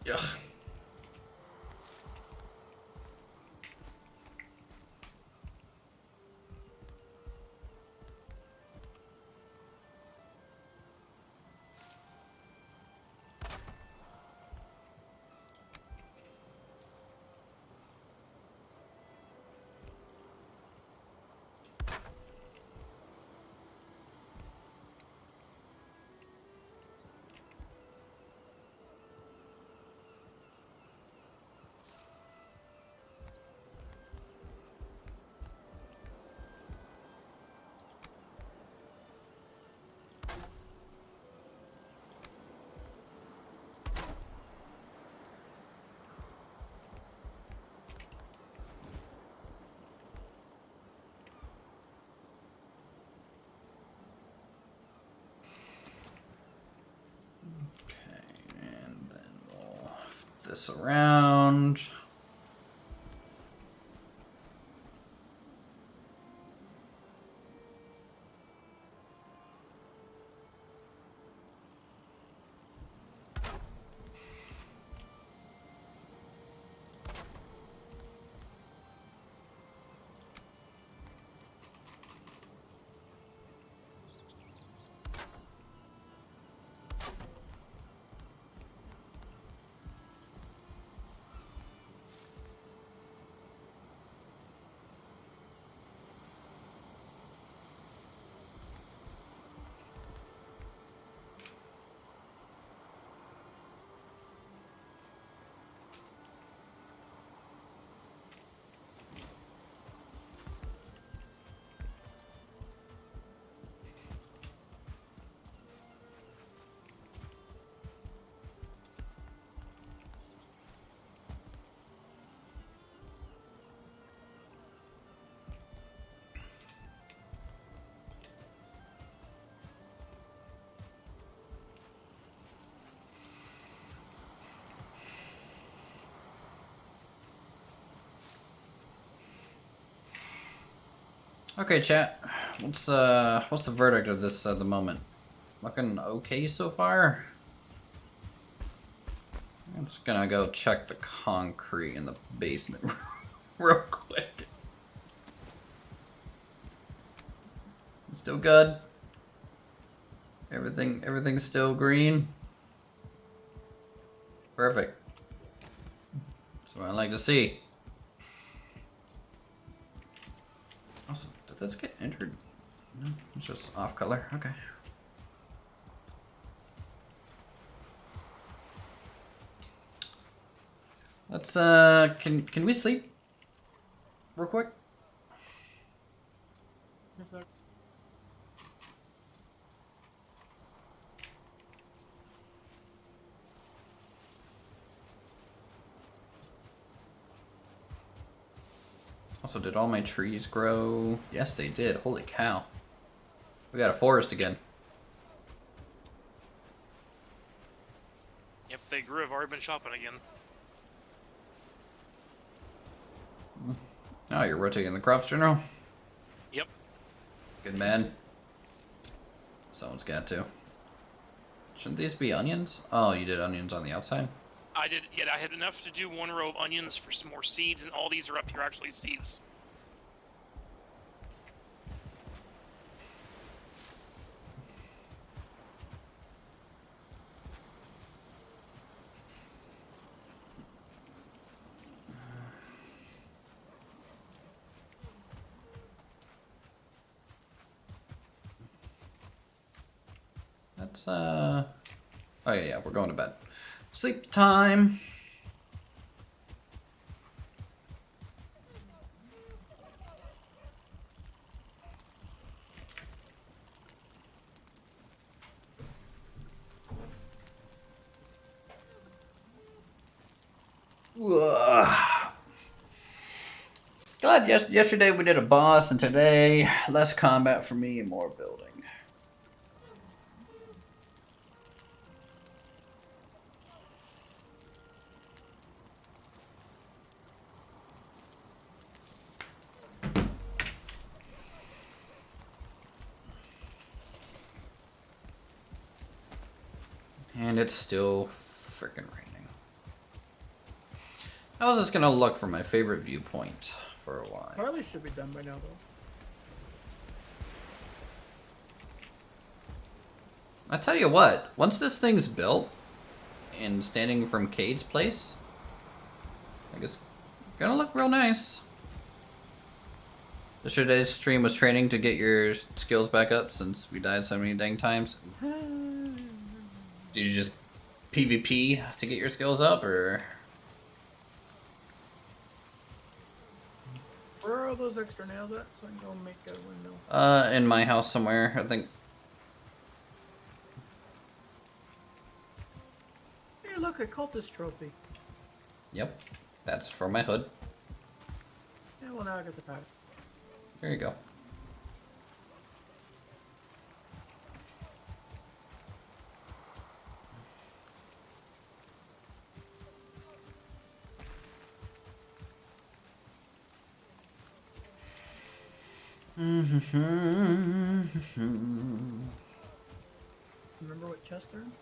Ugh. And then we'll flip this around. Okay, chat. What's the verdict of this at the moment? Looking okay so far? I'm just gonna go check the concrete in the basement real quick. Still good. Everything's still green. Perfect. That's what I like to see. Also, did this get entered? No, it's just off color. Okay. Let's can we sleep real quick? Yes, sir. Also, did all my trees grow? Yes, they did. Holy cow. We got a forest again. Yep, they grew. I've already been shopping again. Oh, you're rotating the crops, General? Yep. Good man. Someone's got to. Shouldn't these be onions? Oh, you did onions on the outside? I did. Yeah, I had enough to do one row of onions for some more seeds, and all these are up here actually seeds. That's oh yeah, we're going to bed. Sleep time. Yesterday we did a boss, and today less combat for me and more building. And it's still freaking raining. I was just gonna look for my favorite viewpoint for a while. Probably should be done by now, though. I tell you what, once this thing's built and standing from Cade's place, I guess it's gonna look real nice. Yesterday's stream was training to get your skills back up since we died so many dang times. Did you just PvP to get your skills up, or? Where are all those extra nails at? So I can go make a window. In my house somewhere, I think. Hey, look, a cultist trophy. Yep, that's for my hood. Yeah, well, now I got the pack. There you go. Remember what chest they're in?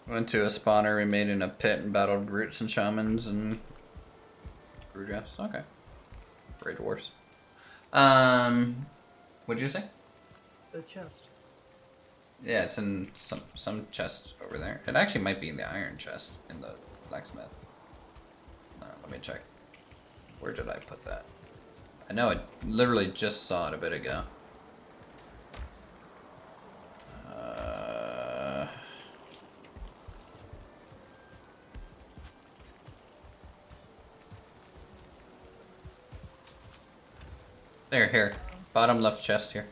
Went to a spawner we made in a pit and battled brutes and shamans and grew drafts. Okay. Great dwarfs. What'd you say? The chest. Yeah, it's in some chest over there. It actually might be in the iron chest in the blacksmith. Let me check. Where did I put that? I know I literally just saw it a bit ago. There, here. Bottom left chest here.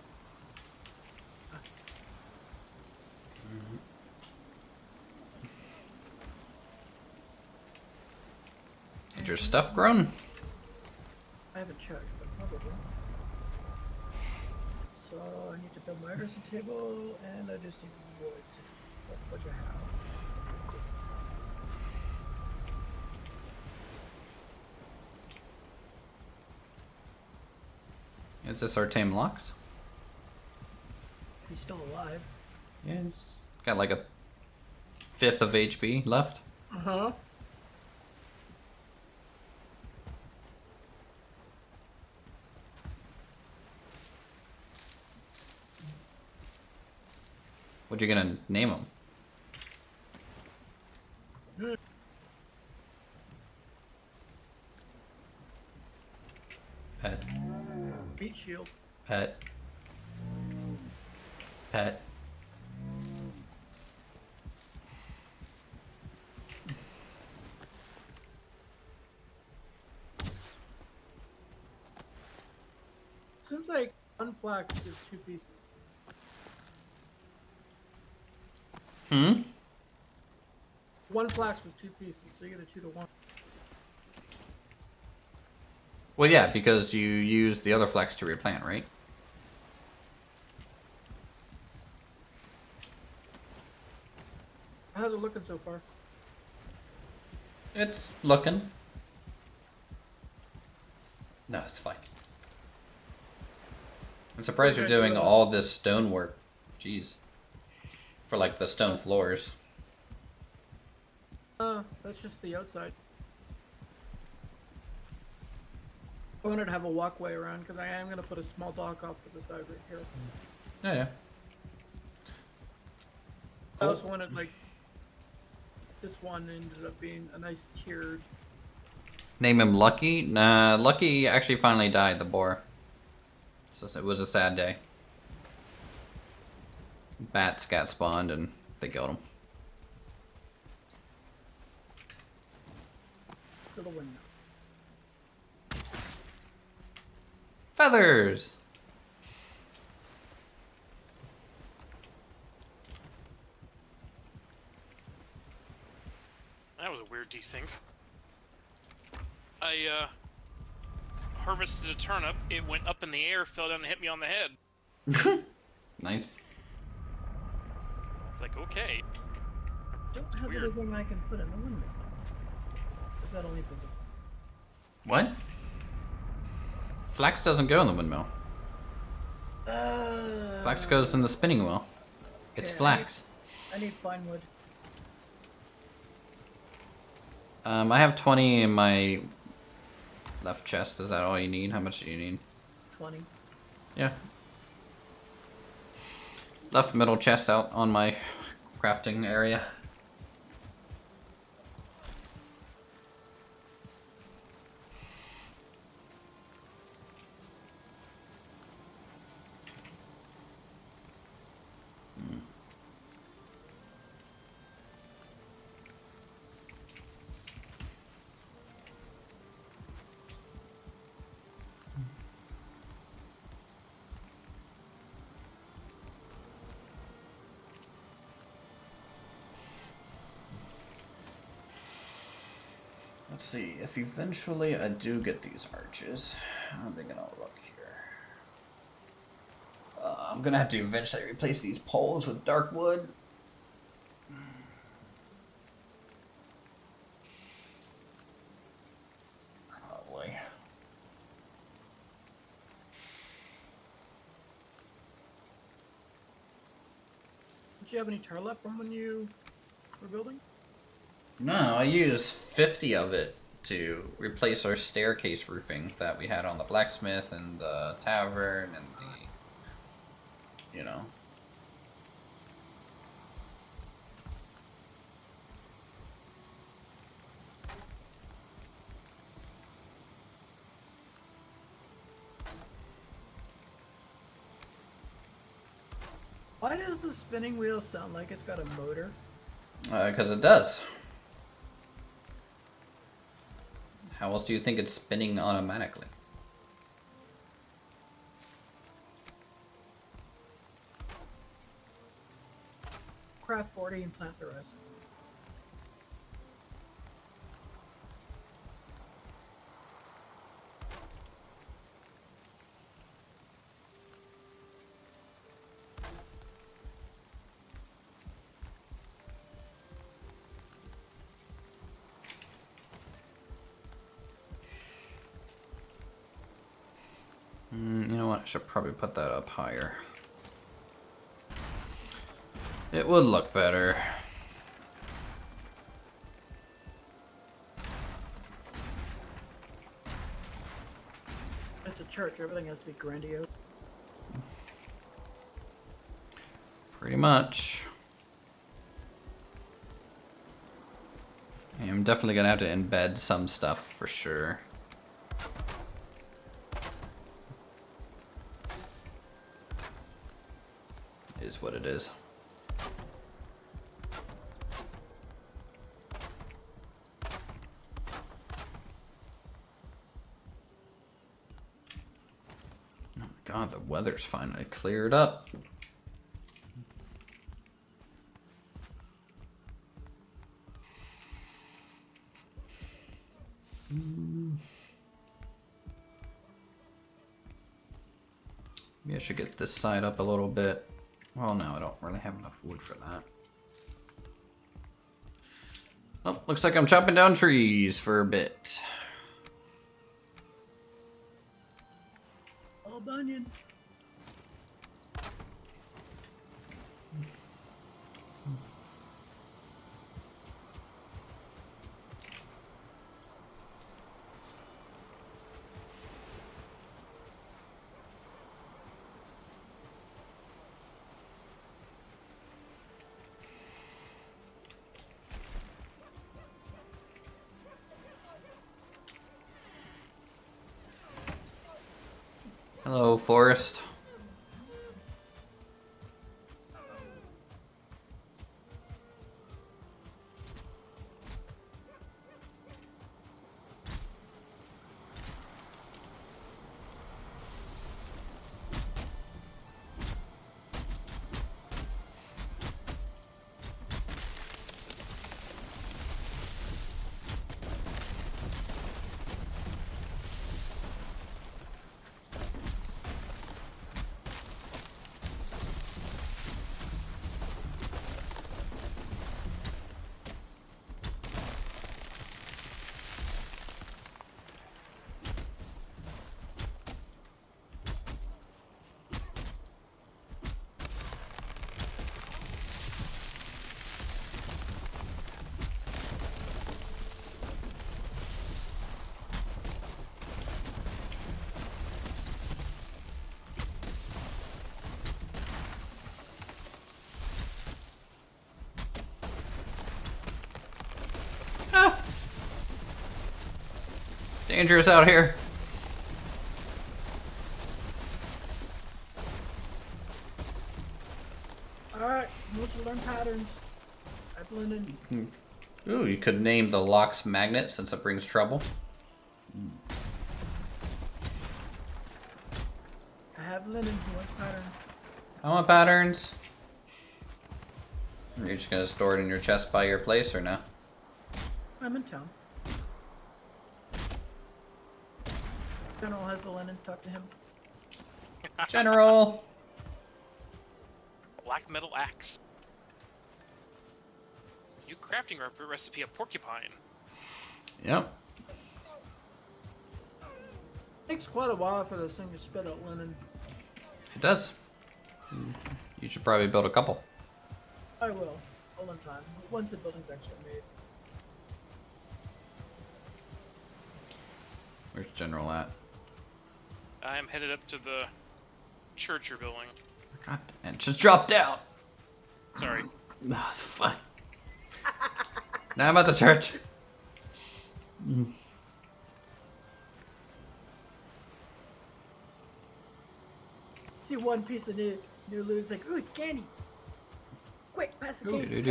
Is your stuff grown? I haven't checked, but probably. So I need to build my Artisan table, and I just need wood. What you have? Cool. Is this our tame locks? He's still alive. Yeah, it's got like a fifth of HP left. Uh-huh. What you gonna name him? Pet. Meat shield. Pet. Pet. Seems like one flax is 2 pieces. Hmm? One flax is 2 pieces, so you get a 2 to 1. Well, yeah, because you use the other flax to replant, right? How's it looking so far? It's looking. No, it's fine. I'm surprised you're doing all this stonework. Jeez. For like the stone floors. That's just the outside. I wanted to have a walkway around because I am going to put a small dock off to the side right here. Yeah, yeah. I also wanted, like, this one ended up being a nice tiered. Name him Lucky? Nah, Lucky actually finally died, the boar. So it was a sad day. Bats got spawned and they killed him. To the window. Feathers! That was a weird desync. I harvested a turnip. It went up in the air, fell down, and hit me on the head. Nice. It's like, okay. Don't have weird. anything I can put in the windmill. Is that only for the... What? Flax doesn't go in the windmill. Flax goes in the spinning wheel. It's Okay, flax. I need pine wood. I have 20 in my left chest. Is that all you need? How much do you need? 20. Yeah. Left middle chest out on my crafting area. Let's see, if eventually I do get these arches, how are they gonna look here? I'm gonna have to eventually replace these poles with dark wood. Probably. Did you have any tar left from when you were building? No, I used 50 of it to replace our staircase roofing that we had on the blacksmith and the tavern and the, you know. Why does the spinning wheel sound like it's got a motor? Because it does. How else do you think it's spinning automatically? Craft 40 and plant the rest. You know what? I should probably put that up higher. It would look better. It's a church, everything has to be grandiose. Pretty much. I'm definitely gonna have to embed some stuff for sure. Is what it is. Oh my god, the weather's finally cleared up. Maybe I should get this side up a little bit. Well, no, I don't really have enough wood for that. Oh, looks like I'm chopping down trees for a bit. Oh, Bunyan. Hello, Forest. Dangerous out here. Alright, once you learn patterns, I've linen. Ooh, you could name the locks magnet since it brings trouble. I have linen. Who wants pattern? I want patterns. Are you just gonna store it in your chest by your place or no? I'm in town. General has the linen. Talk to him. General. Black metal axe. New crafting recipe of porcupine. Yep. Takes quite a while for this thing to spit out linen. It does. You should probably build a couple. I will. All in time. Once the building's actually made. Where's General at? I'm headed up to the church you're building. God, and just dropped out. Sorry. No, it's fine. Now I'm at the church. See one piece of new loot. It's like, ooh, it's candy. Quick, pass the candy.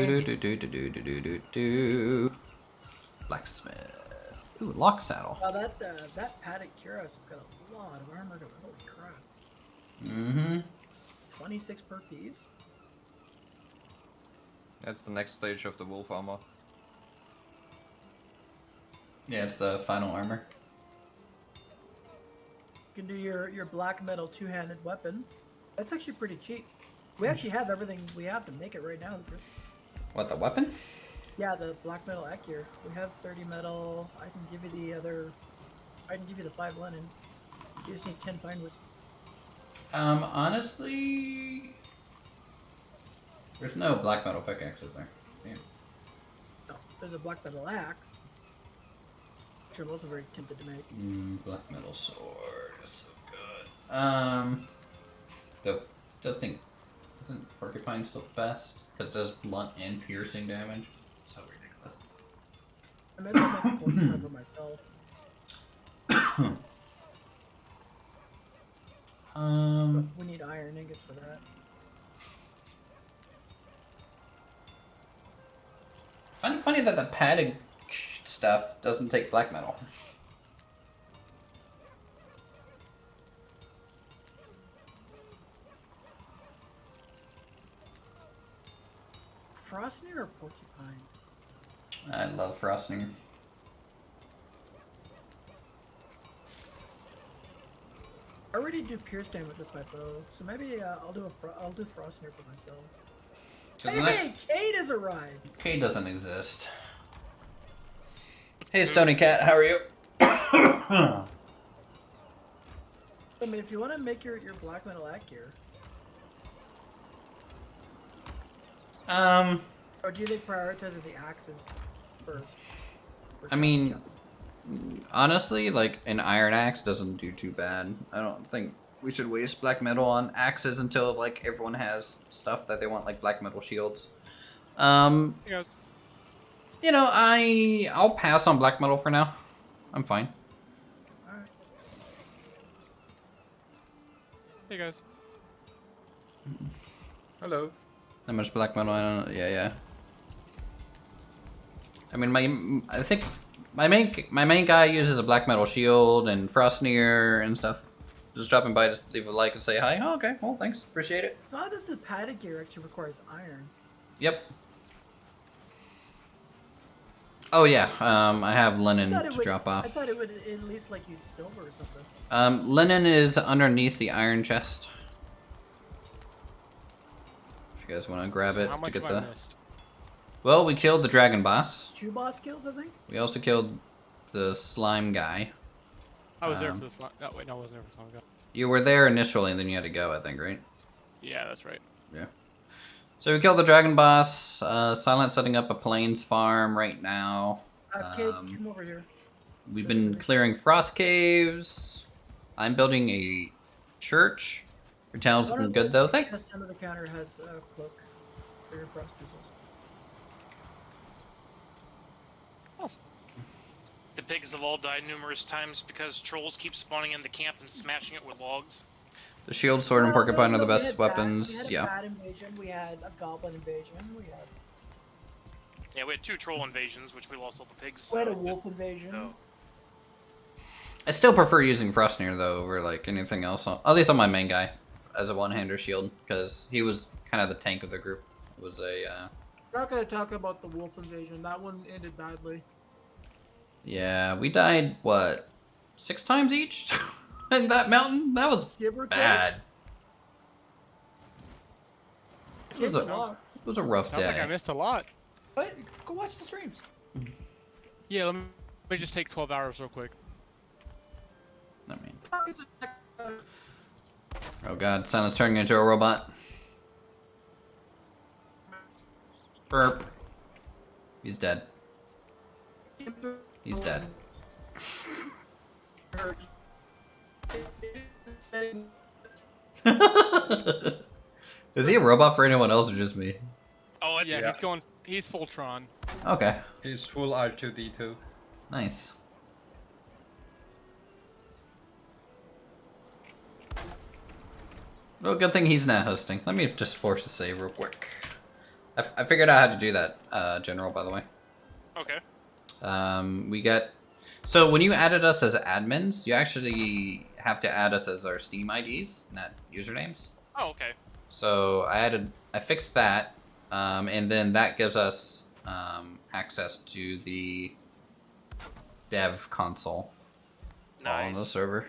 Blacksmith. Ooh, lock saddle. Wow, that paddock cuirass has got a lot of armor to it. Holy crap. Mm-hmm. 26 per piece. That's the next stage of the wolf armor. Yeah, it's the final armor. You can do your black metal two-handed weapon. That's actually pretty cheap. We actually have everything we have to make it right now, Chris. What, the weapon? Yeah, the black metal gear. We have 30 metal. I can give you the other. I can give you the 5 linen. You just need 10 pine wood. Honestly, there's no black metal pickaxes there. Yeah. No, there's a black metal axe, which I'm also very tempted to make. Black metal sword is so good. Though, still think, isn't porcupine still the best? Because it does blunt and piercing damage. So ridiculous. I maybe I'll make a porcupine for myself. But we need iron ingots for that. Funny that the padded stuff doesn't take black metal. Frostnir or porcupine? I love frosting. I already do pierce damage with my bow, so maybe I'll do Frostnir for myself. Hey, Cade has arrived. Cade doesn't exist. Hey, Stony Cat, how are you? I mean, if you want to make your black metal axe gear, or do you think prioritizing the axes first? I mean, honestly, like, an iron axe doesn't do too bad. I don't think we should waste black metal on axes until, like, everyone has stuff that they want, like black metal shields. Hey guys. You know, I'll pass on black metal for now. I'm fine. Alright. Hey guys. Hello. How much black metal? I don't know. Yeah. I mean, I think my main guy uses a black metal shield and Frostnir and stuff. Just dropping by, just leave a like and say hi. Oh, okay, well, thanks, appreciate it. So how did the padded gear actually requires iron? Yep. Oh yeah, I have linen to drop off. I thought it would at least like use silver or something. Linen is underneath the iron chest. If you guys want to grab it to get the. Missed? Well, we killed the dragon boss. 2 boss kills, I think. We also killed the slime guy. I was there for this one. No, wait, no, I wasn't there for this long ago. You were there initially, and then you had to go, I think, right? Yeah, that's right. Yeah. So we killed the dragon boss. Silent setting up a plains farm right now. Kate, come over here. We've been clearing frost caves. I'm building a church. Your town's looking good, though. Thanks. Under the counter has a cloak for your frost pistols. Awesome. The pigs have all died numerous times because trolls keep spawning in the camp and smashing it with logs. The shield, sword, and porcupine are the we best had weapons. we had a Yeah. bat invasion. We had a goblin invasion. Yeah, we had 2 troll invasions, which we lost all the pigs. We had a so wolf invasion. no. I still prefer using Frostnir though over like anything else. At least on my main guy as a one-hander shield because he was kind of the tank of the group. It was a. We're not gonna talk about the wolf invasion. That one ended badly. Yeah, we died what 6 times each in that mountain. That was Give or bad. take. It was Changed a- a lot. It was a rough Sounds like I day. missed a lot. But go watch the streams. Yeah, let me just take 12 hours real quick. I mean, oh god, Silence turning into a robot. Burp. He's dead. He's dead. Is he a robot for anyone else or just me? Oh, it's Yeah, he's full Tron. Okay, He's full R2D2. nice. Well, good thing he's not hosting. Let me just force a save real quick. I figured out how to do that, General, by the way. okay. We get... So when you added us as admins, you actually have to add us as our Steam IDs, not usernames. Oh, okay. So I fixed that, and then that gives us access to the dev console on the Nice. server.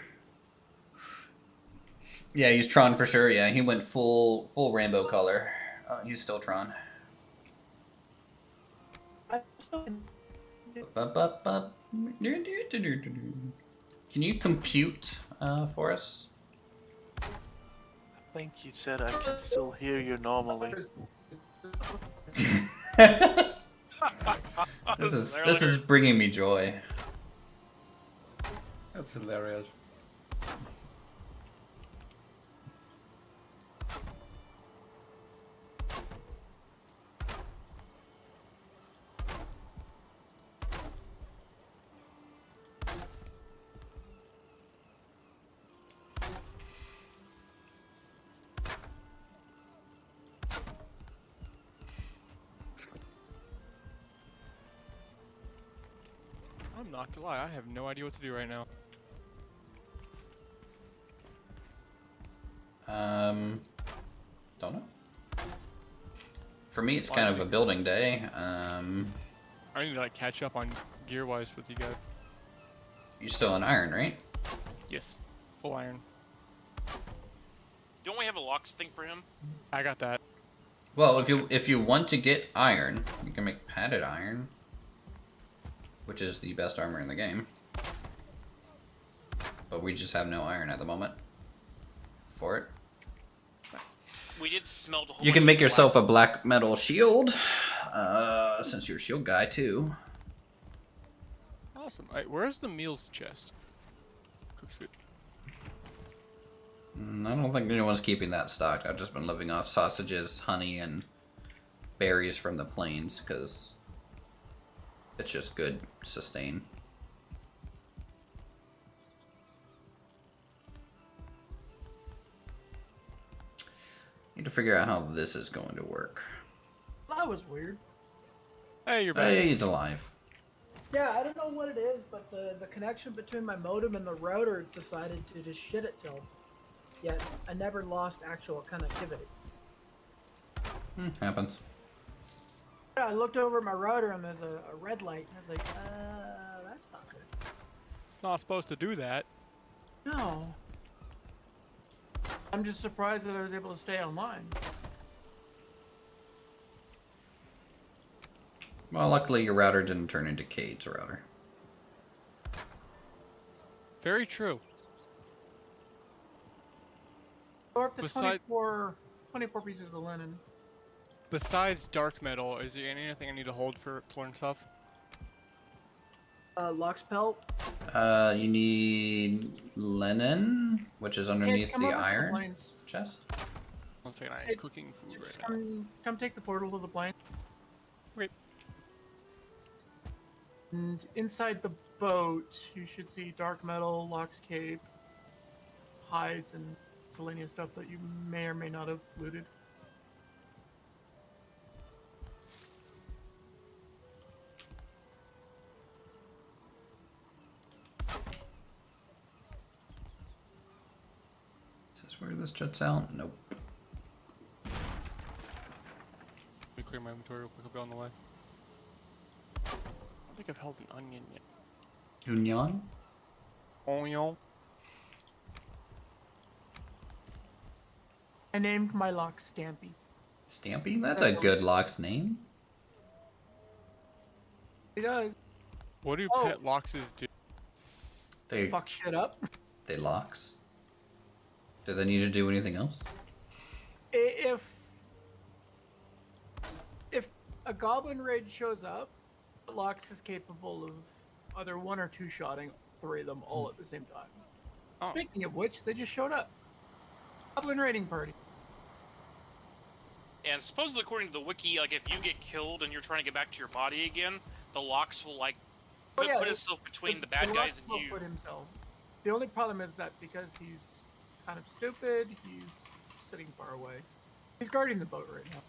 Yeah, he's Tron for sure. Yeah, he went full rainbow color. He's still Tron. Can you compute for us? I think he said I can still hear you normally. This is bringing me joy. That's hilarious. I'm not gonna lie, I have no idea what to do right now. Don't know. For me, it's kind of a building day. I need to like catch up on gear wise with you guys. You're still in iron, right? Yes, full iron. Don't we have a locks thing for him? I got that. Well, if you want to get iron, you can make padded iron, which is the best armor in the game. But we just have no iron at the moment for it. We did smelt a whole You can bunch make of yourself black- a black metal shield, since you're a shield guy too. Awesome. Alright, where's the meals chest? Cooked food. I don't think anyone's keeping that stocked. I've just been living off sausages, honey, and berries from the plains because it's just good sustain. Need to figure out how this is going to work. That was weird. Hey, you're back. Hey, he's alive. Yeah, I don't know what it is, but the connection between my modem and the router decided to just shit itself. Yet I never lost actual connectivity. Happens. I looked over at my router and there's a red light. And I was like, that's not good. It's not supposed to do that. No. I'm just surprised that I was able to stay online. Well, luckily your router didn't turn into Cade's router. Very true. We're up to Beside- 24 pieces of linen. Besides dark metal, is there anything I need to hold for learn stuff? Lux pelt. You need linen, which is underneath come the over to the iron plains. chest. One second, I am Hey, cooking food Just right now. come take the portal to the plane. And inside the boat, you should see dark metal, Locke's cape, hides, and miscellaneous stuff that you may or may not have looted. Is this where this juts out? Nope. Let me clear my inventory real quick. I'll be on the way. I don't think I've held an onion yet. Union? Onion? I named my lock Stampy. Stampy? That's a good lock's name. He does. What do Oh. pet loxes do? They Fuck shit up. they locks. Do they need to do anything else? If a goblin raid shows up, Lox is capable of either one or two shotting 3 of them all at the same time. Oh. Speaking of which, they just showed up. Goblin raiding party. And supposedly, according to the wiki, like if you get killed and you're trying to get back to your body again, the Locks will like put itself between the bad guys Lox and will you. put himself. The only problem is that because he's kind of stupid, he's sitting far away. He's guarding the boat right now.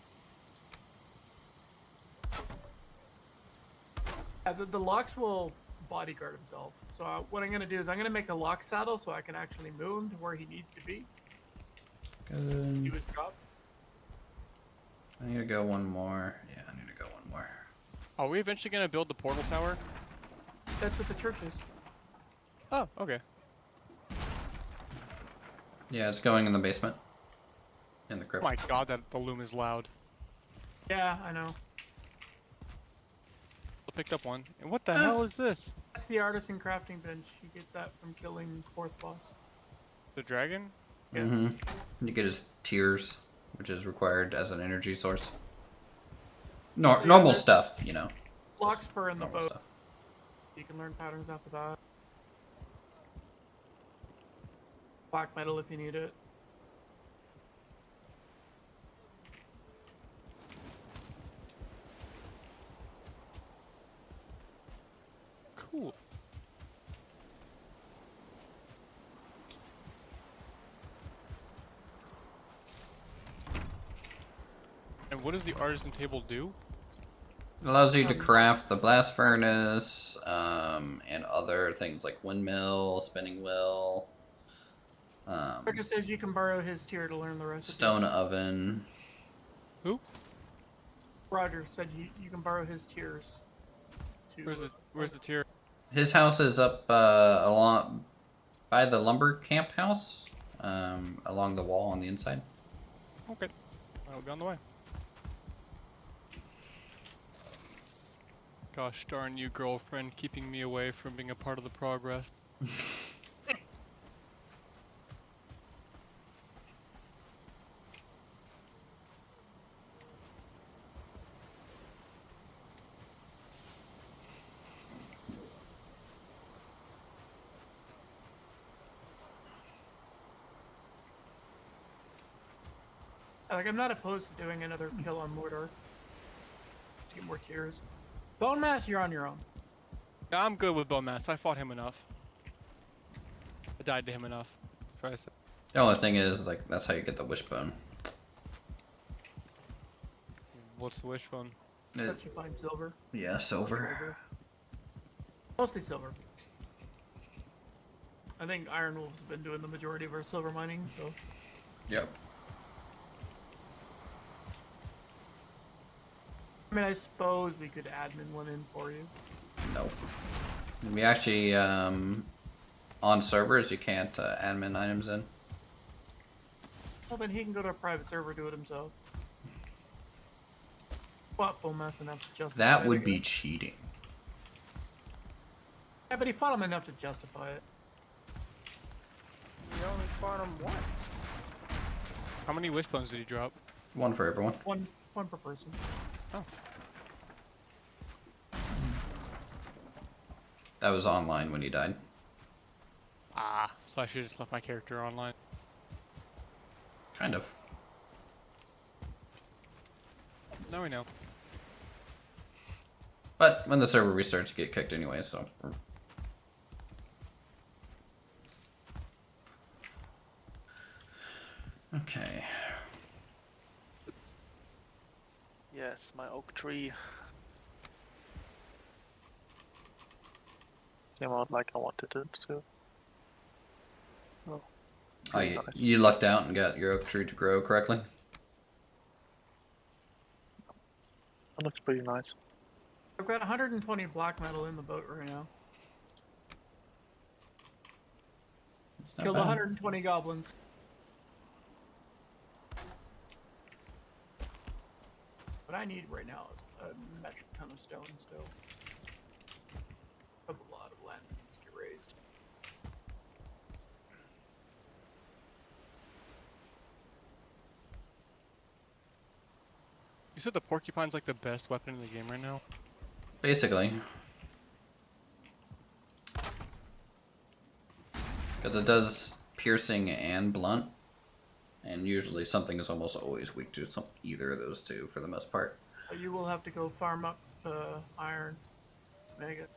Yeah, the Locks will bodyguard himself. So what I'm going to do is I'm going to make a lock saddle so I can actually move him to where he needs to be. Do Good. his job. I need to go one more. Yeah, I need to go one more. Are we eventually gonna build the portal tower? That's what the church is. Oh, okay. Yeah, it's going in the basement. In the Oh crypt. my god, that the loom is loud. Yeah, I know. I picked up one. And what the hell is this? That's the artisan crafting bench. You get that from killing 4th boss. The dragon? Yeah. You get his tears, which is required as an energy source. Normal there's- stuff, you know. Lock spur in the Normal boat. stuff. You can learn patterns after that. Black metal if you need it. Cool. And what does the artisan table do? It allows you to craft the blast furnace, and other things like windmill, spinning wheel, Roger says you can borrow his tier to learn the recipe. stone oven. Who? Roger said you can borrow his tiers. To, Where's the tier? His house is up along by the lumber camp house, along the wall on the inside. Okay. I'll be on the way. Gosh darn you, girlfriend, keeping me away from being a part of the progress. Like, I'm not opposed to doing another kill on mortar. To get more tiers. Bone mass, you're on your own. Yeah, I'm good with bone mass. I fought him enough. I died to him enough. Try to say. The only thing is, like, that's how you get the wishbone. What's the wishbone? Let you find silver. Yeah, silver. Mostly silver. I think Iron Wolf's been doing the majority of our silver mining, so. Yep. I mean, I suppose we could admin one in for you. Nope. We actually, on servers, you can't admin items in. Well, then he can go to a private server, do it himself. What bone mass enough to justify That it, I would be guess. cheating. Yeah, but he fought him enough to justify it. You only fought him once. How many wishbones did he drop? One for everyone. One per person. Oh. That was online when he died. Ah, so I should have just left my character online. Kind of. Now we know. But when the server restarts, you get kicked anyway, so. Okay. Yes, my oak tree came out like I wanted it to. Oh, Oh, really you, nice. you lucked out and got your oak tree to grow correctly? That looks pretty nice. I've got 120 black metal in the boat right now. It's not Killed bad. 120 goblins. What I need right now is a metric ton of stone still. A lot of land that needs to get raised. You said the porcupine's like the best weapon in the game right now? Basically. Because it does piercing and blunt. And usually something is almost always weak to either of those two for the most part. But you will have to go farm up iron. Make it.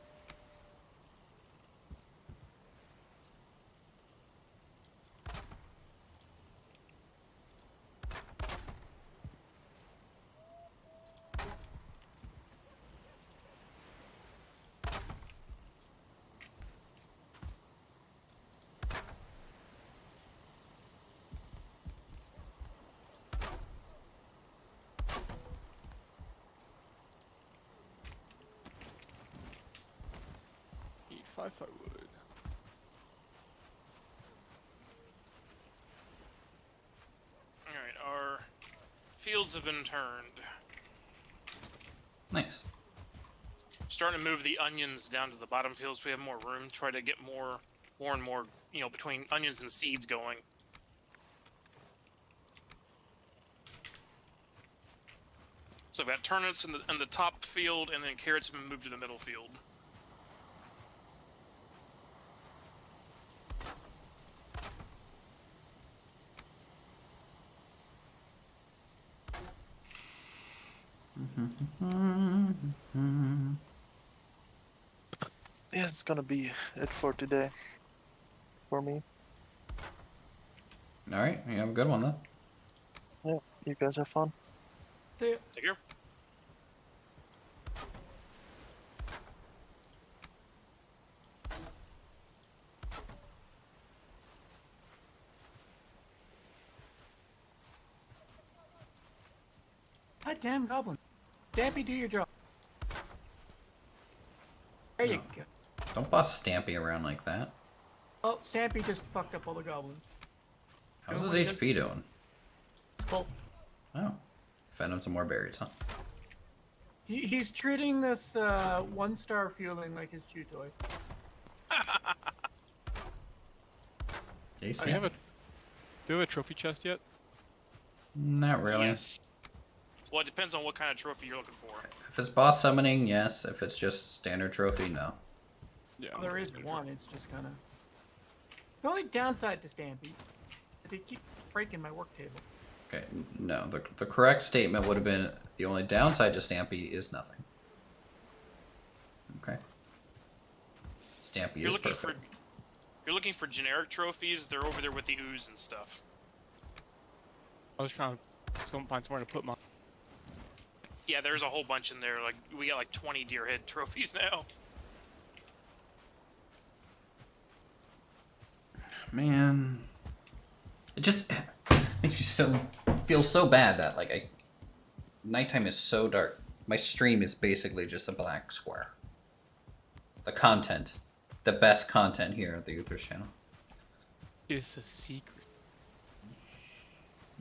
Need 5 firewood. Alright, our fields have been turned. Nice. Starting to move the onions down to the bottom fields so we have more room. Try to get more and more, you know, between onions and seeds going. So I've got turnips in the top field, and then carrots have been moved to the middle field. Yeah, it's gonna be it for today. For me. Alright, you have a good one then. Yeah, you guys have fun. See ya. Take care. God damn goblin. Stampy, do your job. There you No. go. Don't boss Stampy around like that. Oh, Stampy just fucked up all the goblins. How's Doing his what HP doing? Well, Oh. Fed him some more berries, huh? he's treating this 1-star fueling like his chew toy. Yeah, Do you have a trophy chest yet? Not really. Yes. Well, it depends on what kind of trophy you're looking for. If it's boss summoning, yes. If it's just standard trophy, no. Yeah. There is one, it's just kind of... The only downside to Stampy is they keep breaking my work table. Okay, no. The correct statement would have been the only downside to Stampy is nothing. Okay. Stampy You're is looking perfect. for you're looking for generic trophies. They're over there with the ooze and stuff. I was trying to find somewhere to put my... Yeah, there's a whole bunch in there. Like we got like 20 deer head trophies now. Man, it just makes me feel so bad that like nighttime is so dark. My stream is basically just a black square. The content, the best content here at the Uthris channel. It's a secret.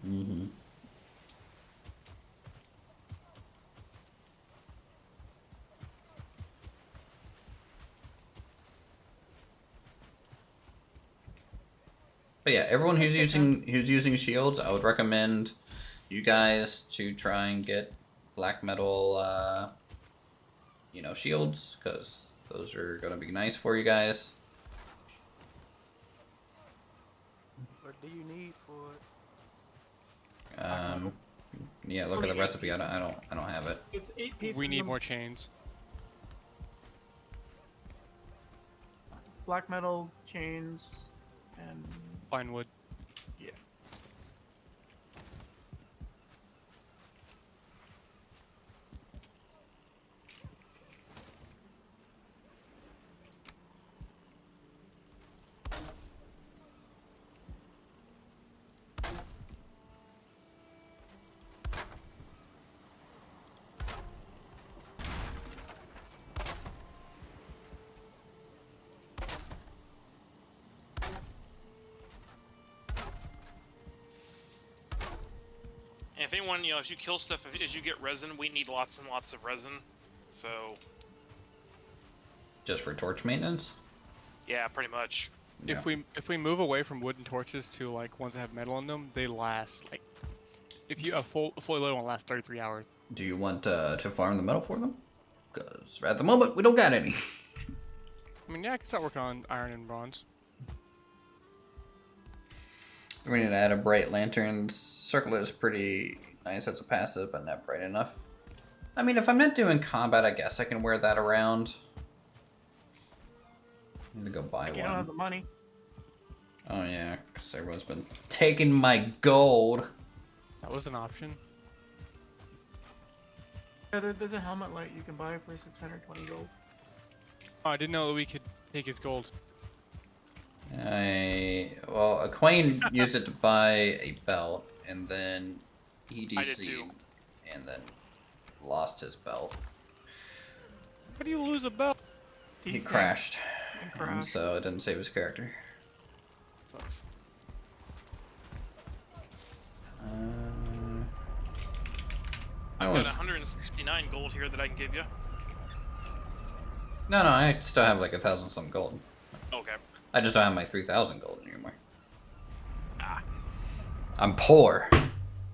Mm-hmm. But yeah, everyone who's using shields, I would recommend you guys to try and get black metal, shields, because those are gonna be nice for you guys. What do you need for it? Yeah, look at the recipe. I don't have it. It's 8 pieces. We need of- more chains. black metal, chains, and Fine wood. yeah. And if anyone, as you kill stuff, as you get resin, we need lots and lots of resin. So, Just for torch maintenance? yeah, pretty much. Yeah. If we move away from wooden torches to like ones that have metal in them, they last like if you a fully loaded one lasts 33 hours. Do you want to farm the metal for them? Because at the moment, we don't got any. I mean, yeah, I can start working on iron and bronze. We need to add a bright lantern. Circle is pretty nice as a passive, but not bright enough. I mean, if I'm not doing combat, I guess I can wear that around. Need to go buy You don't have one. the money. Oh yeah, because everyone's been taking my gold. That was an option. Yeah, there's a helmet light you can buy for 620 gold. Oh, I didn't know that we could take his gold. Well, Aquane used it to buy a belt, and then he I did too. DC'd, and then lost his belt. How do you lose a belt? He Decent. crashed, And and crash. so it didn't save his character. Sucks. I've got 169 gold here that I can give you. No, I still have like 1,000 some gold. Okay. I just don't have my 3,000 gold anymore. Ah. I'm poor.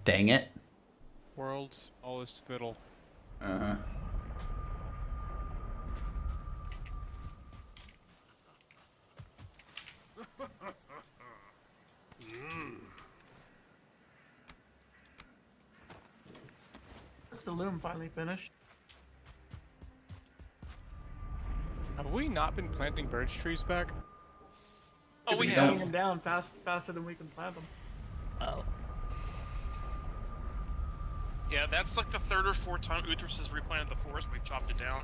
Dang it. World's smallest fiddle. Uh-huh. That's the loom finally finished. Have we not been planting birch trees back? Oh, we We have. don't. Taking them down faster than we can plant them. Oh. Yeah, that's like the third or fourth time Uthris has replanted the forest. We've chopped it down.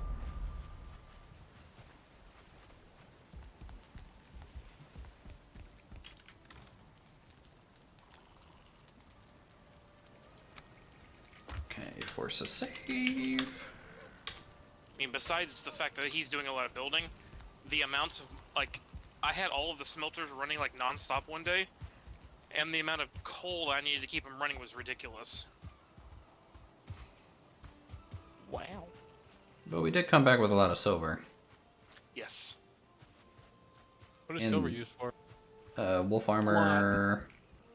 Okay, force a save. I mean, besides the fact that he's doing a lot of building, the amount of, like, I had all of the smelters running, like, non-stop one day, and the amount of coal I needed to keep them running was ridiculous. Wow. But we did come back with a lot of silver. Yes. What is And- silver used for? Wolf armor,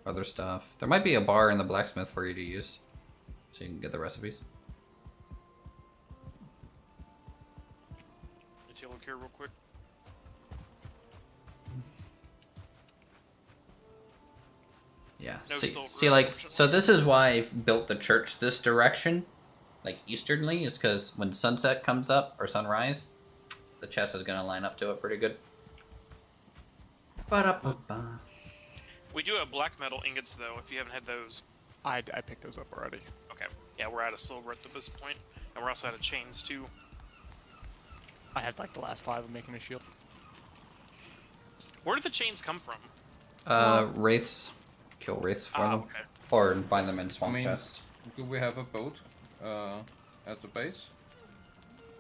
other stuff. There might be a bar in the blacksmith for you to use, so you can get the recipes. Let's look here real quick. Yeah. No see, silver, see, like, unfortunately. so this is why I built the church this direction, like easternly, is because when sunset comes up or sunrise, the chest is gonna line up to it pretty good. Ba-da-ba-ba. We do have black metal ingots, though, if you haven't had those. I picked those up already. Okay. Yeah, we're out of silver at this point, and we're also out of chains, too. I had like the last 5 of making a shield. Where did the chains come from? Wraiths. Kill wraiths for them, Okay. or find them in swamp I mean- chests. Do we have a boat at the base?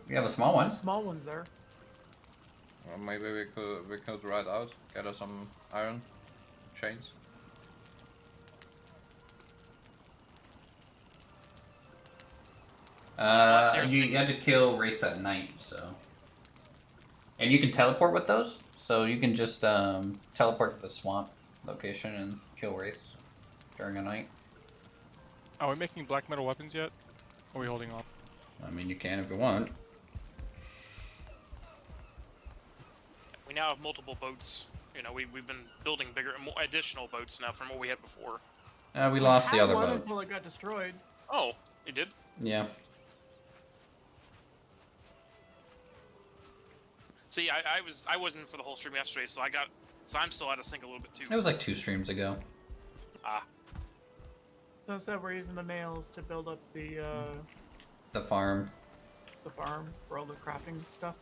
We have a small one. Small ones there. Or maybe we could ride out, get us some iron chains. You had to kill wraiths at night, so. And you can teleport with those, so you can just teleport to the swamp location and kill wraiths during a night. Are we making black metal weapons yet? Or are we holding off? I mean, you can if you want. We now have multiple boats. You know, we've been building bigger, more additional boats now from what we had before. We lost the Had other one boat. until it got destroyed. Oh, you did? See, I wasn't for the whole stream yesterday, so I'm still out of sync a little bit too. It was like 2 streams ago. Ah, So instead, we're using the nails to build up the farm. farm for all the crafting stuff.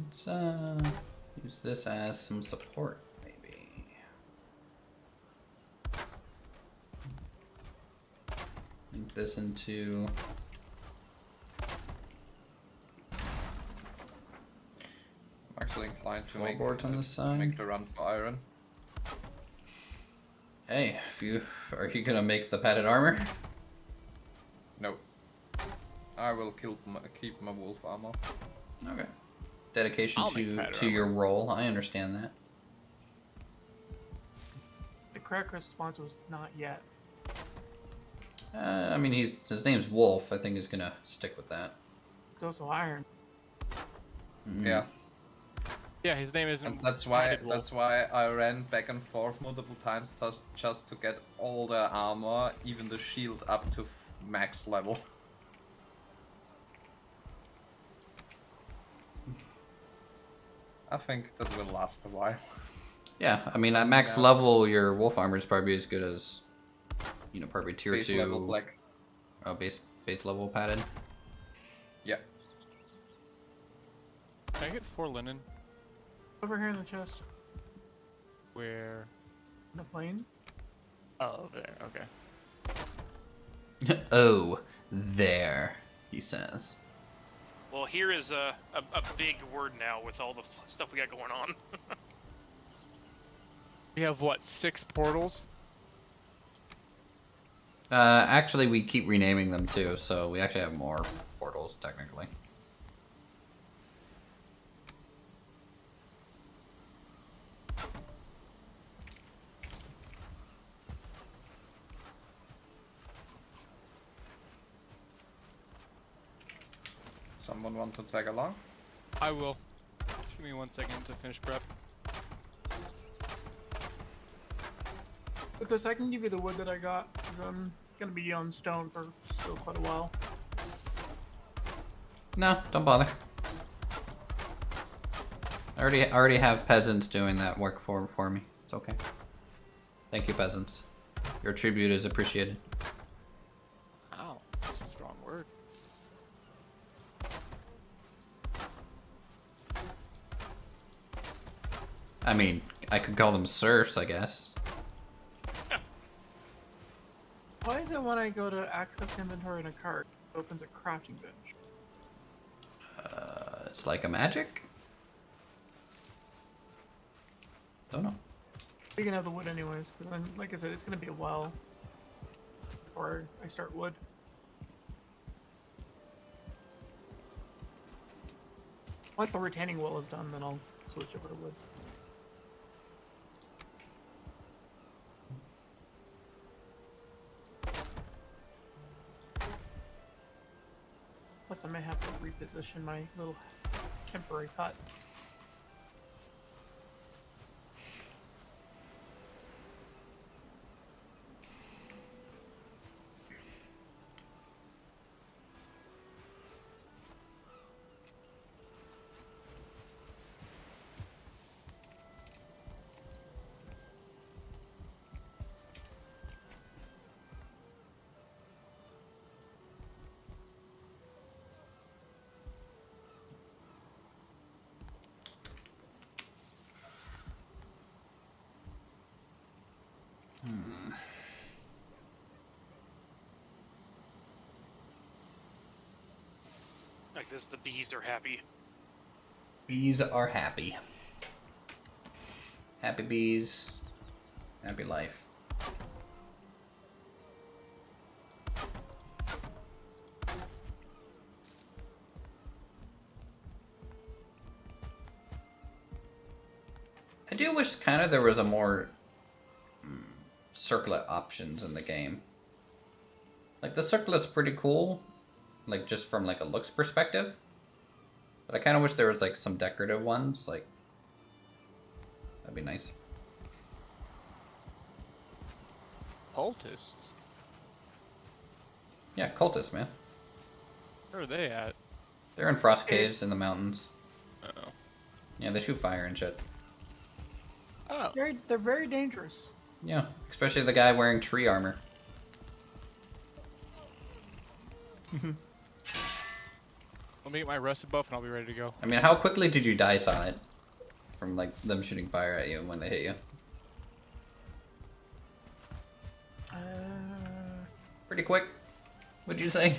Let's use this as some support, maybe. Link this into. I'm actually inclined to Floorboards on this side. make the run for iron. Hey, are you gonna make the padded armor? No. I will keep my wolf armor. Okay. Dedication I'll make padded to your role. I understand that. The correct response was not yet. I mean, his name's Wolf. I think he's gonna stick with that. It's also iron. Mm. Yeah. Yeah, his name isn't. And that's why Padded Wolf. I ran back and forth multiple times just to get all the armor, even the shield, up to max level. I think that will last a while. Yeah, I mean, at max Yeah. level, your wolf armor is probably as good as, probably tier Base 2. level black. Oh, base level padded. Yeah. Can I get 4 linen? Over here in the chest. Where? In the plane. Oh, over there. Okay. Oh, there, he says. well, here is a big word now with all the stuff we got going on. We have what? 6 portals? Actually, we keep renaming them too, so we actually have more portals, technically. Someone want to tag along? I will. Just give me 1 second to finish prep. Uthris, I can give you the wood that I got. 'Cause I'm gonna be on stone for still quite a while. No, don't bother. I already have peasants doing that work for me. It's okay. Thank you, peasants. Your tribute is appreciated. Ow, that's a strong word. I mean, I could call them serfs, I guess. Why is it when I go to access inventory in a cart, it opens a crafting bench? It's like a magic? Don't know. You can have the wood anyways, because then, like I said, it's gonna be a while before I start wood. Once the retaining wall is done, then I'll switch over to wood. Plus, I may have to reposition my little temporary hut. Like this, the bees are happy. Bees are happy. Happy bees. Happy life. I do wish kind of there was a more circlet options in the game. Like the circlet's pretty cool, like just from like a looks perspective. But I kind of wish there was like some decorative ones, like that'd be nice. Cultists? Yeah, cultists, man. Where are they at? They're in frost caves in the mountains. Oh. Yeah, they shoot fire and shit. Oh. They're very dangerous. Yeah, especially the guy wearing tree armor. Let me get my rested buff and I'll be ready to go. I mean, how quickly did you die, Sonnet? From, like, them shooting fire at you when they hit you? Pretty quick, would you say?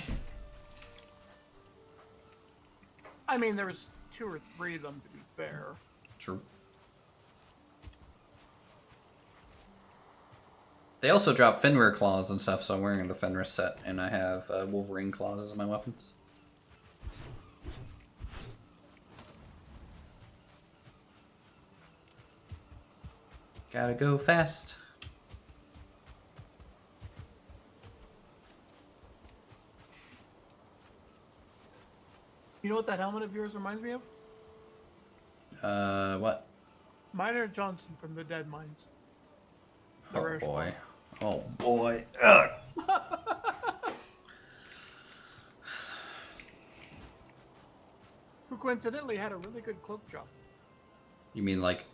I mean, there was 2 or 3 of them, to be fair. True. They also drop Fenrir claws and stuff, so I'm wearing the Fenrir set, and I have Wolverine claws as my weapons. Gotta go fast. You know what that helmet of yours reminds me of? What? Miner Johnson from the Dead Mines. The Oh rare boy. spot. Oh boy. Ugh. Who coincidentally had a really good cloak job. You mean like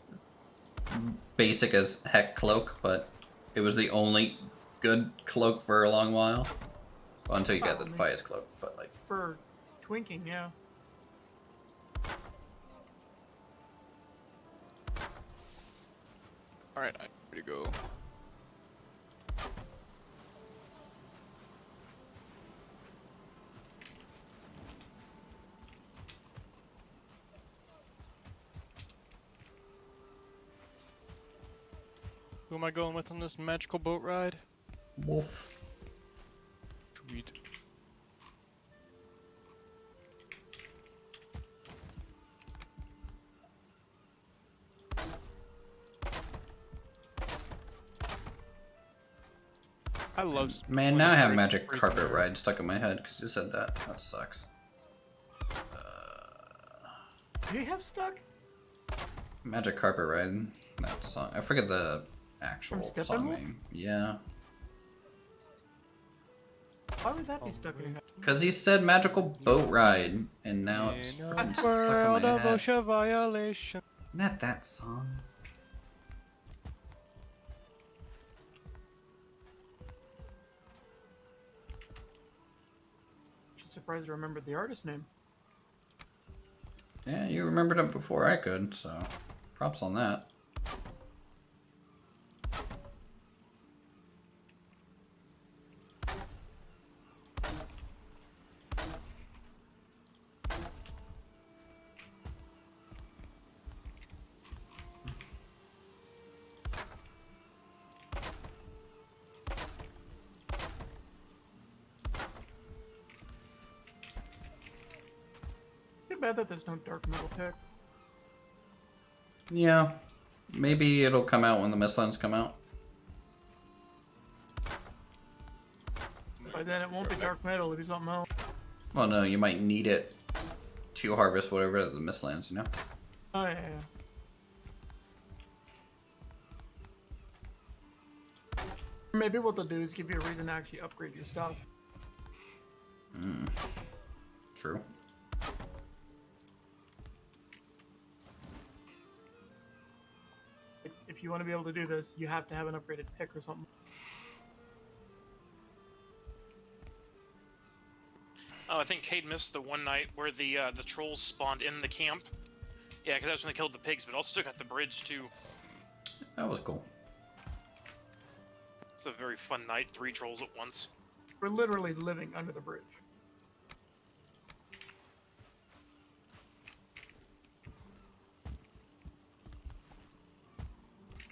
basic as heck cloak, but it was the only good cloak for a long while? Well, until you got the Defias cloak, but like... For twinking, yeah. Alright, I'm ready to go. Who am I going with on this magical boat ride? Wolf. Sweet. I love. Man, now I have magic carpet ride stuck in my head because you said that. That sucks. Do you have stuck? Magic carpet ride. That song. I forget the actual From song Steppenwolf? name. Yeah. Why would that be stuck in your head? Because he said magical boat ride, and now it's In freaking a stuck world in my of head. OSHA violation. Not that song. Just surprised I remembered the artist name. Yeah, you remembered it before I could, so props on that. Too bad that there's no dark metal tech. Yeah. Maybe it'll come out when the Mistlands come out. By then it won't be dark metal, it'll be something else. Well, no, you might need it to harvest whatever the Mistlands, you know? Oh, yeah, yeah. Maybe what they'll do is give you a reason to actually upgrade your stuff. True. If you want to be able to do this, you have to have an upgraded pick or something. Oh, I think Cade missed the one night where the trolls spawned in the camp. Yeah, because that's when they killed the pigs, but also took out the bridge too. That was cool. It's a very fun night, 3 trolls at once. We're literally living under the bridge.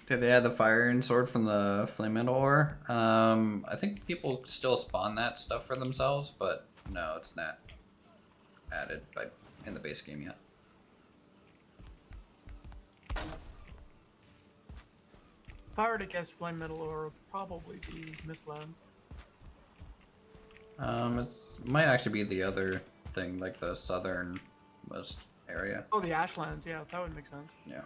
Did they add the fire and sword from the flame metal ore? I think people still spawn that stuff for themselves, but no, it's not added in the base game yet. If I were to guess flame metal ore would probably be Mistlands. It might actually be the other thing, like the southernmost area. Oh, the Ashlands, yeah, that would make sense. Yeah.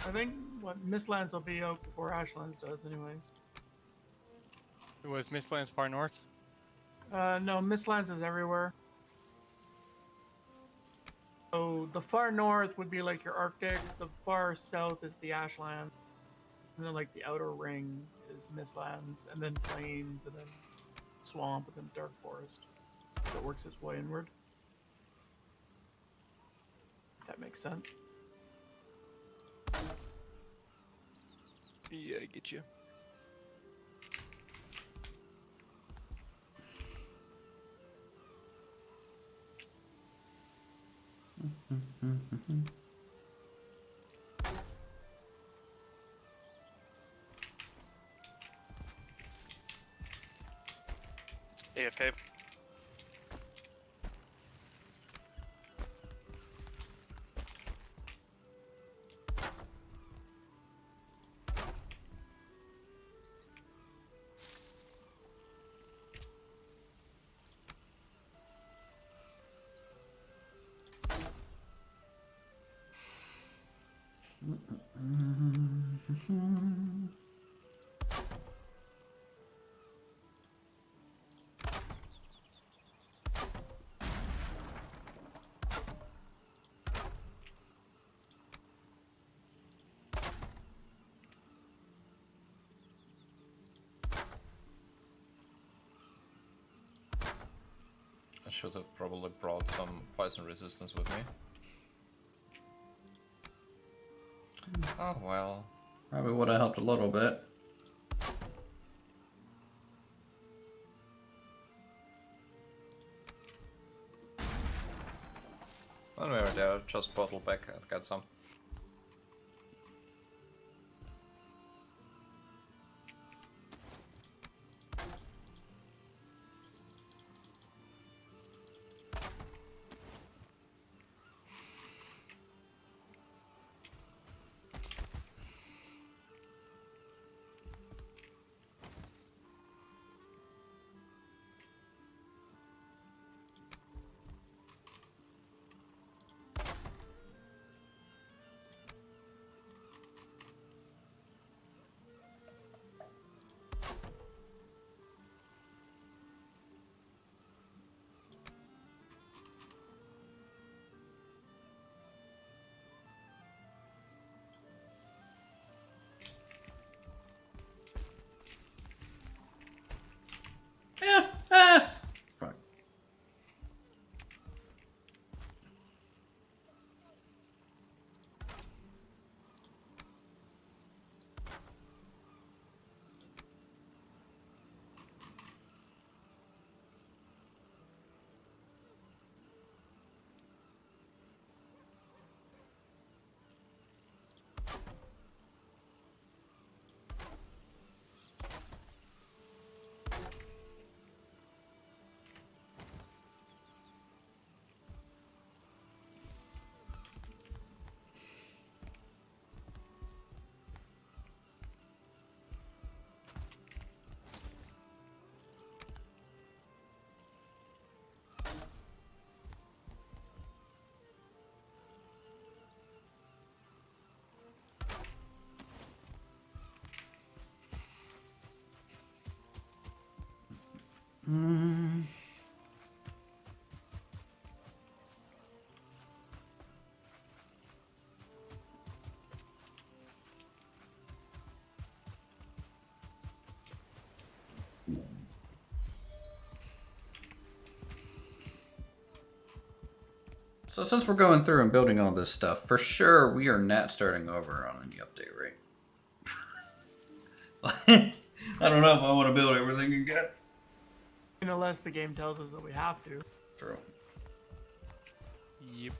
I think what Mistlands will be out before Ashlands does, anyways. It was Mistlands far north. No, Mistlands is everywhere. So the far north would be like your Arctic. The far south is the Ashland, and then like the outer ring is Mistlands, and then plains, and then swamp, and then dark forest. So it works its way inward. If that makes sense. Yeah, I get you. AFK. I should have probably brought some poison resistance with me. Oh well. Probably would have helped a little bit. When we were there, just bottle back and get some. Yeah. Ah. Fuck. Mm. So since we're going through and building all this stuff, for sure we are not starting over on any update, right? I don't know if I want to build everything again. Unless the game tells us that we have to. True. Yep.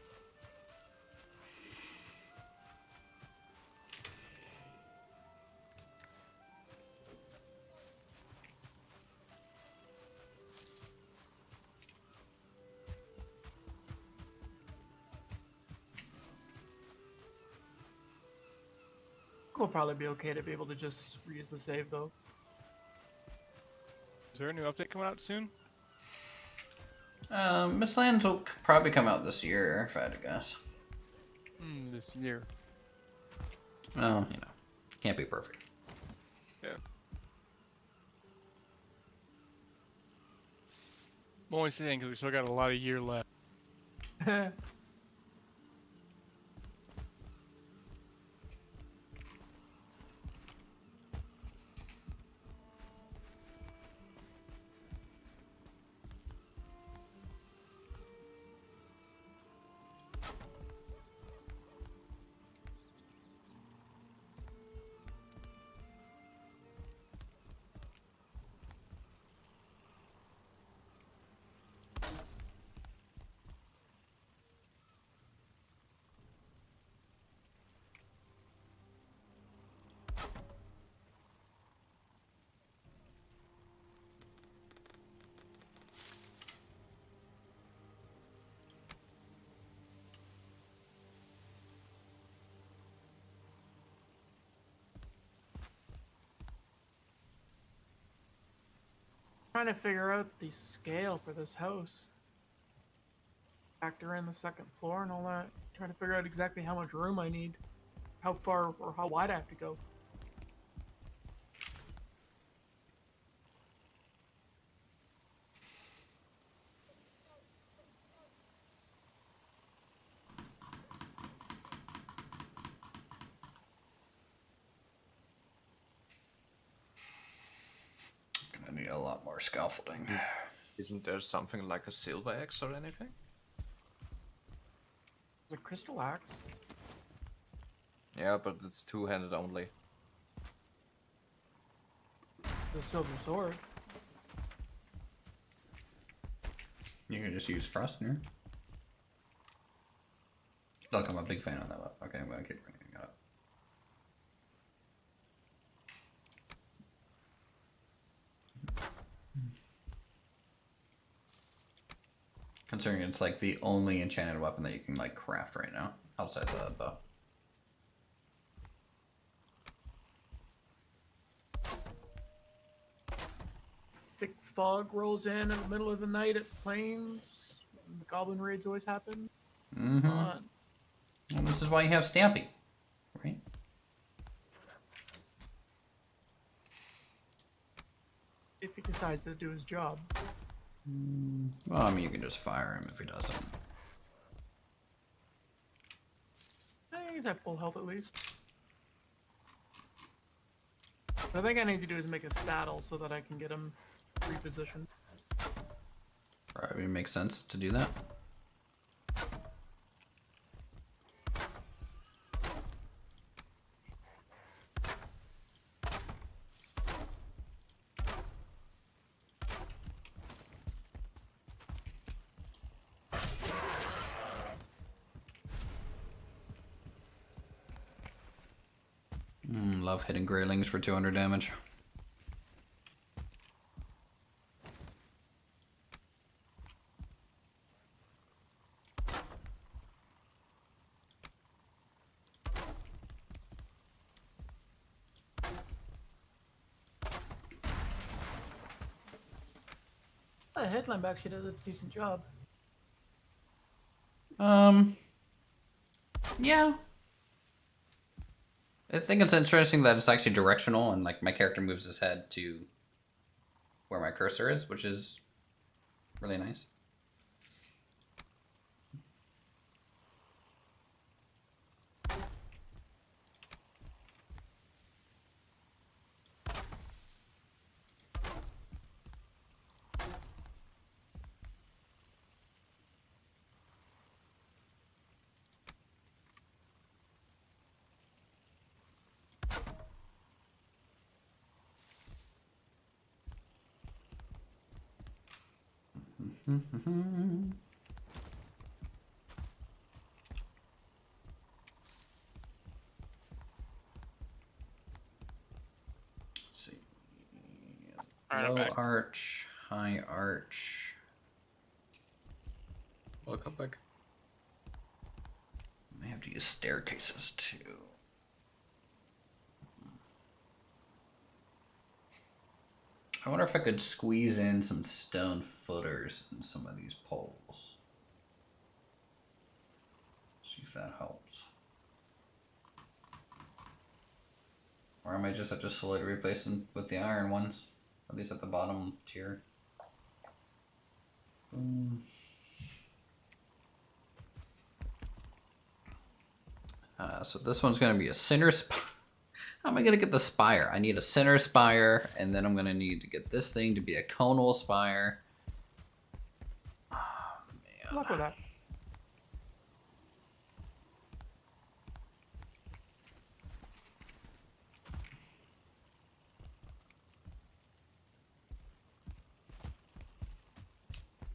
We'll probably be okay to be able to just reuse the save though. Is there a new update coming out soon? Mistlands will probably come out this year, if I had to guess. This year. Well, you know, can't be perfect. Yeah. I'm only saying because we still got a lot of year left. Trying to figure out the scale for this house. Factor in the second floor and all that. Trying to figure out exactly how much room I need. How far or how wide I have to go. Gonna need a lot more scaffolding. Isn't there something like a silver axe or anything? The crystal axe. Yeah, but it's two-handed only. The silver sword. You can just use Frostner. Look, I'm a big fan of that weapon. Okay, I'm gonna keep bringing it up. Considering it's like the only enchanted weapon that you can like craft right now outside the bow. Thick fog rolls in the middle of the night at plains. The goblin raids always happen. Mm-hmm. Well, this is why you have Stampy, right? If he decides to do his job. Well, I mean, you can just fire him if he doesn't. I think he's at full health at least. What I think I need to do is make a saddle so that I can get him repositioned. Probably makes sense to do that. Love hitting Greylings for 200 damage. The headlamp actually does a decent job. Yeah. I think it's interesting that it's actually directional and like my character moves his head to where my cursor is, which is really nice. Let's see. Alright, I'm Low back. arch, high arch. Welcome back. May have to use staircases too. I wonder if I could squeeze in some stone footers in some of these poles. See if that helps. Or I might just have to slowly replace them with the iron ones. At least at the bottom tier. So this one's going to be a center spire. How am I going to get the spire? I need a center spire, and then I'm going to need to get this thing to be a conal spire. Oh, man. Good luck with that.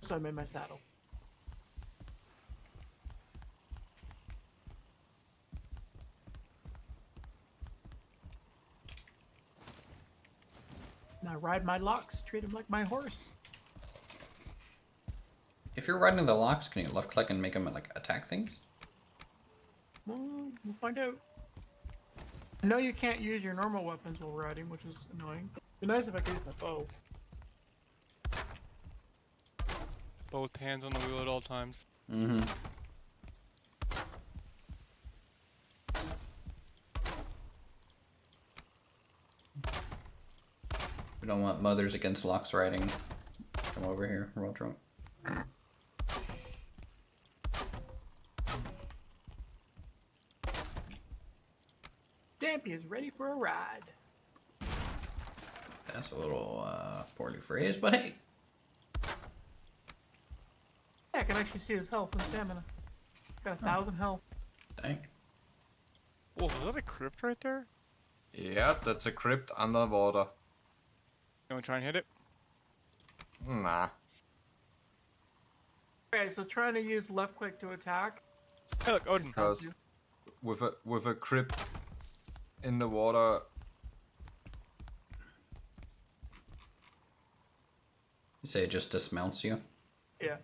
So I made my saddle. And I ride my locks, treat him like my horse. If you're riding the locks, can you left click and make them like attack things? Well, we'll find out. I know you can't use your normal weapons while riding, which is annoying. It'd be nice if I could use my bow. Both hands on the wheel at all times. Mm-hmm. We don't want mothers against locks riding. Come over here, we're all drunk. Dampy is ready for a ride. That's a little poorly phrased, but hey. Yeah, I can actually see his health and stamina. Got 1,000 health. Dang. Whoa, was that a crypt right there? Yeah, that's a crypt underwater. You wanna try and hit it? Nah. Okay, so trying to use left click to attack. Hey, look, Odin. Because with a crypt in the water, You say it just dismounts you? Yeah.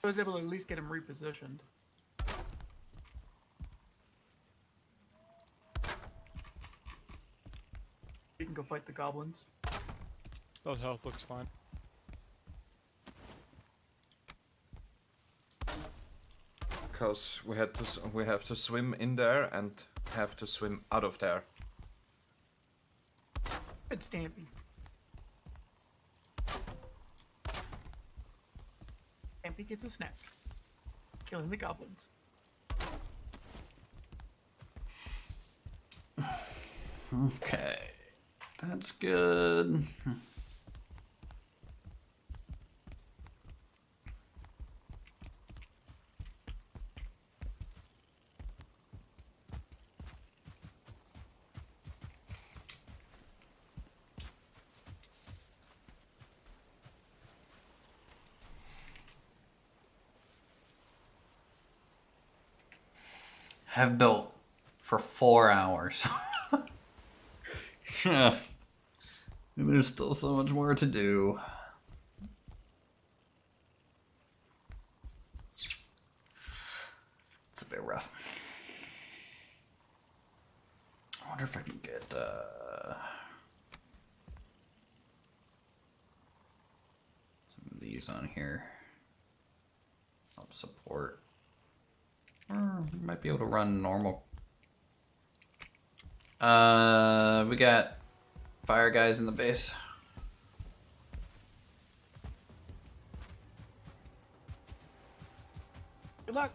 I was able to at least get him repositioned. You can go fight the goblins. Those health looks fine. because we have to swim in there and have to swim out of there. Good Stampy. Stampy gets a snack. Killing the goblins. Okay, that's good. Have built for 4 hours. Yeah. And there's still so much more to do. It's a bit rough. I wonder if I can get some of these on here. Help support. Or might be able to run normal. We got fire guys in the base. Good luck.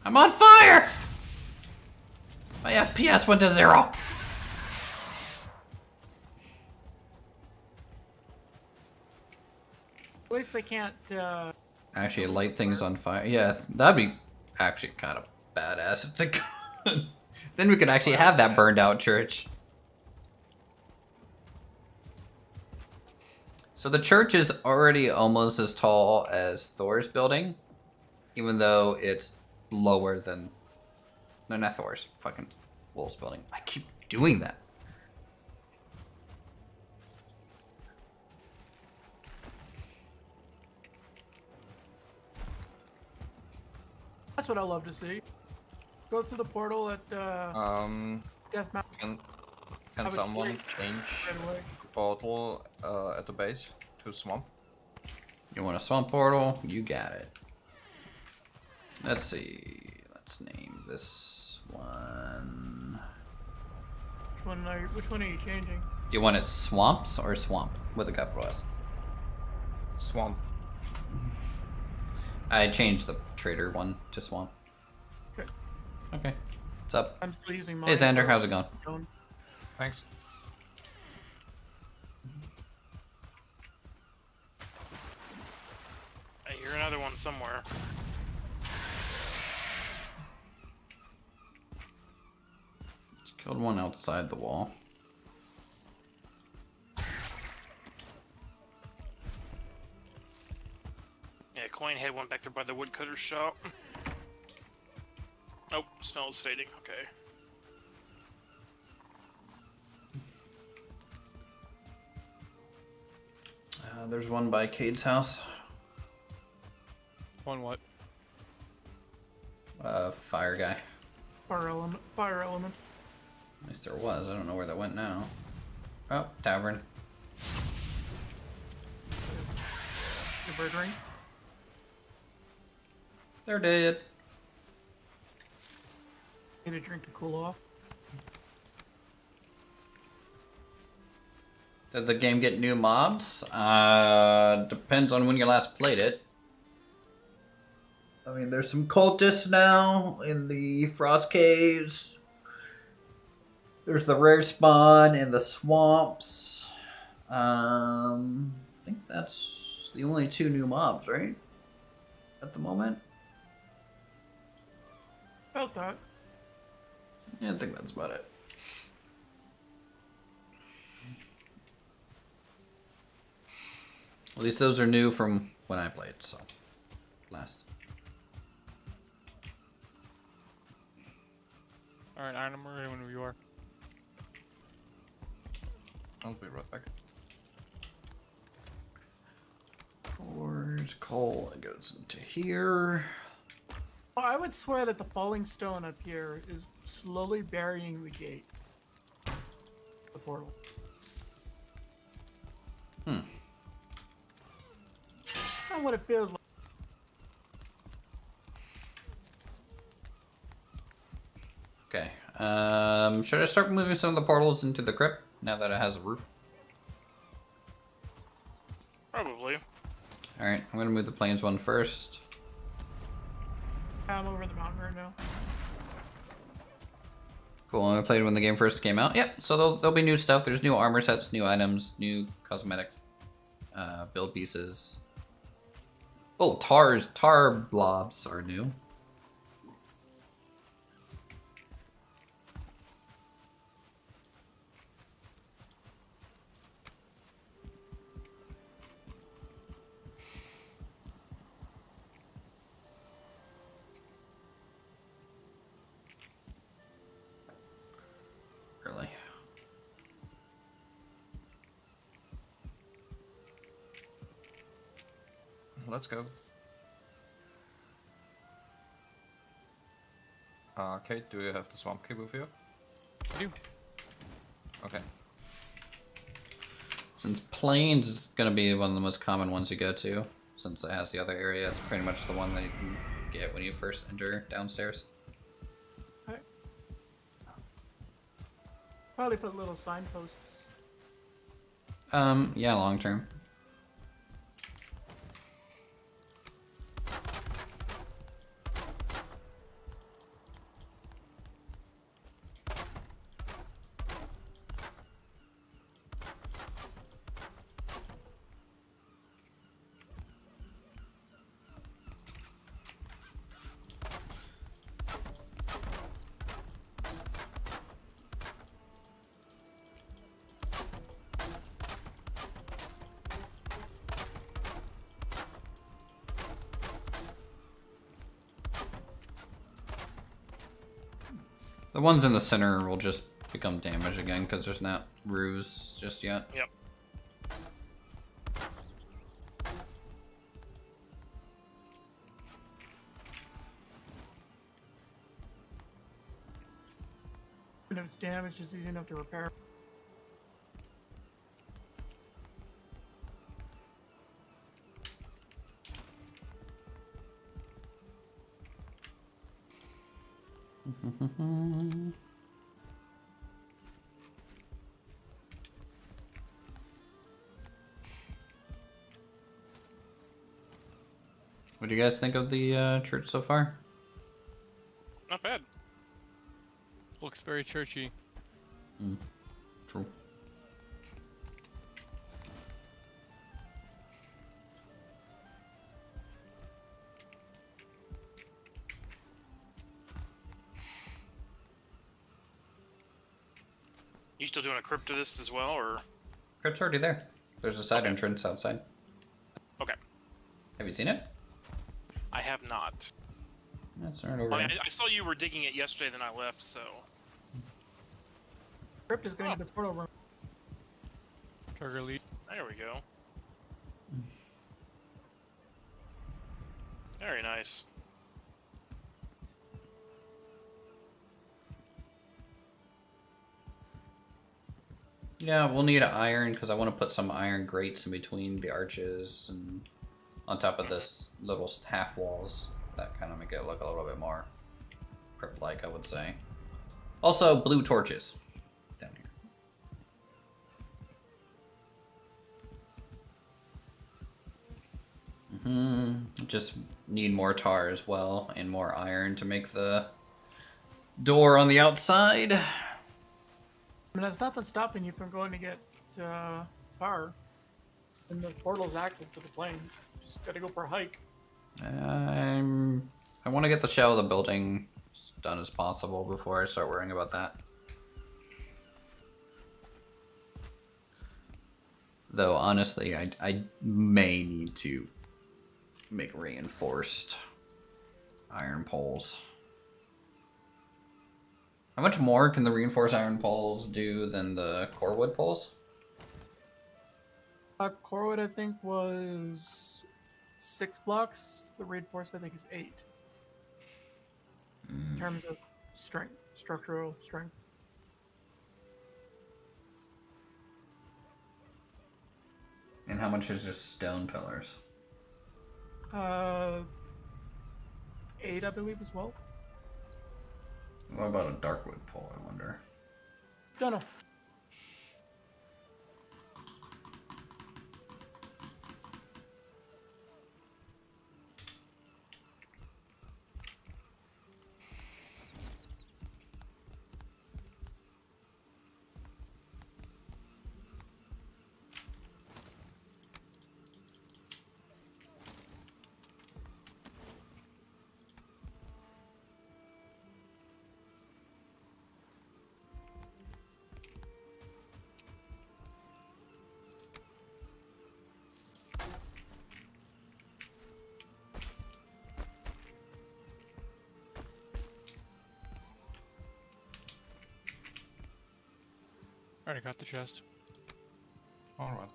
I'm on fire! My FPS went to 0. At least they can't, Actually, light things on fire. Yeah, that'd be actually kind of badass if they could. Then we could actually have that burned out church. So the church is already almost as tall as Thor's building, even though it's lower than... No, not Thor's. Fucking Wolf's building. I keep doing that. that's what I love to see. Go through the portal at, Death Mountain. Can someone change Right away. the portal at the base to swamp? You want a swamp portal? You got it. Let's see. let's name this one. Which one are you changing? Do you want it swamps or swamp with a capital S? Swamp. I changed the trader one to swamp. Okay. Okay. What's up? I'm still using mine. Hey Xander, for how's it going? stone. Thanks. I hear another one somewhere. Just killed one outside the wall. Yeah, coin head went back there by the woodcutter shop. Oh, smell is fading. Okay. There's one by Cade's house. On what? Fire guy. Fire element. Fire element. At least there was. I don't know where that went now. Oh, tavern. Your bird ring. They're dead. Need a drink to cool off. Did the game get new mobs? Depends on when you last played it. I mean, there's some cultists now in the frost caves. There's the rare spawn in the swamps. I think that's the only 2 new mobs, right? At the moment. About that. Yeah, I think that's about it. At least those are new from when I played, so last. Alright, Iron, I'm ready when you are. I'll be right back. Forge coal goes into here. Well, I would swear that the falling stone up here is slowly burying the gate. The portal. Not what it feels like. Okay. Should I start moving some of the portals into the crypt now that it has a roof? Probably. Alright, I'm gonna move the plains one first. I'm over the mountain right now. Cool, I played when the game first came out. Yep, so there'll be new stuff. There's new armor sets, new items, new cosmetics, build pieces. Oh, tar blobs are new. Really? Let's go. Kate, do you have the swamp key with you? I do. Okay. Since plains is gonna be one of the most common ones you go to, since it has the other area, it's pretty much the one that you can get when you first enter downstairs. Okay. Probably put little signposts. Yeah, long term. The ones in the center will just become damage again because there's not roofs just yet. Yep. Even if it's damaged, it's easy enough to repair. What do you guys think of the church so far? Not bad. Looks very churchy. True. You still doing a cryptodist as well, or? Crypt's already there. There's a side Okay. entrance outside. Okay. Have you seen it? I have not. That's right over I mean, here. I saw you were digging it yesterday, then I left, so. Crypt is going to the portal room. Trigger lead. There we go. Very nice. Yeah, we'll need iron because I want to put some iron grates in between the arches and on top of this little half walls. That kind of make it look a little bit more crypt-like, I would say. Also, blue torches down here. Just need more tar as well and more iron to make the door on the outside. I mean, there's nothing stopping you from going to get tar. And the portal's active to the plains. Just gotta go for a hike. I want to get the shell of the building as done as possible before I start worrying about that. Though, honestly, I may need to make reinforced iron poles. How much more can the reinforced iron poles do than the core wood poles? Corwood, I think, was 6 blocks. The reinforced, I think, is 8. In terms of strength, structural strength. And how much is just stone pillars? 8, I believe, as well. What about a darkwood pole, I wonder? Don't know. Alright, I got the chest. Alright.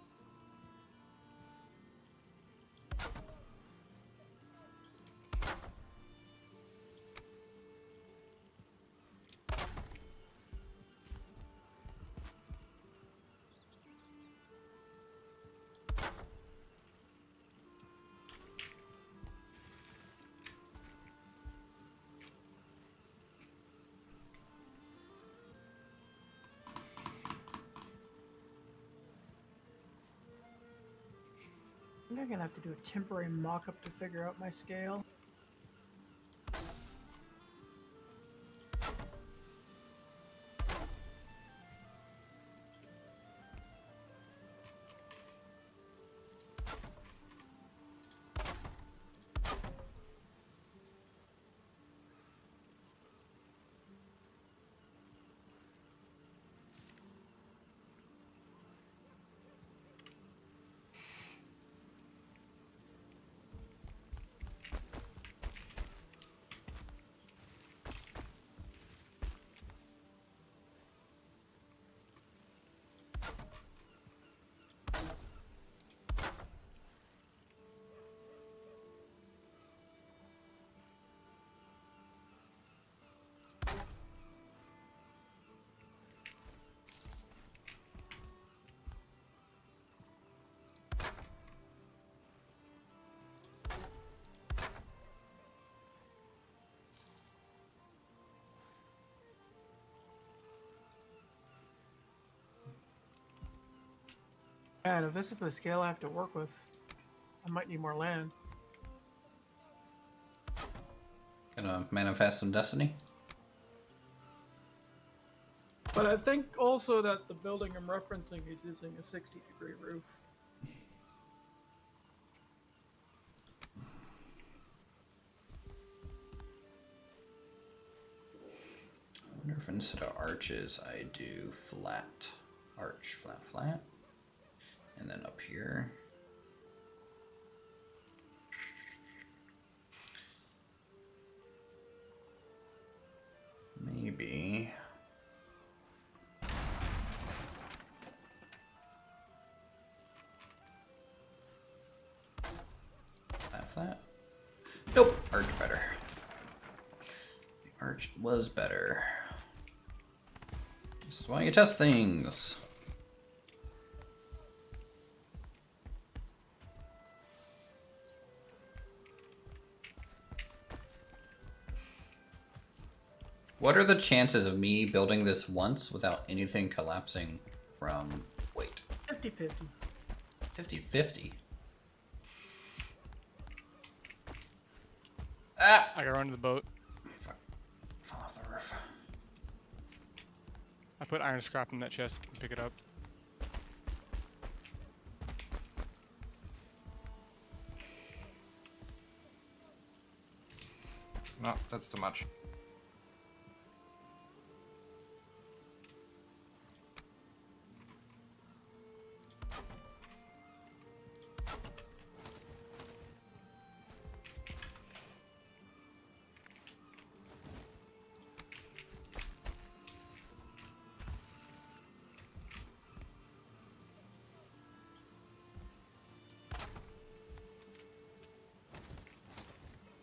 I think I'm gonna have to do a temporary mock-up to figure out my scale. Man, if this is the scale I have to work with, I might need more land. Gonna manifest some destiny. But I think also that the building I'm referencing is using a 60-degree roof. I wonder if instead of arches I do flat. Arch, flat, flat. And then up here. Maybe. Flat, flat. Nope, arch better. The arch was better. This is why you test things. What are the chances of me building this once without anything collapsing from weight? 50-50. 50-50. Ah! I got run to the boat. Fuck. Fell off the roof. I put iron scrap in that chest. You can pick it up. No, that's too much.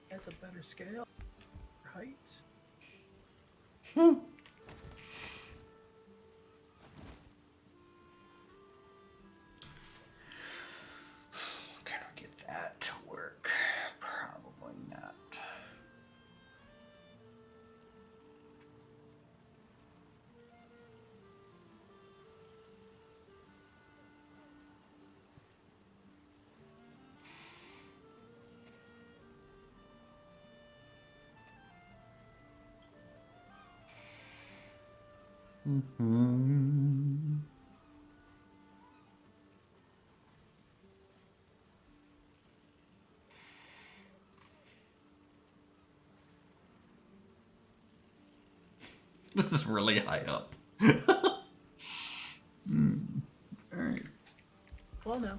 That's a better scale. Height. Can we get that to work? Probably not. Mm-hmm. This is really high up. Alright. Well, no.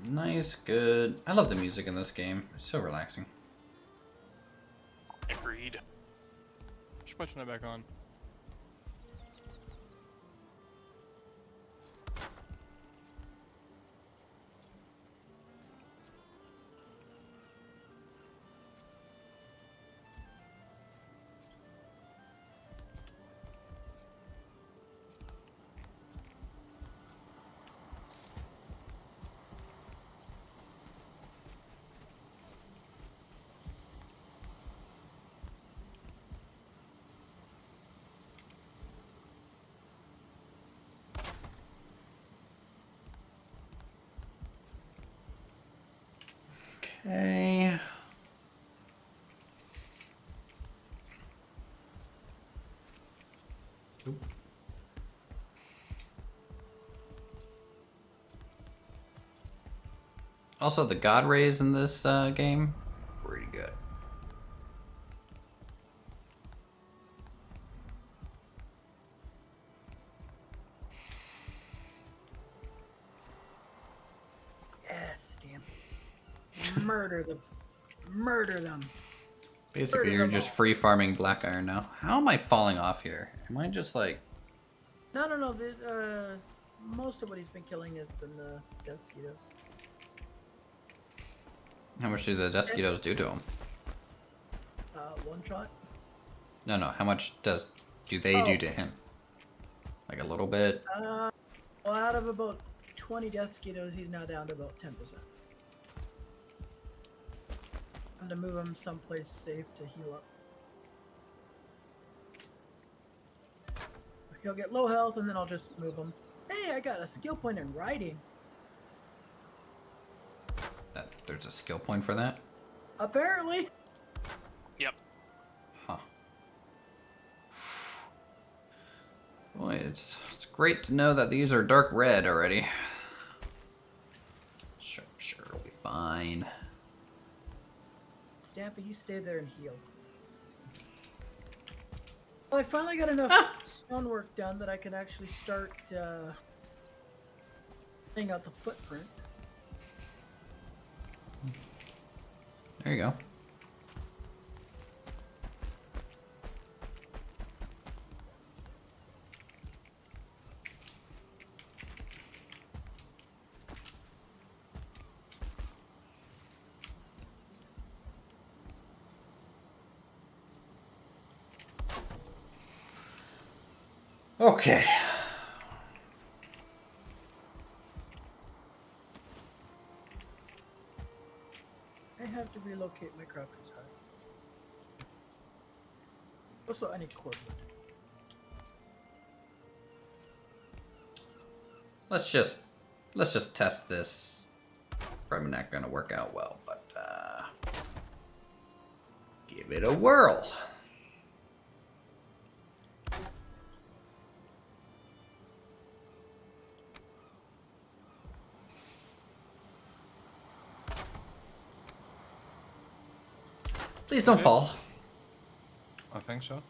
Nice, good. I love the music in this game. It's so relaxing. Agreed. Just pushing it back on. Okay. Oop. Also, the god rays in this game, pretty good. Yes, damn. Murder them. Murder them. Basically, you're just free farming black iron now. How am I falling off here? Am I just like... No. Most of what he's been killing has been the death mosquitoes. How much do the mosquitoes do to him? One shot. No, how much do they do to him? Like a little bit? Well, out of about 20 death mosquitoes, he's now down to about 10%. I'm to move him someplace safe to heal up. He'll get low health, and then I'll just move him. Hey, I got a skill point in riding. There's a skill point for that? Apparently. Yep. Huh. Boy, it's great to know that these are dark red already. Sure, it'll be fine. Stampy, you stay there and heal. Well, I finally got enough stonework done that I can actually start laying out the footprint. There you go. Okay. I have to relocate my crafter's hut. Also, I need cordwood. Let's just test this. Probably not gonna work out well, but give it a whirl. Please don't fall. I think so.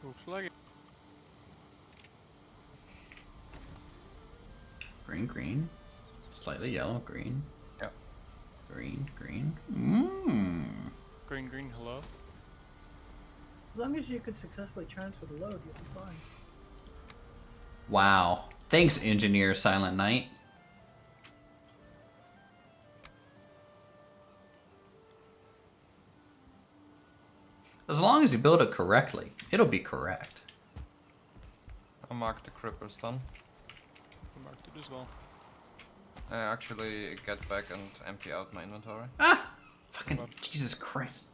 Looks like it. Green, slightly yellow, green. Yep. Green. Mmm. Green, hello. As long as you can successfully transfer the load, you'll be fine. Wow. Thanks, Engineer Silent Knight. As long as you build it correctly, it'll be correct. I marked the creepers done. I marked it as well. I actually get back and empty out my inventory. Ah! Fucking Jesus Christ.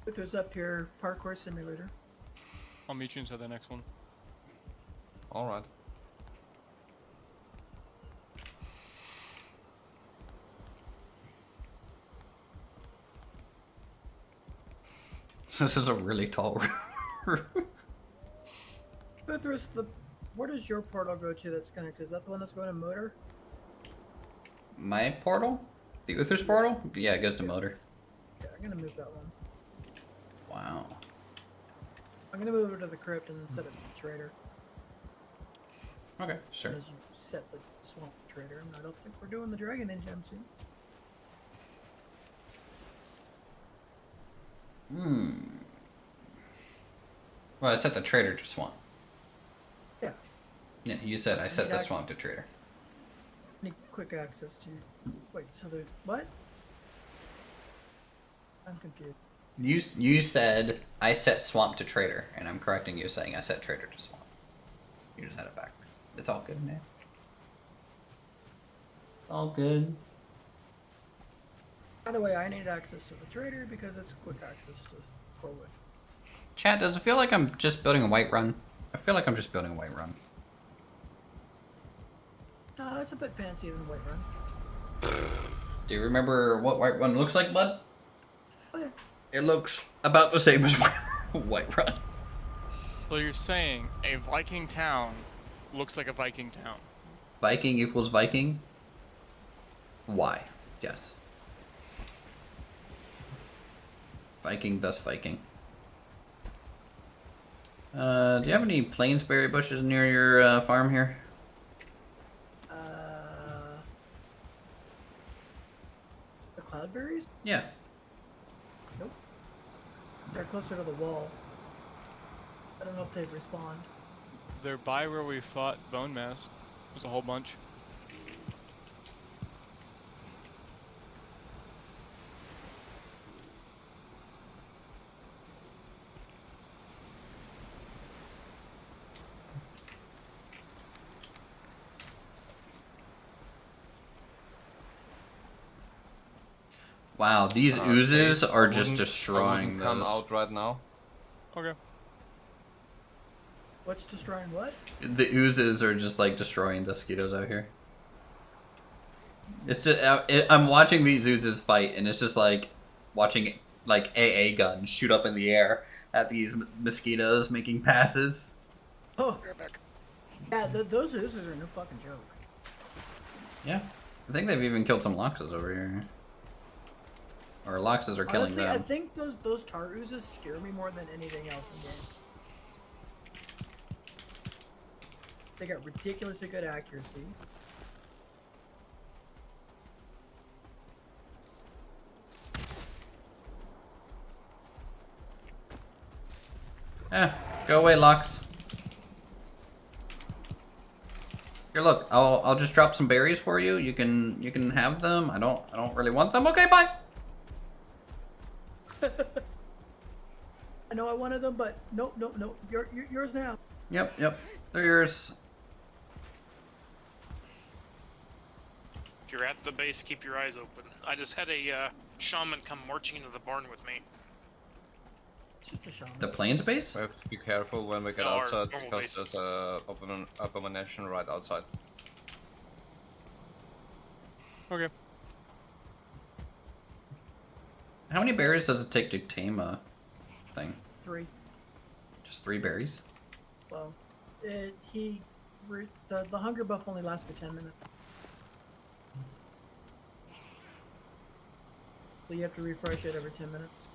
Uthris up here, parkour simulator. I'll meet you inside the next one. Alright. This is a really tall roof. Uthris, where does your portal go to that's connected? Is that the one that's going to motor? My portal? The Uthris portal? Yeah, it goes to motor. Okay, I'm gonna move that one. Wow. I'm gonna move it to the crypt and set it to the trader. Okay, sure. As you set the swamp trader, and I don't think we're doing the dragon engine soon. Well, I set the trader to swamp. Yeah. Yeah, you said I set the Exactly. swamp to trader. Need quick access to. Wait, so the what? I'm confused. You said I set swamp to trader, and I'm correcting you saying I set trader to swamp. You just had it backwards. It's all good, man. All good. By the way, I need access to the trader because it's quick access to Corwood. Chat, does it feel like I'm just building a white run? I feel like I'm just building a white run. No, it's a bit fancier than White Run. Do you remember what white run looks like, bud? Oh yeah. It looks about the same as white run. So you're saying a Viking town looks like a Viking town? Viking equals Viking? Why? Yes. Viking thus Viking. Do you have any plainsberry bushes near your farm here? The cloudberries? Yeah. Nope. They're closer to the wall. I don't know if they'd respond. They're by where we fought Bone Mass. There's a whole bunch. Wow, these oozes are just I destroying wouldn't come those. out right now. Okay. What's destroying what? The oozes are just like destroying mosquitoes out here. It's just I'm watching these oozes fight, and it's just like watching like AA guns shoot up in the air at these mosquitoes making passes. Oh. Yeah, those oozes are no fucking joke. Yeah, I think they've even killed some loxes over here. Or loxes are killing Honestly, them. I think those tar oozes scare me more than anything else in game. They got ridiculously good accuracy. Go away, Lox. Here, look. I'll just drop some berries for you. You can have them. I don't really want them. Okay, bye. I know I wanted them, but nope. Yours now. Yep. They're yours. If you're at the base, keep your eyes open. I just had a shaman come marching into the barn with me. It's just a shaman. The plains base? We have to be careful when we get No, our outside normal because base. there's a abomination right outside. Okay. How many berries does it take to tame a thing? 3. Just 3 berries? Well, the hunger buff only lasts for 10 minutes. So you have to refresh it every 10 minutes.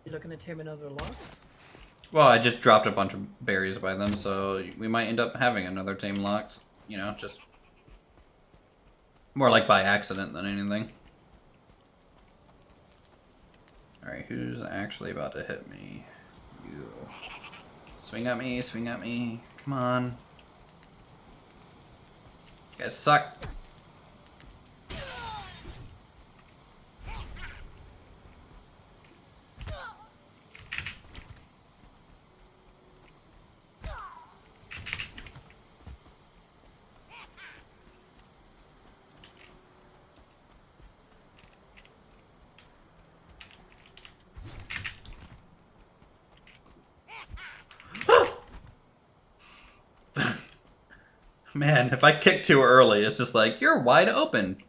You looking to tame another loss? Well, I just dropped a bunch of berries by them, so we might end up having another tame lox. You know, just more like by accident than anything. Alright, who's actually about to hit me? You. Swing at me, swing at me. Come on. You guys suck. Man, if I kick too early, it's just like, you're wide open.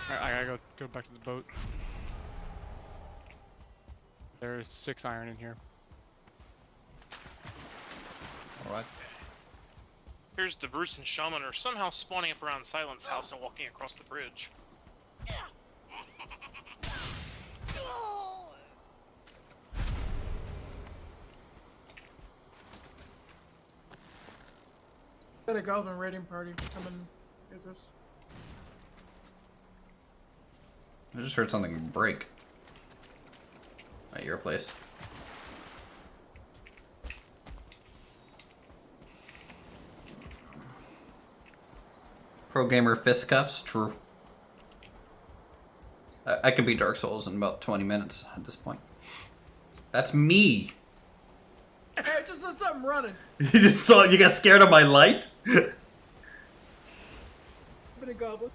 I gotta go back to the boat. There's 6 iron in here. Alright. Here's the Bruce and Shaman are somehow spawning up around Silent's house and walking across the bridge. Got a goblin raiding party coming. Uthris. I just heard something break. At your place. Pro gamer fistcuffs, true. I can beat Dark Souls in about 20 minutes at this point. That's me. I just saw something running. You just saw it. You got scared of my light. Been a goblin.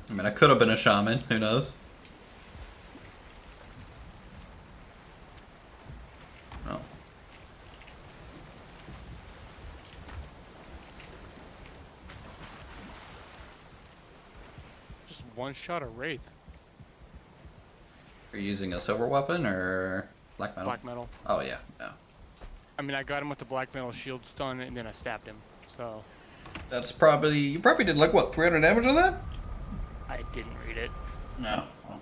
I mean, I could have been a shaman. Who knows? Oh. Just one shot of Wraith. Are you using a silver weapon or black metal? Black metal. Oh yeah, no. I mean, I got him with the black metal shield stun, and then I stabbed him. So That's probably you probably did like what 300 damage on that? I didn't read it. No. Well,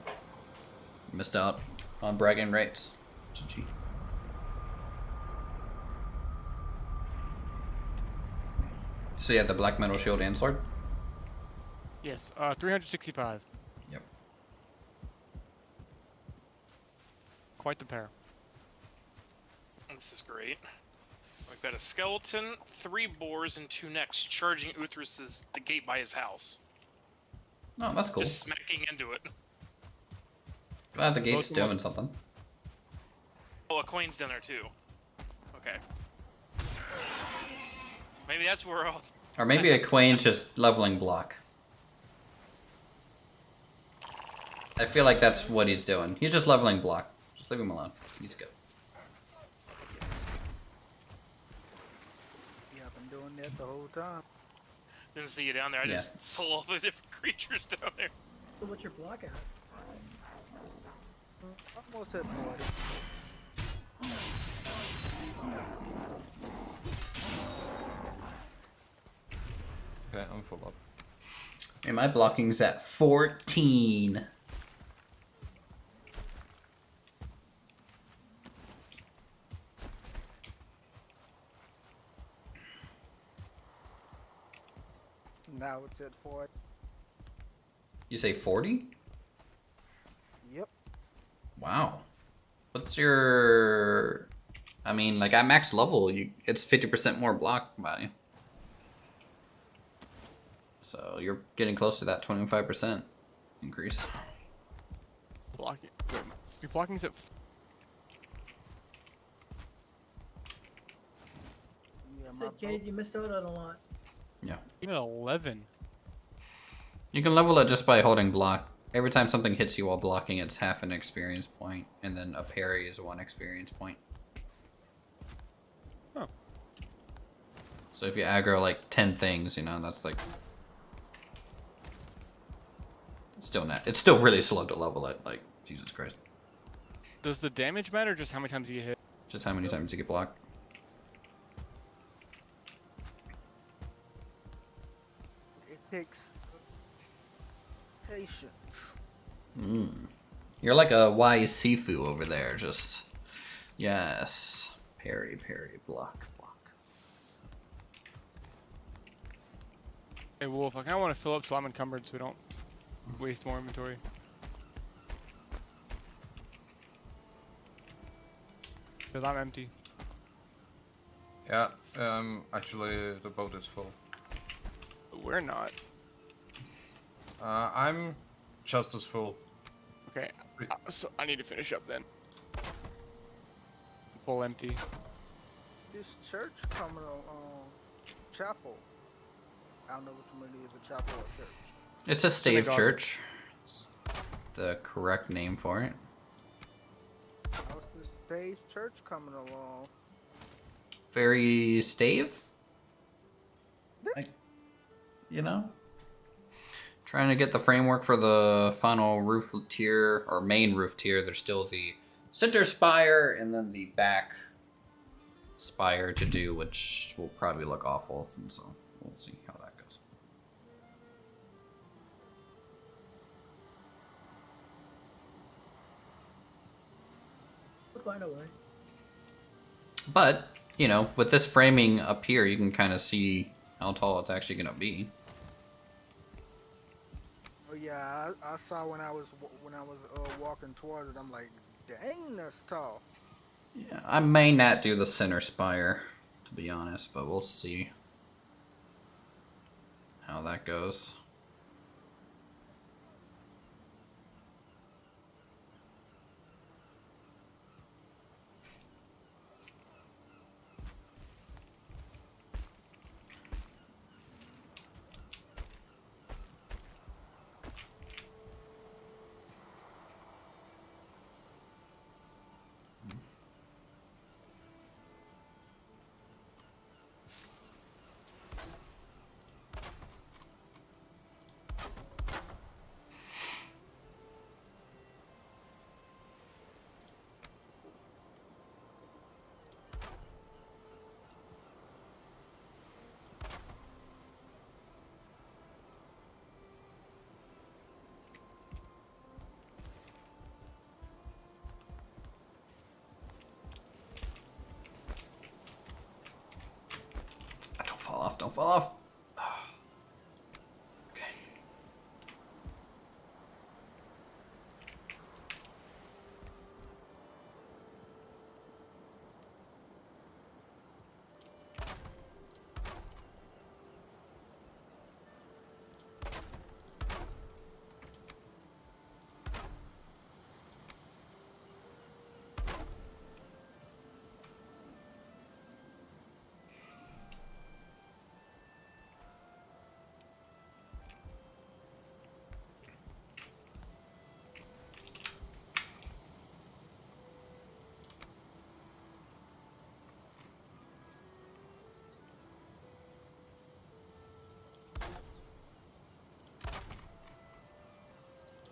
missed out on bragging rates. GG. So you had the black metal shield and sword? Yes, 365. Yep. Quite the pair. This is great. We've got a skeleton, 3 boars, and 2 necks charging Uthris' the gate by his house. Oh, that's cool. Just smacking into it. Glad the gate's Both of doing us- something. Oh, a queen's down there too. Okay. Maybe that's where all... Or maybe a queen's just leveling block. I feel like that's what he's doing. He's just leveling block. Just leave him alone. He's good. Yeah, I've been doing that the whole time. Didn't see you down there. I Yeah. just saw all the different creatures down there. So what's your block at? Almost at 40. Okay, I'm full up. And my blocking's at 14. Now it's at 40. You say 40? Yep. Wow. What's your... I mean, like, at max level, it's 50% more block value. So, you're getting close to that 25% increase. Blocking. Wait, your blocking's at. Yeah, my Said Cade, you missed out on a lot. Yeah. Even at 11. You can level it just by holding block. Every time something hits you while blocking, it's half an experience point, and then a parry is 1 experience point. Oh. So if you aggro like 10 things, you know, that's like... It's still really slow to level it, like, Jesus Christ. Does the damage matter, or just how many times you get hit? Just how many times you get blocked. It takes patience. You're like a wise Sifu over there, just... Yes. Parry, parry, block, block. Hey Wolf, I kind of want to fill up so I'm encumbered so we don't waste more inventory. Because I'm empty. Yeah, actually the boat is full. We're not. I'm just as full. Okay, so I need to finish up then. Full empty. This church coming on chapel. I don't know which one it is, a chapel or church. It's a stave Synagogue. church. The correct name for it. How's this stage church coming along? Very stave? you know? Trying to get the framework for the final roof tier, or main roof tier. There's still the center spire and then the back spire to do, which will probably look awful, and so we'll see how that goes. We'll find a way. But, you know, with this framing up here, you can kind of see how tall it's actually going to be. Oh yeah, I saw when I was walking towards it. I'm like, dang, that's tall. Yeah, I may not do the center spire, to be honest, but we'll see how that goes. Don't fall off, don't fall off. Okay.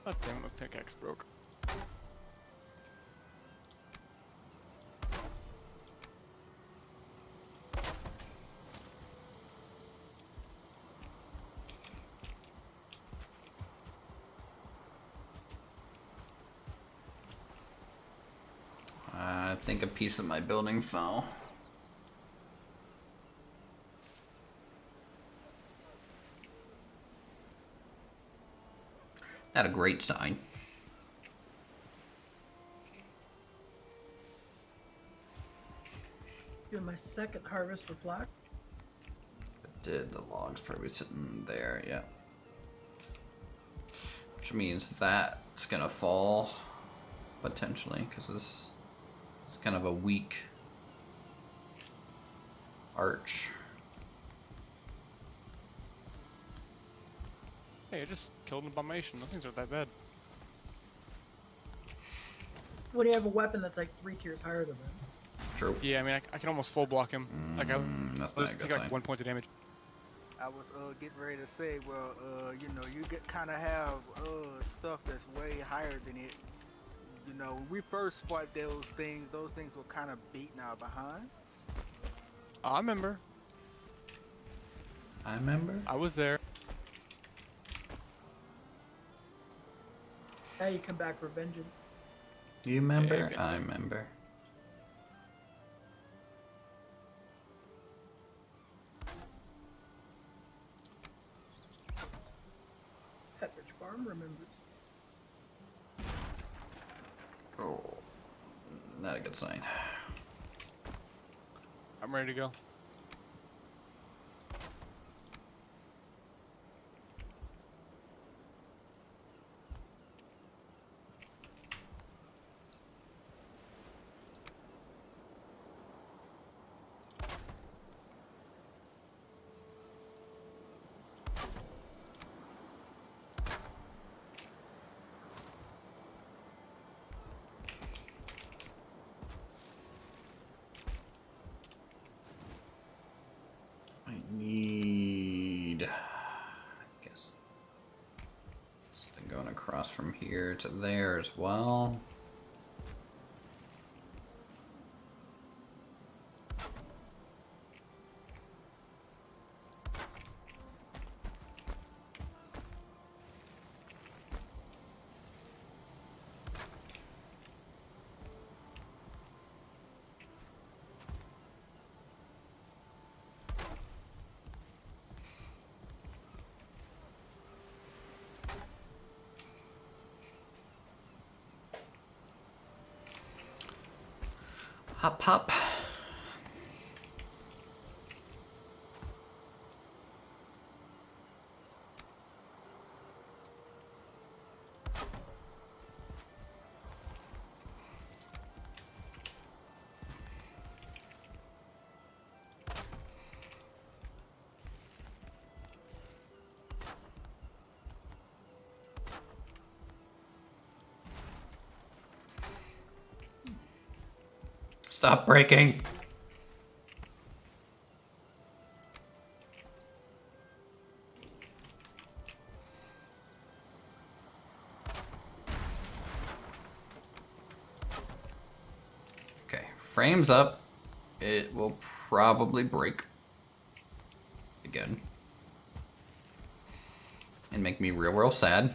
God damn, my pickaxe broke. I think a piece of my building fell. Not a great sign. Doing my second harvest for flax. Did the logs probably sitting there? Yeah. Which means that's gonna fall potentially, because this is kind of a weak arch. Hey, I just killed an abomination. Those things aren't that bad. When you have a weapon that's like 3 tiers higher than that. True. Yeah, I mean, I can almost full block him. Like, I'll That's not a just good take like sign. 1 point of damage. I was getting ready to say, well, you know, you kind of have stuff that's way higher than it. You know, when we first fought those things were kind of beating our behinds. I remember. I remember. I was there. Now you come back for vengeance. You remember? Yeah, I remember. Pepperidge Farm remembers. Oh, not a good sign. I'm ready to go. I need here to there as well. Hop, hop. Stop breaking. Okay, frames up. It will probably break again and make me real sad.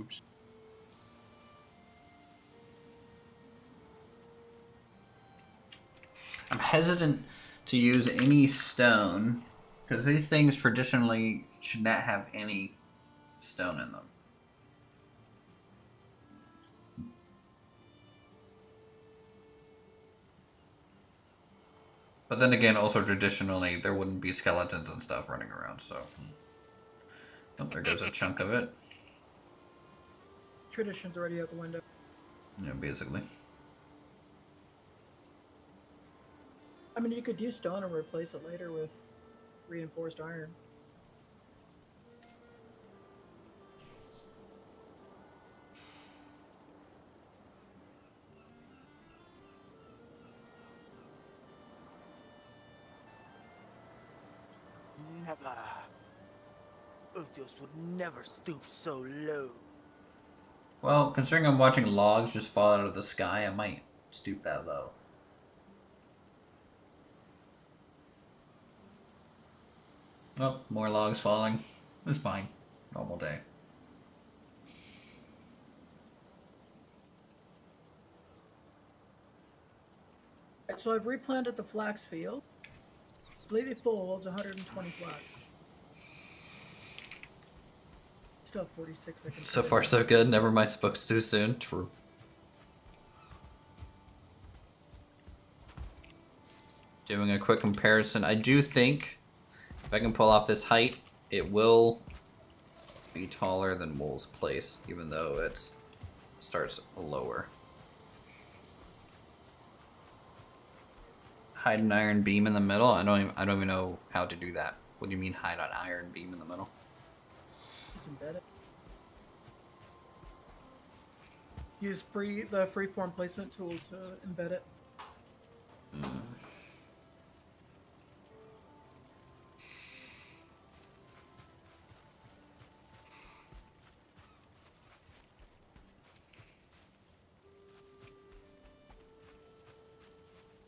Oops. I'm hesitant to use any stone because these things traditionally should not have any stone in them. But then again, also traditionally, there wouldn't be skeletons and stuff running around, so... Oh, there goes a chunk of it. Tradition's already out the window. Yeah, basically. I mean, you could use stone and replace it later with reinforced iron. Never. Uthris would never stoop so low. Well, considering I'm watching logs just fall out of the sky, I might stoop that low. Oh, more logs falling. It's fine. Normal day. Right, so I've replanted the flax field. I believe it full holds 120 flax. Still have 46 seconds. So far, so good. Never mind, spoke too soon. True. Doing a quick comparison, I do think if I can pull off this height, it will be taller than Wool's place, even though it starts lower. Hide an iron beam in the middle. I don't even know how to do that. What do you mean hide an iron beam in the middle? Just embed it. Use the freeform placement tool to embed it.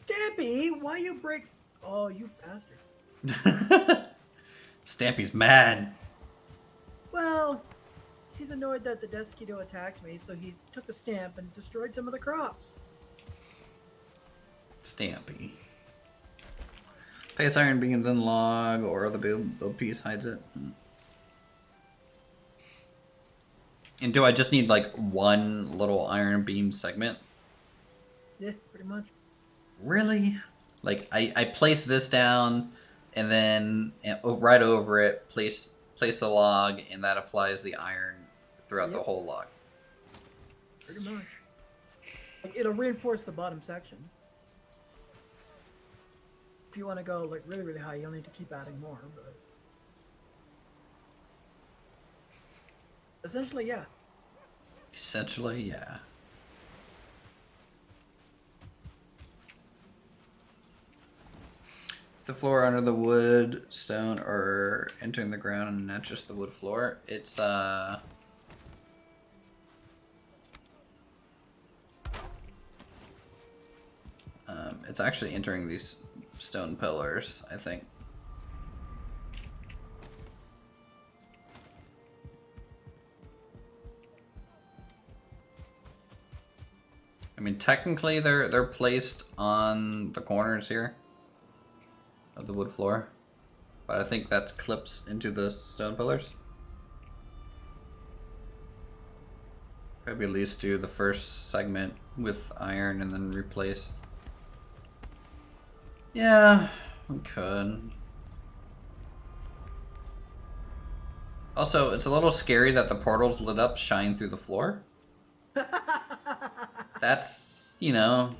Stampy, why you break? Oh, you bastard. Stampy's mad. Well, he's annoyed that the Desquito attacked me, so he took a stamp and destroyed some of the crops. Stampy. Place iron beam, then log, or the build piece hides it. And do I just need like one little iron beam segment? Yeah, pretty much. Really? Like I place this down, and then right over it place the log, and that applies the iron throughout the whole log. Pretty much. Like, it'll reinforce the bottom section. if you want to go like really, really high, you'll need to keep adding more. But essentially, yeah. Essentially, yeah. The floor under the wood, stone, or entering the ground, and not just the wood floor. It's it's actually entering these stone pillars, I think. I mean, technically they're placed on the corners here of the wood floor, but I think that's clips into the stone pillars. Maybe at least do the first segment with iron and then replace. Yeah, we could. Also, it's a little scary that the portals lit up shine through the floor. That's, you know.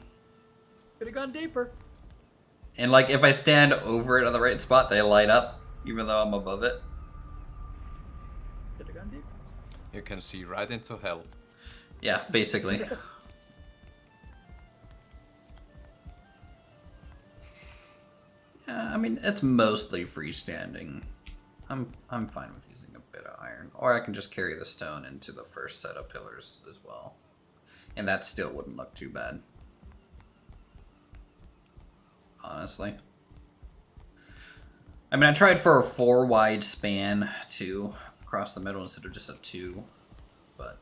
Could have gone deeper. And like if I stand over it on the right spot, they light up even though I'm above it. Could have gone deeper. You can see right into hell. Yeah, basically. Yeah, I mean it's mostly freestanding. I'm fine with using a bit of iron, or I can just carry the stone into the first set of pillars as well, and that still wouldn't look too bad. Honestly. I mean, I tried for a 4 wide span too, across the middle instead of just a 2, but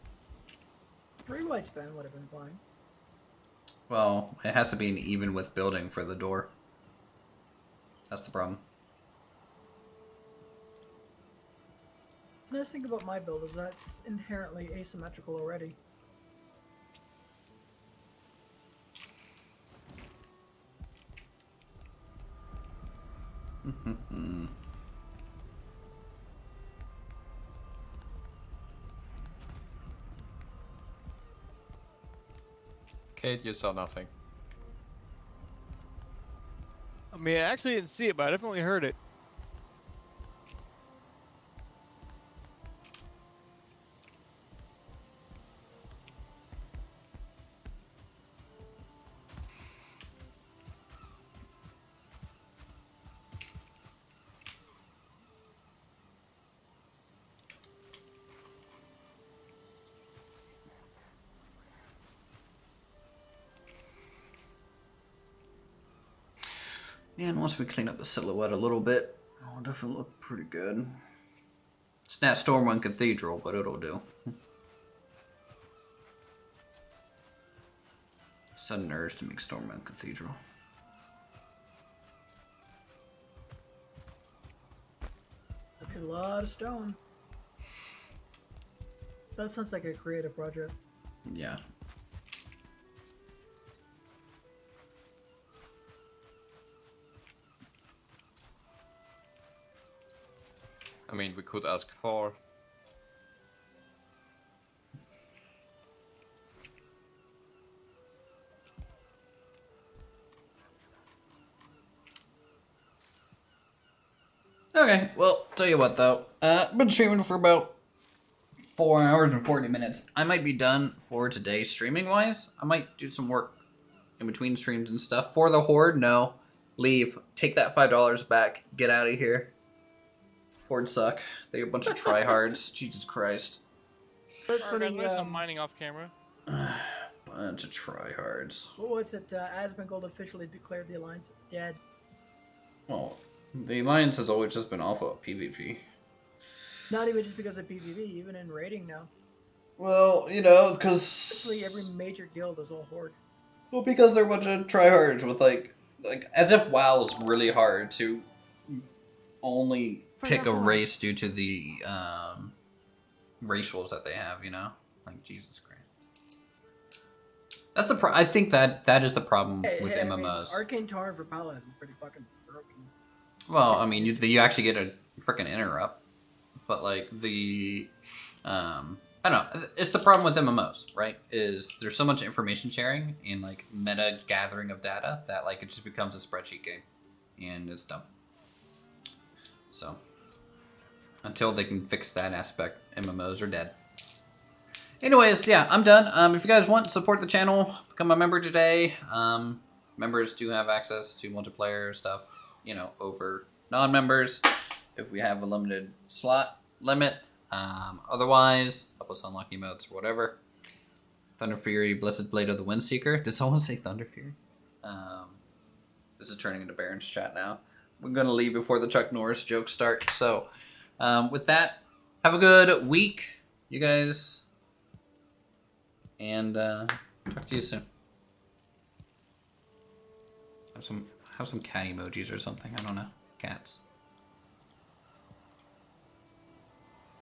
3 wide span would have been fine. well, it has to be an even width building for the door. That's the problem. The nice thing about my build is that it's inherently asymmetrical already. Kate, you saw nothing. I mean, I actually didn't see it, but I definitely heard it. And once we clean up the silhouette a little bit, it'll definitely look pretty good. It's not Stormwind Cathedral, but it'll do. Sudden urge to make Stormwind Cathedral. That'd be a lot of stone. That sounds like a creative project. Yeah. I mean, we could ask Thor. Okay, well, tell you what though. I've been streaming for about 4 hours and 40 minutes. I might be done for today streaming wise. I might do some work in between streams and stuff. For the Horde, no. Leave. Take that $5 back. Get out of here. Horde suck. They're a bunch of tryhards. Jesus Christ. First Alright, guys, putting, there's some mining off camera. Bunch of tryhards. what's it? Asmongold officially declared the alliance dead. Well, the Alliance has always just been alpha PvP. Not even just because of PvP, even in raiding now. Well, you know, because... Actually, every major guild is all Horde. Well, because they're a bunch of tryhards with, like, as if WoW is really hard to only pick a race due to the, racials that they have, you know? Like, Jesus Christ. That's the I think that is the problem with I mean, MMOs. Arcane Torrent for Paladin is pretty fucking broken. Well, I mean, you actually get a freaking interrupt. But, like, the, I don't know. It's the problem with MMOs, right? Is there's so much information sharing and, like, meta gathering of data that, like, it just becomes a spreadsheet game. and it's dumb. So, until they can fix that aspect, MMOs are dead. Anyways, yeah, I'm done. If you guys want to support the channel, become a member today. Members do have access to multiplayer stuff, you know, over non-members if we have a limited slot limit. Otherwise, help us unlock emotes or whatever. Thunder Fury, Blessed Blade of the Windseeker. Did someone say Thunder Fury? This is turning into Baron's chat now. We're going to leave before the Chuck Norris jokes start. So, with that, have a good week, you guys. And talk to you soon. Have some cat emojis or something. I don't know. Cats.